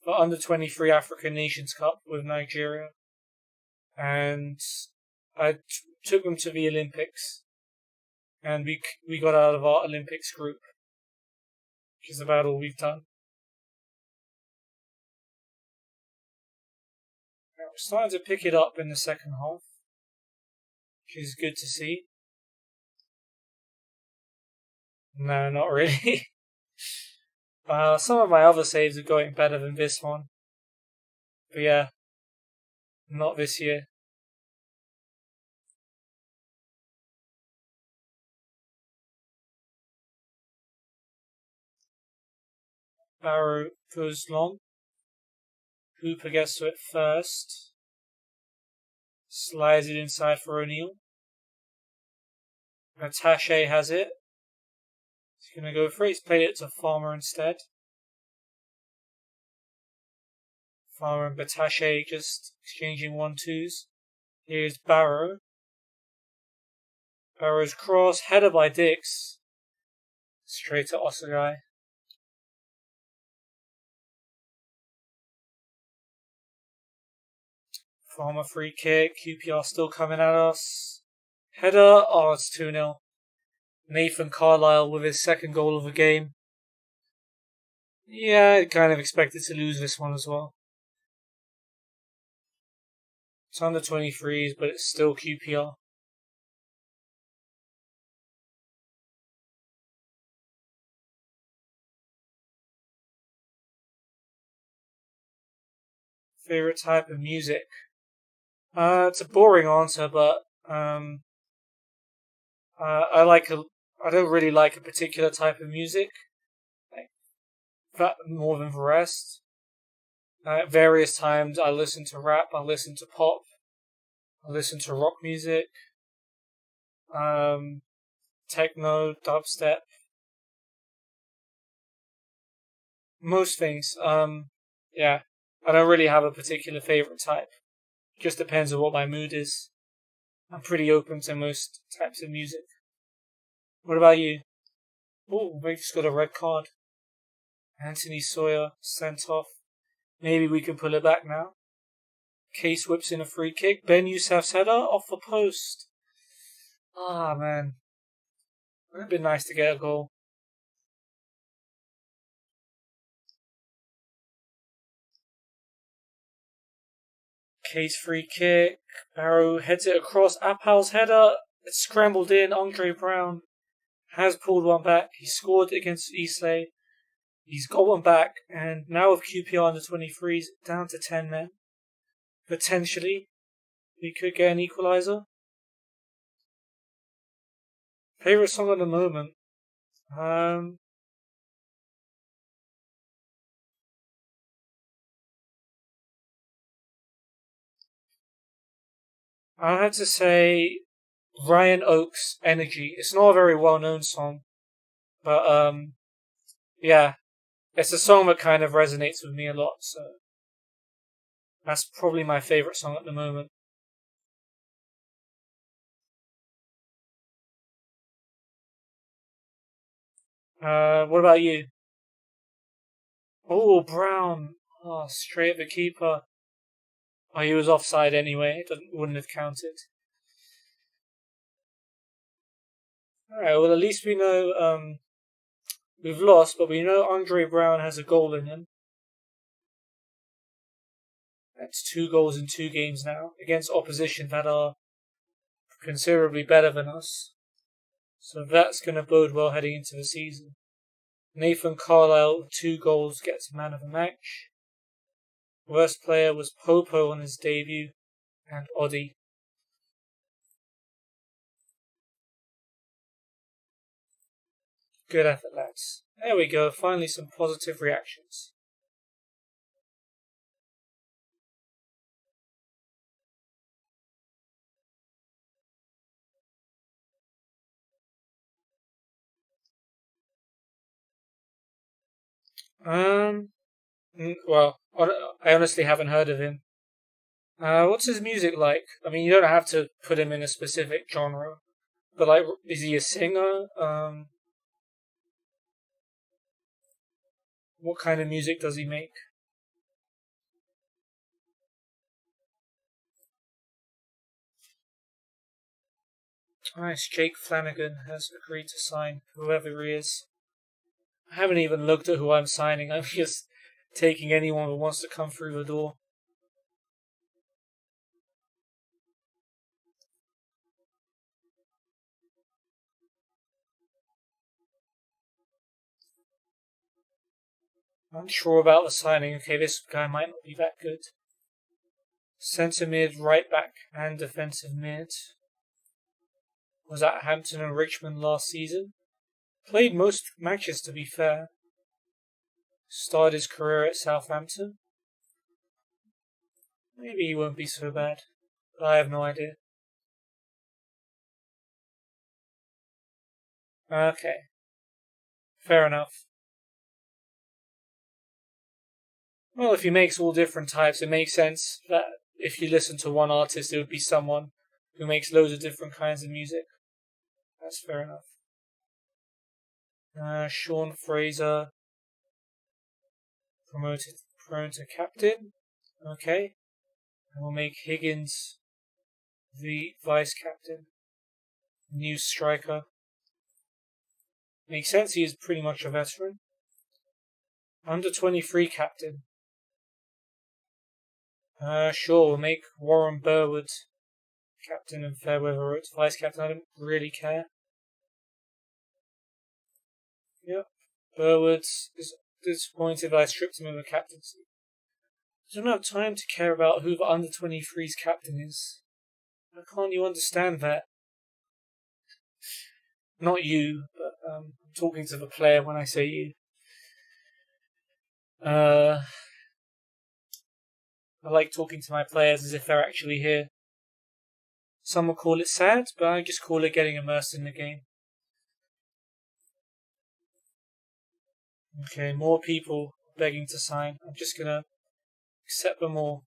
the Under-23 African Nations Cup with Nigeria. And I took them to the Olympics. And we got out of our Olympics group. Which is about all we've done. Now we're starting to pick it up in the second half. Which is good to see. No, not really. Some of my other saves are going better than this one. But yeah, not this year. Barrow goes long. Hooper gets to it first. Slides it inside for O'Neill. Attache has it. He's going to go for it. He's played it to Farmer instead. Farmer and Batache just exchanging 1-2s. Here's Barrow. Barrow's cross. Header by Dix. Straight to Osagai. Farmer free kick. QPR still coming at us. Header. Oh, it's 2-0. Nathan Carlisle with his second goal of the game. Yeah, I kind of expected to lose this one as well. It's under 23s, but it's still QPR. Favorite type of music? It's a boring answer, but I don't really like a particular type of music. Like that more than the rest. At various times, I listen to rap, I listen to pop, I listen to rock music, techno, dubstep, most things. Yeah, I don't really have a particular favorite type. Just depends on what my mood is. I'm pretty open to most types of music. What about you? Oh, we just got a red card. Anthony Sawyer sent off. Maybe we can pull it back now. Case whips in a free kick. Ben Youssef's header off the post. Ah, man. Would have been nice to get a goal. Case free kick. Barrow heads it across. Appal's header. It's scrambled in. Andre Brown has pulled one back. He scored against Eastleigh. He's got one back. And now with QPR under 23s down to 10 men. Potentially, we could get an equaliser. Favourite song at the moment? I had to say Ryan Oakes' Energy. It's not a very well-known song, but yeah, it's a song that kind of resonates with me a lot, so that's probably my favourite song at the moment. What about you? Oh, Brown. Oh, straight at the keeper. Oh, he was offside anyway. Wouldn't have counted. Alright, well at least we know we've lost, but we know Andre Brown has a goal in him. That's 2 goals in 2 games now against opposition that are considerably better than us. So that's going to bode well heading into the season. Nathan Carlisle, 2 goals, gets man of the match. Worst player was Popo on his debut, and Oddy. Good effort, lads. There we go, finally some positive reactions. Well, I honestly haven't heard of him. What's his music like? I mean, you don't have to put him in a specific genre, but like, is he a singer? What kind of music does he make? Nice, Jake Flanagan has agreed to sign whoever he is. I haven't even looked at who I'm signing, I'm just taking anyone who wants to come through the door. I'm sure about the signing. Okay, this guy might not be that good. Centre mid, right back, and defensive mid. Was at Hampton and Richmond last season. Played most matches, to be fair. Started his career at Southampton. Maybe he won't be so bad, but I have no idea. Okay. Fair enough. Well, if he makes all different types, it makes sense that if you listen to one artist, it would be someone who makes loads of different kinds of music. That's fair enough. Sean Fraser promoted to captain. Okay. And we'll make Higgins the vice captain. New striker. Makes sense, he is pretty much a veteran. Under 23 captain. Sure, we'll make Warren Burwood captain and Fairweather Oates vice captain. I don't really care. Yep. Burwood is disappointed that I stripped him of the captaincy. I don't have time to care about who the under 23's captain is. How can't you understand that? Not you, but I'm talking to the player when I say you. I like talking to my players as if they're actually here. Some will call it sad, but I just call it getting immersed in the game. Okay, more people begging to sign. I'm just gonna accept them all.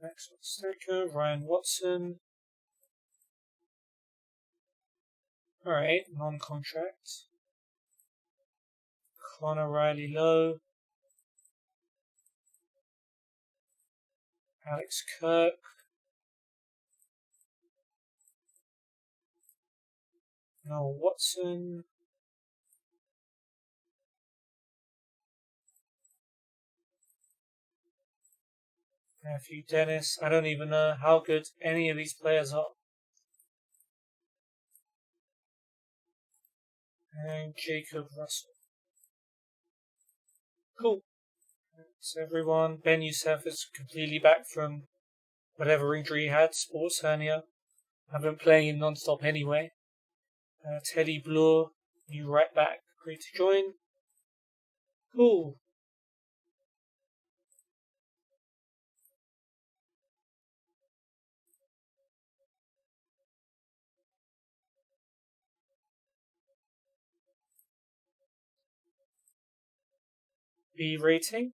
Maxwell Stacker, Ryan Watson. Alright, non-contract. Connor Riley Lowe. Alex Kirk. Noel Watson. Matthew Dennis. I don't even know how good any of these players are. And Jacob Russell. Cool. That's everyone. Ben Youssef is completely back from whatever injury he had, sports hernia. I've been playing him non-stop anyway. Teddy Bloor, new right back, great to join. Cool. B rating.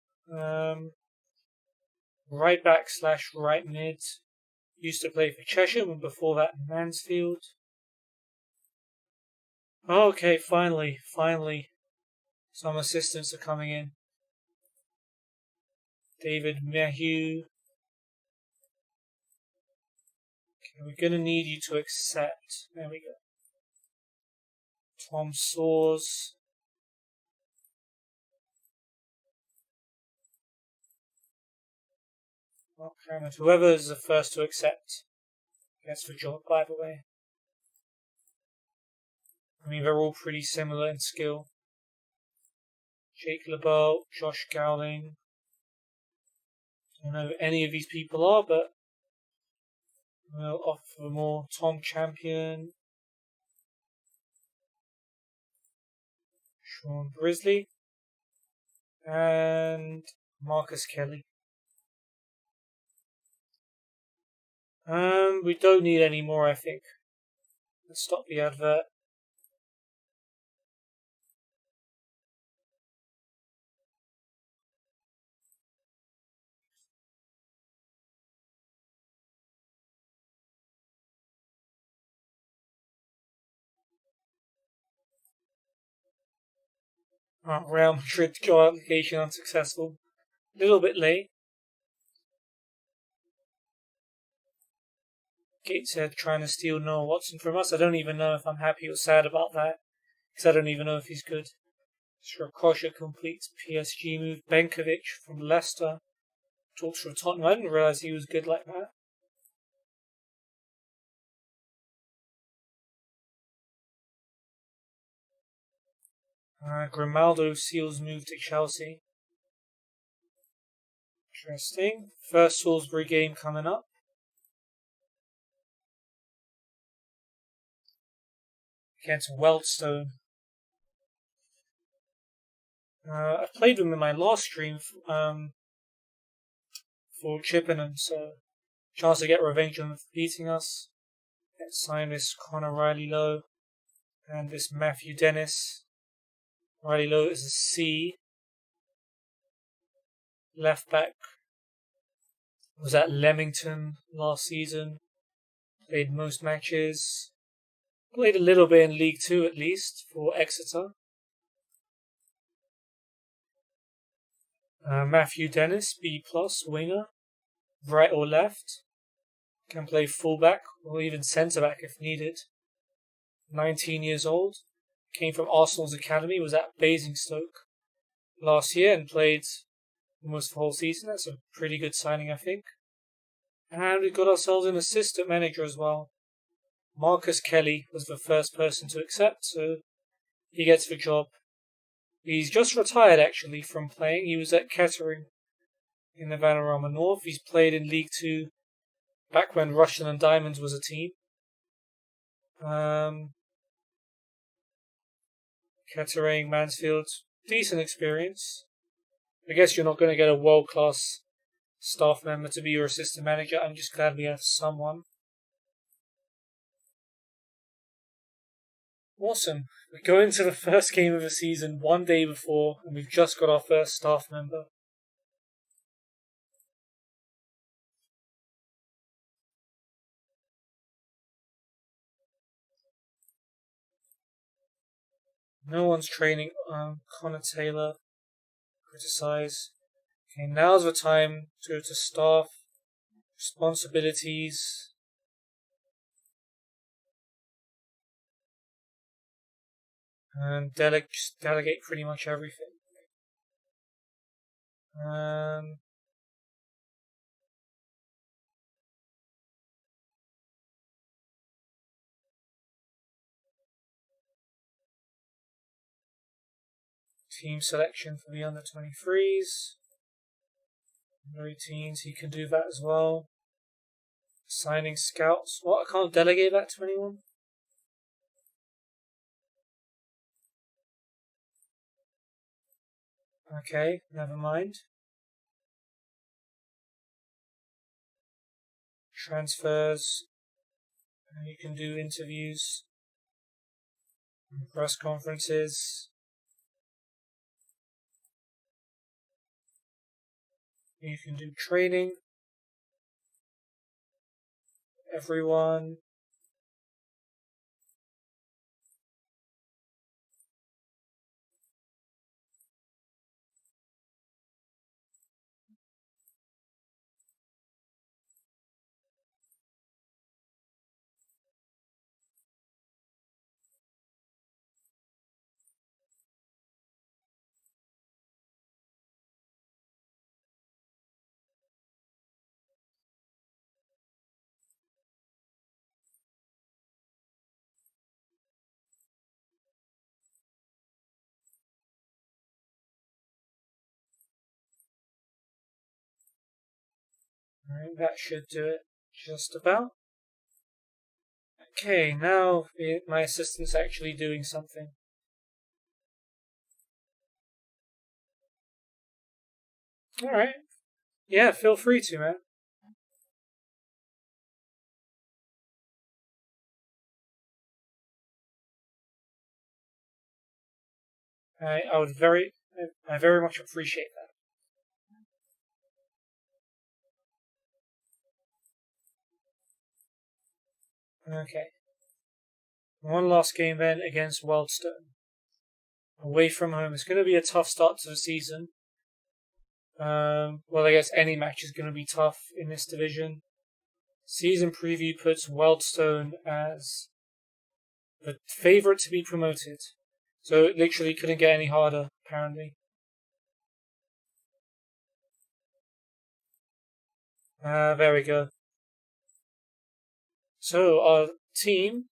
Right back slash right mid. Used to play for Cheshire and before that Mansfield. Okay, finally. Some assistants are coming in. David Mayhew. Okay, we're gonna need you to accept. There we go. Tom Soars. And whoever is the first to accept gets the job, by the way. I mean, they're all pretty similar in skill. Jake LeBeau, Josh Gowling. I don't know who any of these people are, but we'll offer more. Tom Champion, Sean Brisley, and Marcus Kelly. We don't need any more, I think. Let's stop the advert. Real Madrid job application unsuccessful. A little bit late. Gateshead trying to steal Noah Watson from us. I don't even know if I'm happy or sad about that, because I don't even know if he's good. Strakosha completes PSG move. Benkovic from Leicester talks for Tottenham. I didn't realise he was good like that. Grimaldo seals move to Chelsea. Interesting. First Salisbury game coming up. Against Wealdstone. I played them in my last stream for Chippenham, so chance to get revenge on them for beating us. Let's sign this Connor Riley Lowe and this Matthew Dennis. Riley Lowe is a C. Left back was at Leamington last season. Played most matches. Played a little bit in League 2 at least for Exeter. Matthew Dennis, B+, winger. Right or left. Can play fullback or even centre back if needed. 19 years old. Came from Arsenal's academy, was at Basingstoke last year and played almost the whole season. That's a pretty good signing, I think. And we got ourselves an assistant manager as well. Marcus Kelly was the first person to accept, so he gets the job. He's just retired actually from playing. He was at Kettering in the Vanarama North. He's played in League 2 back when Russian and Diamonds was a team. Kettering, Mansfield, decent experience. I guess you're not going to get a world-class staff member to be your assistant manager. I'm just glad we have someone. Awesome. We go into the first game of the season one day before, and we've just got our first staff member. No one's training Connor Taylor. Criticize. Okay, now's the time to go to staff. Responsibilities. And delegate pretty much everything. Team selection for the under 23s. Routines, he can do that as well. Signing scouts. What? I can't delegate that to anyone? Okay, never mind. Transfers. You can do interviews. Press conferences. You can do training. Everyone. Alright, that should do it just about. Okay, now my assistant's actually doing something. Alright. Yeah, feel free to, man. I very much appreciate that. Okay. One last game then against Weldstone. Away from home. It's going to be a tough start to the season. Well, I guess any match is going to be tough in this division. Season preview puts Weldstone as the favourite to be promoted. So it literally couldn't get any harder, apparently. There we go. So our team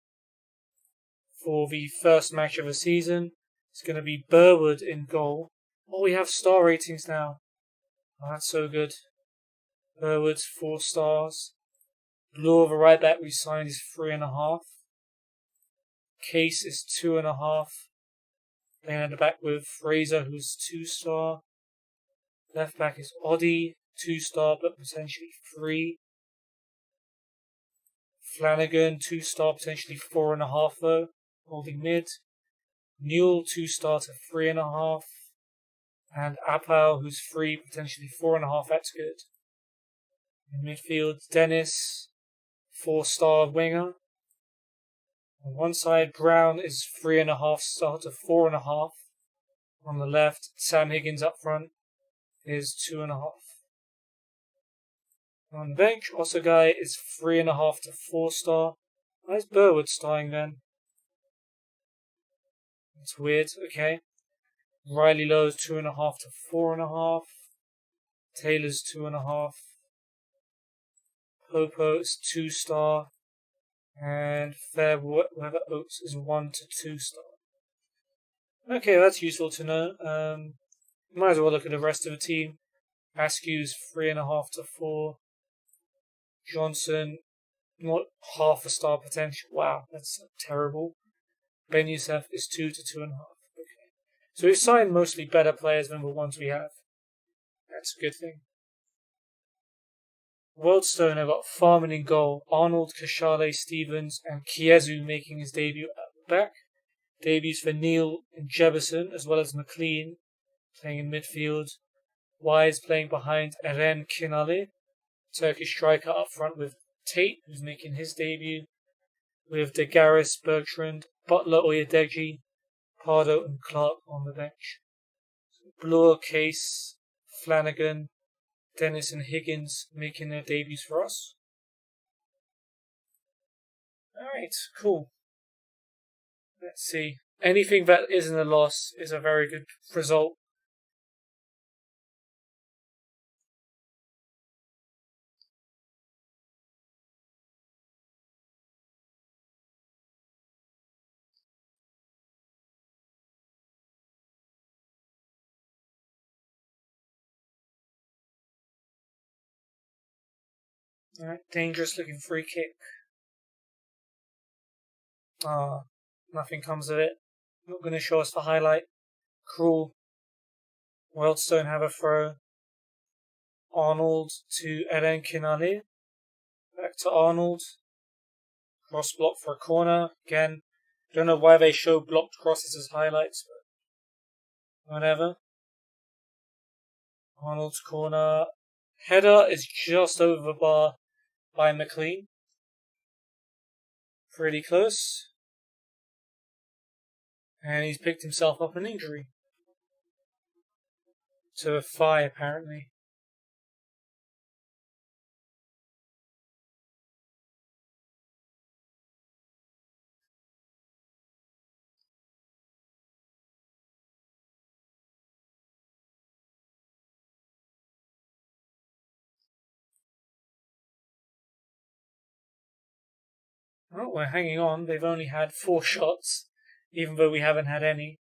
for the first match of the season is going to be Burwood in goal. Oh, we have star ratings now. Oh, that's so good. Burwood's 4 stars. Blue over right back we signed is 3.5. Case is 2.5. Then at the back with Fraser, who's 2-star. Left back is Oddie, 2-star, but potentially 3. Flanagan, 2-star, potentially 4.5 though, holding mid. Newell, 2-star to 3.5. And Apau, who's 3, potentially 4.5, that's good. In midfield, Dennis, 4-star winger. On one side, Brown is 3.5 star to 4.5. On the left, Sam Higgins up front is 2.5. On the bench, Osagai is 3.5 to 4-star. Where's Burwood starting then? That's weird, okay. Riley Lowe is 2.5 to 4.5. Taylor's 2.5. Popo is 2-star. And Fairweather Oaks is 1 to 2-star. Okay, that's useful to know. Might as well look at the rest of the team. Askew's 3.5 to 4. Johnson, not half a star potential. Wow, that's terrible. Ben Youssef is 2 to 2.5. Okay. So we've signed mostly better players than the ones we have. That's a good thing. Weldstone have got Farman in goal, Arnold, Kashale, Stevens, and Kiezu making his debut at the back. Debuts for Neil and Jebison, as well as McLean playing in midfield. Wise playing behind Eren Kinali, Turkish striker up front with Tate, who's making his debut. With DeGaris, Bertrand, Butler, Oyedeji, Pardo, and Clark on the bench. Bloor, Case, Flanagan, Dennis, and Higgins making their debuts for us. Alright, cool. Let's see. Anything that isn't a loss is a very good result. Alright, dangerous looking free kick. Nothing comes of it. Not going to show us the highlight. Cruel. Weldstone have a throw. Arnold to Eren Kinali. Back to Arnold. Cross block for a corner. Again, don't know why they show blocked crosses as highlights, but whatever. Arnold's corner. Header is just over the bar by McLean. Pretty close. And he's picked himself up an injury. To a thigh, apparently. Oh, we're hanging on. They've only had 4 shots, even though we haven't had any.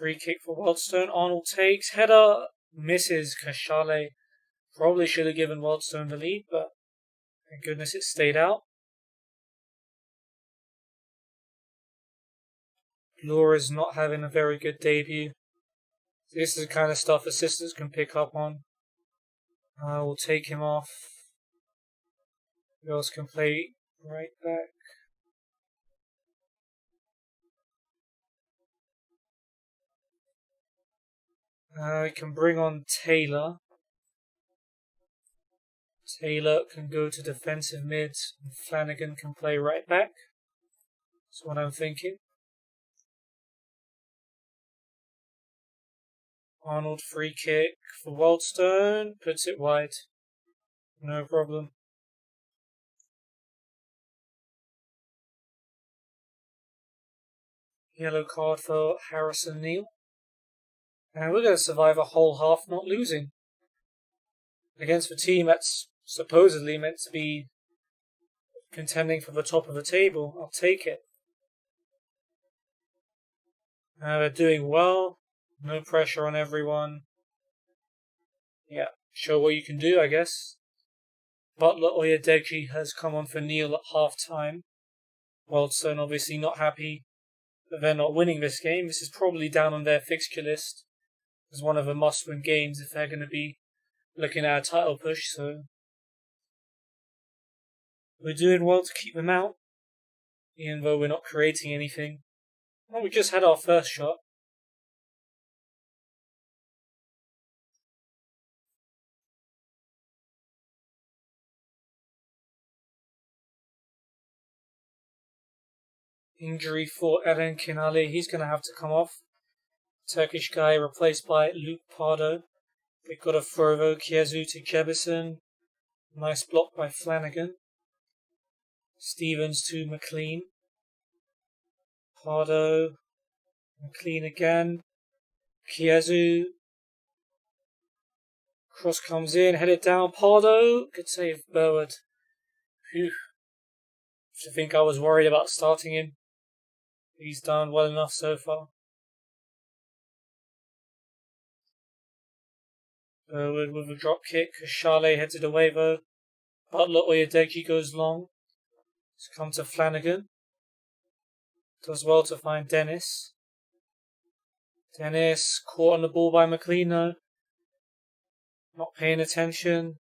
Free kick for Wildstone. Arnold takes. Header misses Kashale. Probably should have given Wildstone the lead, but thank goodness it stayed out. Laura's not having a very good debut. This is the kind of stuff assistants can pick up on. We'll take him off. Who else can play right back? We can bring on Taylor. Taylor can go to defensive mid, and Flanagan can play right back. That's what I'm thinking. Arnold free kick for Wildstone, puts it wide. No problem. Yellow card for Harrison Neal. And we're going to survive a whole half not losing. Against a team that's supposedly meant to be contending for the top of the table. I'll take it. They're doing well. No pressure on everyone. Yeah, show what you can do, I guess. Butler Oyedeji has come on for Neal at half time. Wildstone obviously not happy that they're not winning this game. This is probably down on their fixture list as one of the must-win games if they're going to be looking at a title push. So we're doing well to keep them out, even though we're not creating anything. Well, we just had our first shot. Injury for Eren Kinali. He's going to have to come off. Turkish guy replaced by Luke Pardo. They've got a throw though. Kiezu to Jebison. Nice block by Flanagan. Stevens to McLean. Pardo. McLean again. Kiezu. Cross comes in. Headed down. Pardo. Good save, Burwood. Phew. I think I was worried about starting him. He's done well enough so far. Burwood with a drop kick. Charlet heads it away though. Butler Oyedeji goes long. It's come to Flanagan. Does well to find Dennis. Dennis caught on the ball by McLean though. Not paying attention.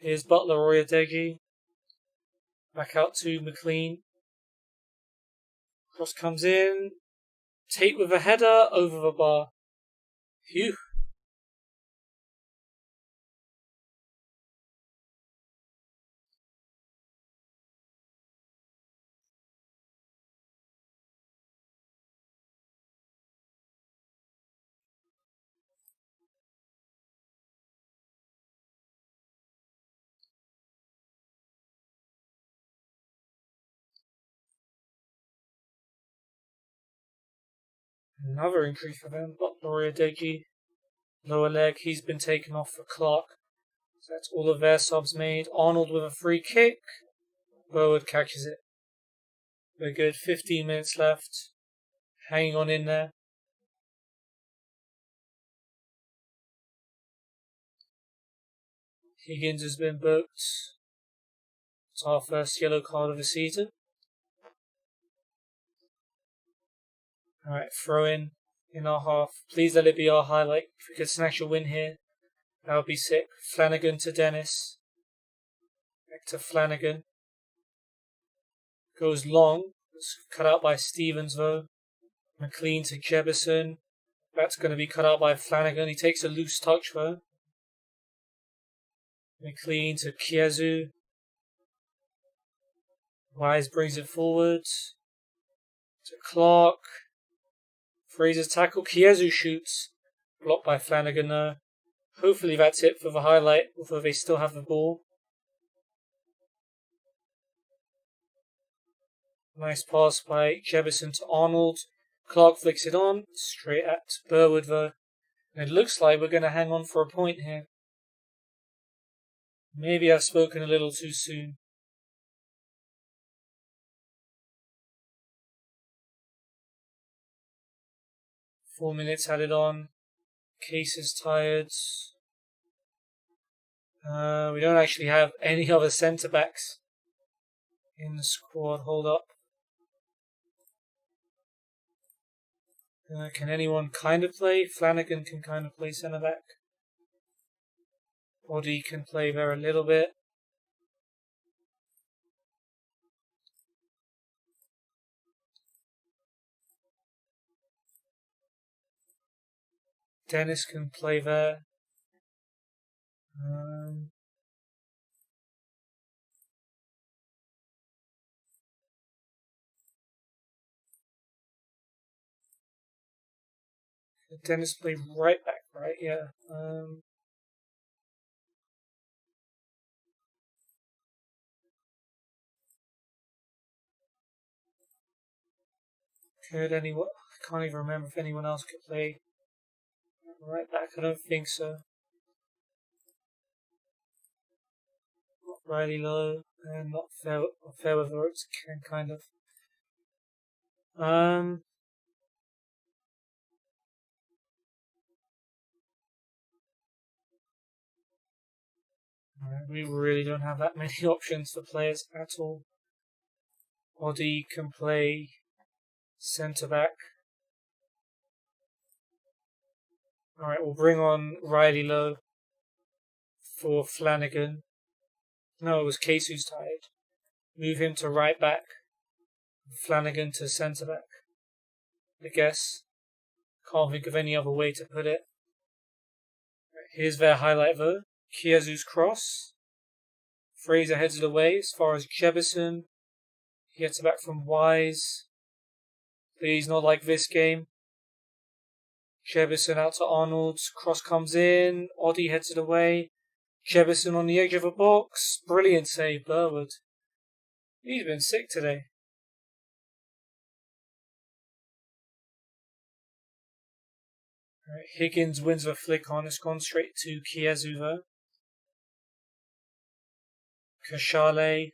Here's Butler Oyedeji. Back out to McLean. Cross comes in. Tate with a header over the bar. Phew. Another injury for them. Butler Oyedeji. Lower leg. He's been taken off for Clark. So that's all of their subs made. Arnold with a free kick. Burwood catches it. We're good. 15 minutes left. Hanging on in there. Higgins has been booked. It's our first yellow card of the season. Alright, throw in our half. Please let it be our highlight. If we could snatch a win here, that would be sick. Flanagan to Dennis. Back to Flanagan. Goes long. It's cut out by Stevens though. McLean to Jebison. That's going to be cut out by Flanagan. He takes a loose touch though. McLean to Kiezu. Wise brings it forward. To Clark. Fraser's tackle. Kiezu shoots. Blocked by Flanagan though. Hopefully that's it for the highlight, although they still have the ball. Nice pass by Jebison to Arnold. Clark flicks it on. Straight at Burwood though. And it looks like we're going to hang on for a point here. Maybe I've spoken a little too soon. 4 minutes added on. Case is tired. We don't actually have any other centre backs in the squad. Hold up. Can anyone kind of play? Flanagan can kind of play centre back. Oddy can play very little bit. Dennis can play there. Dennis played right back, right? Yeah. Could anyone? I can't even remember if anyone else could play right back. I don't think so. Not Riley Lowe and not Fairweather Oates can kind of. We really don't have that many options for players at all. Oddy can play centre back. Alright, we'll bring on Riley Lowe for Flanagan. No, it was Case who's tired. Move him to right back. Flanagan to centre back. I guess. Can't think of any other way to put it. Here's their highlight though. Kiezu's cross. Fraser heads it away as far as Jebison. He gets it back from Wise. Please, not like this game. Jebison out to Arnold. Cross comes in. Oddy heads it away. Jebison on the edge of a box. Brilliant save, Burwood. He's been sick today. Right, Higgins wins the flick on. It's gone straight to Kiezu though. Kashale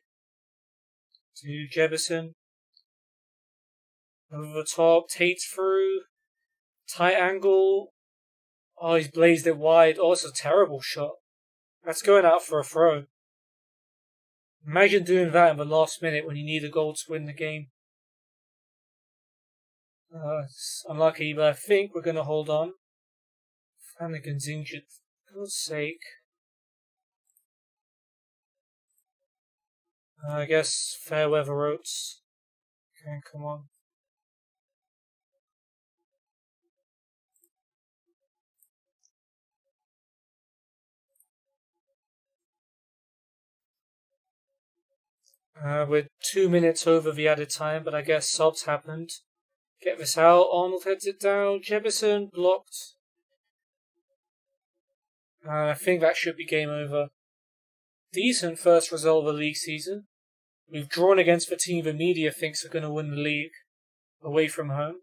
to Jebison. Over the top. Tate's through. Tight angle. Oh, he's blazed it wide. Oh, it's a terrible shot. That's going out for a throw. Imagine doing that in the last minute when you need a goal to win the game. It's unlucky, but I think we're going to hold on. Flanagan's injured. For God's sake. I guess Fairweather Oates. Okay, come on. We're 2 minutes over the added time, but I guess subs happened. Get this out. Arnold heads it down. Jebison blocked. I think that should be game over. Decent first result of the league season. We've drawn against the team the media thinks are going to win the league away from home.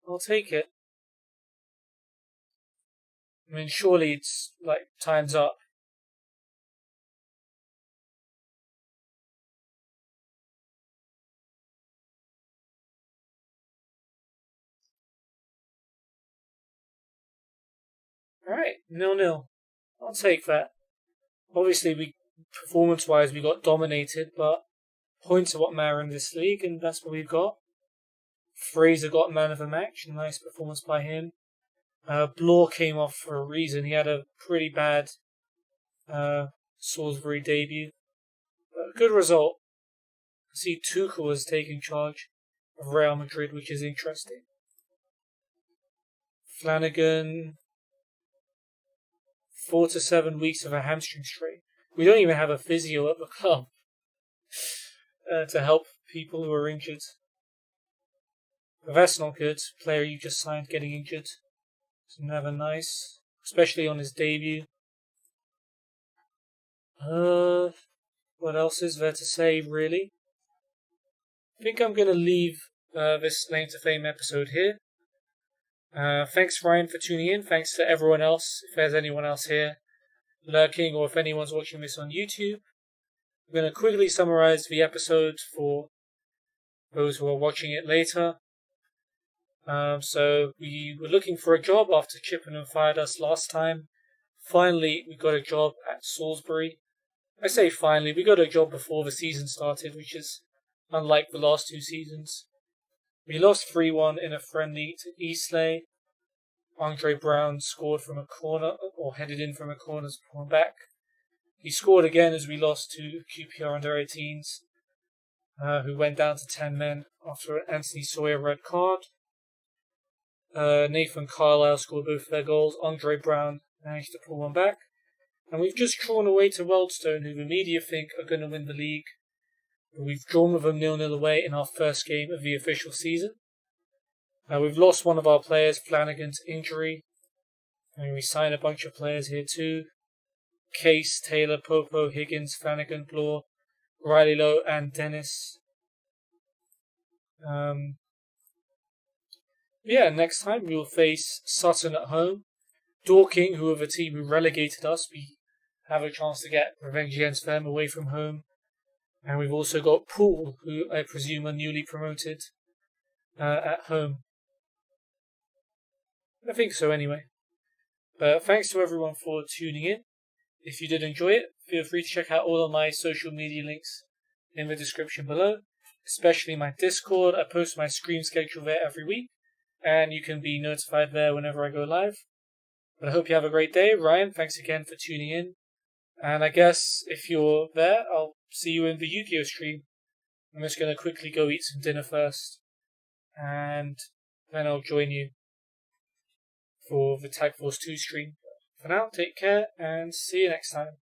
I'll take it. I mean, surely it's like time's up. Alright, 0-0. I'll take that. Obviously, performance-wise, we got dominated, but points are what matter in this league, and that's what we've got. Fraser got man of the match, nice performance by him. Blore came off for a reason. He had a pretty bad Salisbury debut. But good result. I see Tuchel is taking charge of Real Madrid, which is interesting. Flanagan, 4 to 7 weeks of a hamstring strain. We don't even have a physio at the club to help people who are injured. But that's not good. Player you just signed getting injured. It's never nice. Especially on his debut. What else is there to say, really? I think I'm going to leave this Lame to Fame episode here. Thanks, Ryan, for tuning in. Thanks to everyone else, if there's anyone else here lurking, or if anyone's watching this on YouTube. I'm going to quickly summarize the episode for those who are watching it later. So we were looking for a job after Chippenham fired us last time. Finally, we got a job at Salisbury. I say finally, we got a job before the season started, which is unlike the last two seasons. We lost 3-1 in a friendly to Eastleigh. Andre Brown scored from a corner, or headed in from a corner to pull back. He scored again as we lost to QPR under 18s, who went down to 10 men after an Anthony Sawyer red card. Nathan Carlisle scored both their goals. Andre Brown managed to pull one back. And we've just drawn away to Wealdstone, who the media think are going to win the league. But we've drawn with them 0-0 away in our first game of the official season. We've lost one of our players, Flanagan, to injury. And we signed a bunch of players here too. Case, Taylor, Popo, Higgins, Flanagan, Blore, Riley Lowe and Dennis. Next time we will face Sutton at home. Dorking, who are the team who relegated us, we have a chance to get revenge against them away from home. And we've also got Poole, who I presume are newly promoted, at home. I think so anyway. But thanks to everyone for tuning in. If you did enjoy it, feel free to check out all of my social media links in the description below, especially my Discord. I post my stream schedule there every week, and you can be notified there whenever I go live. But I hope you have a great day. Ryan, thanks again for tuning in. And I guess if you're there, I'll see you in the Yu-Gi-Oh stream. I'm just going to quickly go eat some dinner first, and then I'll join you for the Tag Force 2 stream. For now, take care, and see you next time.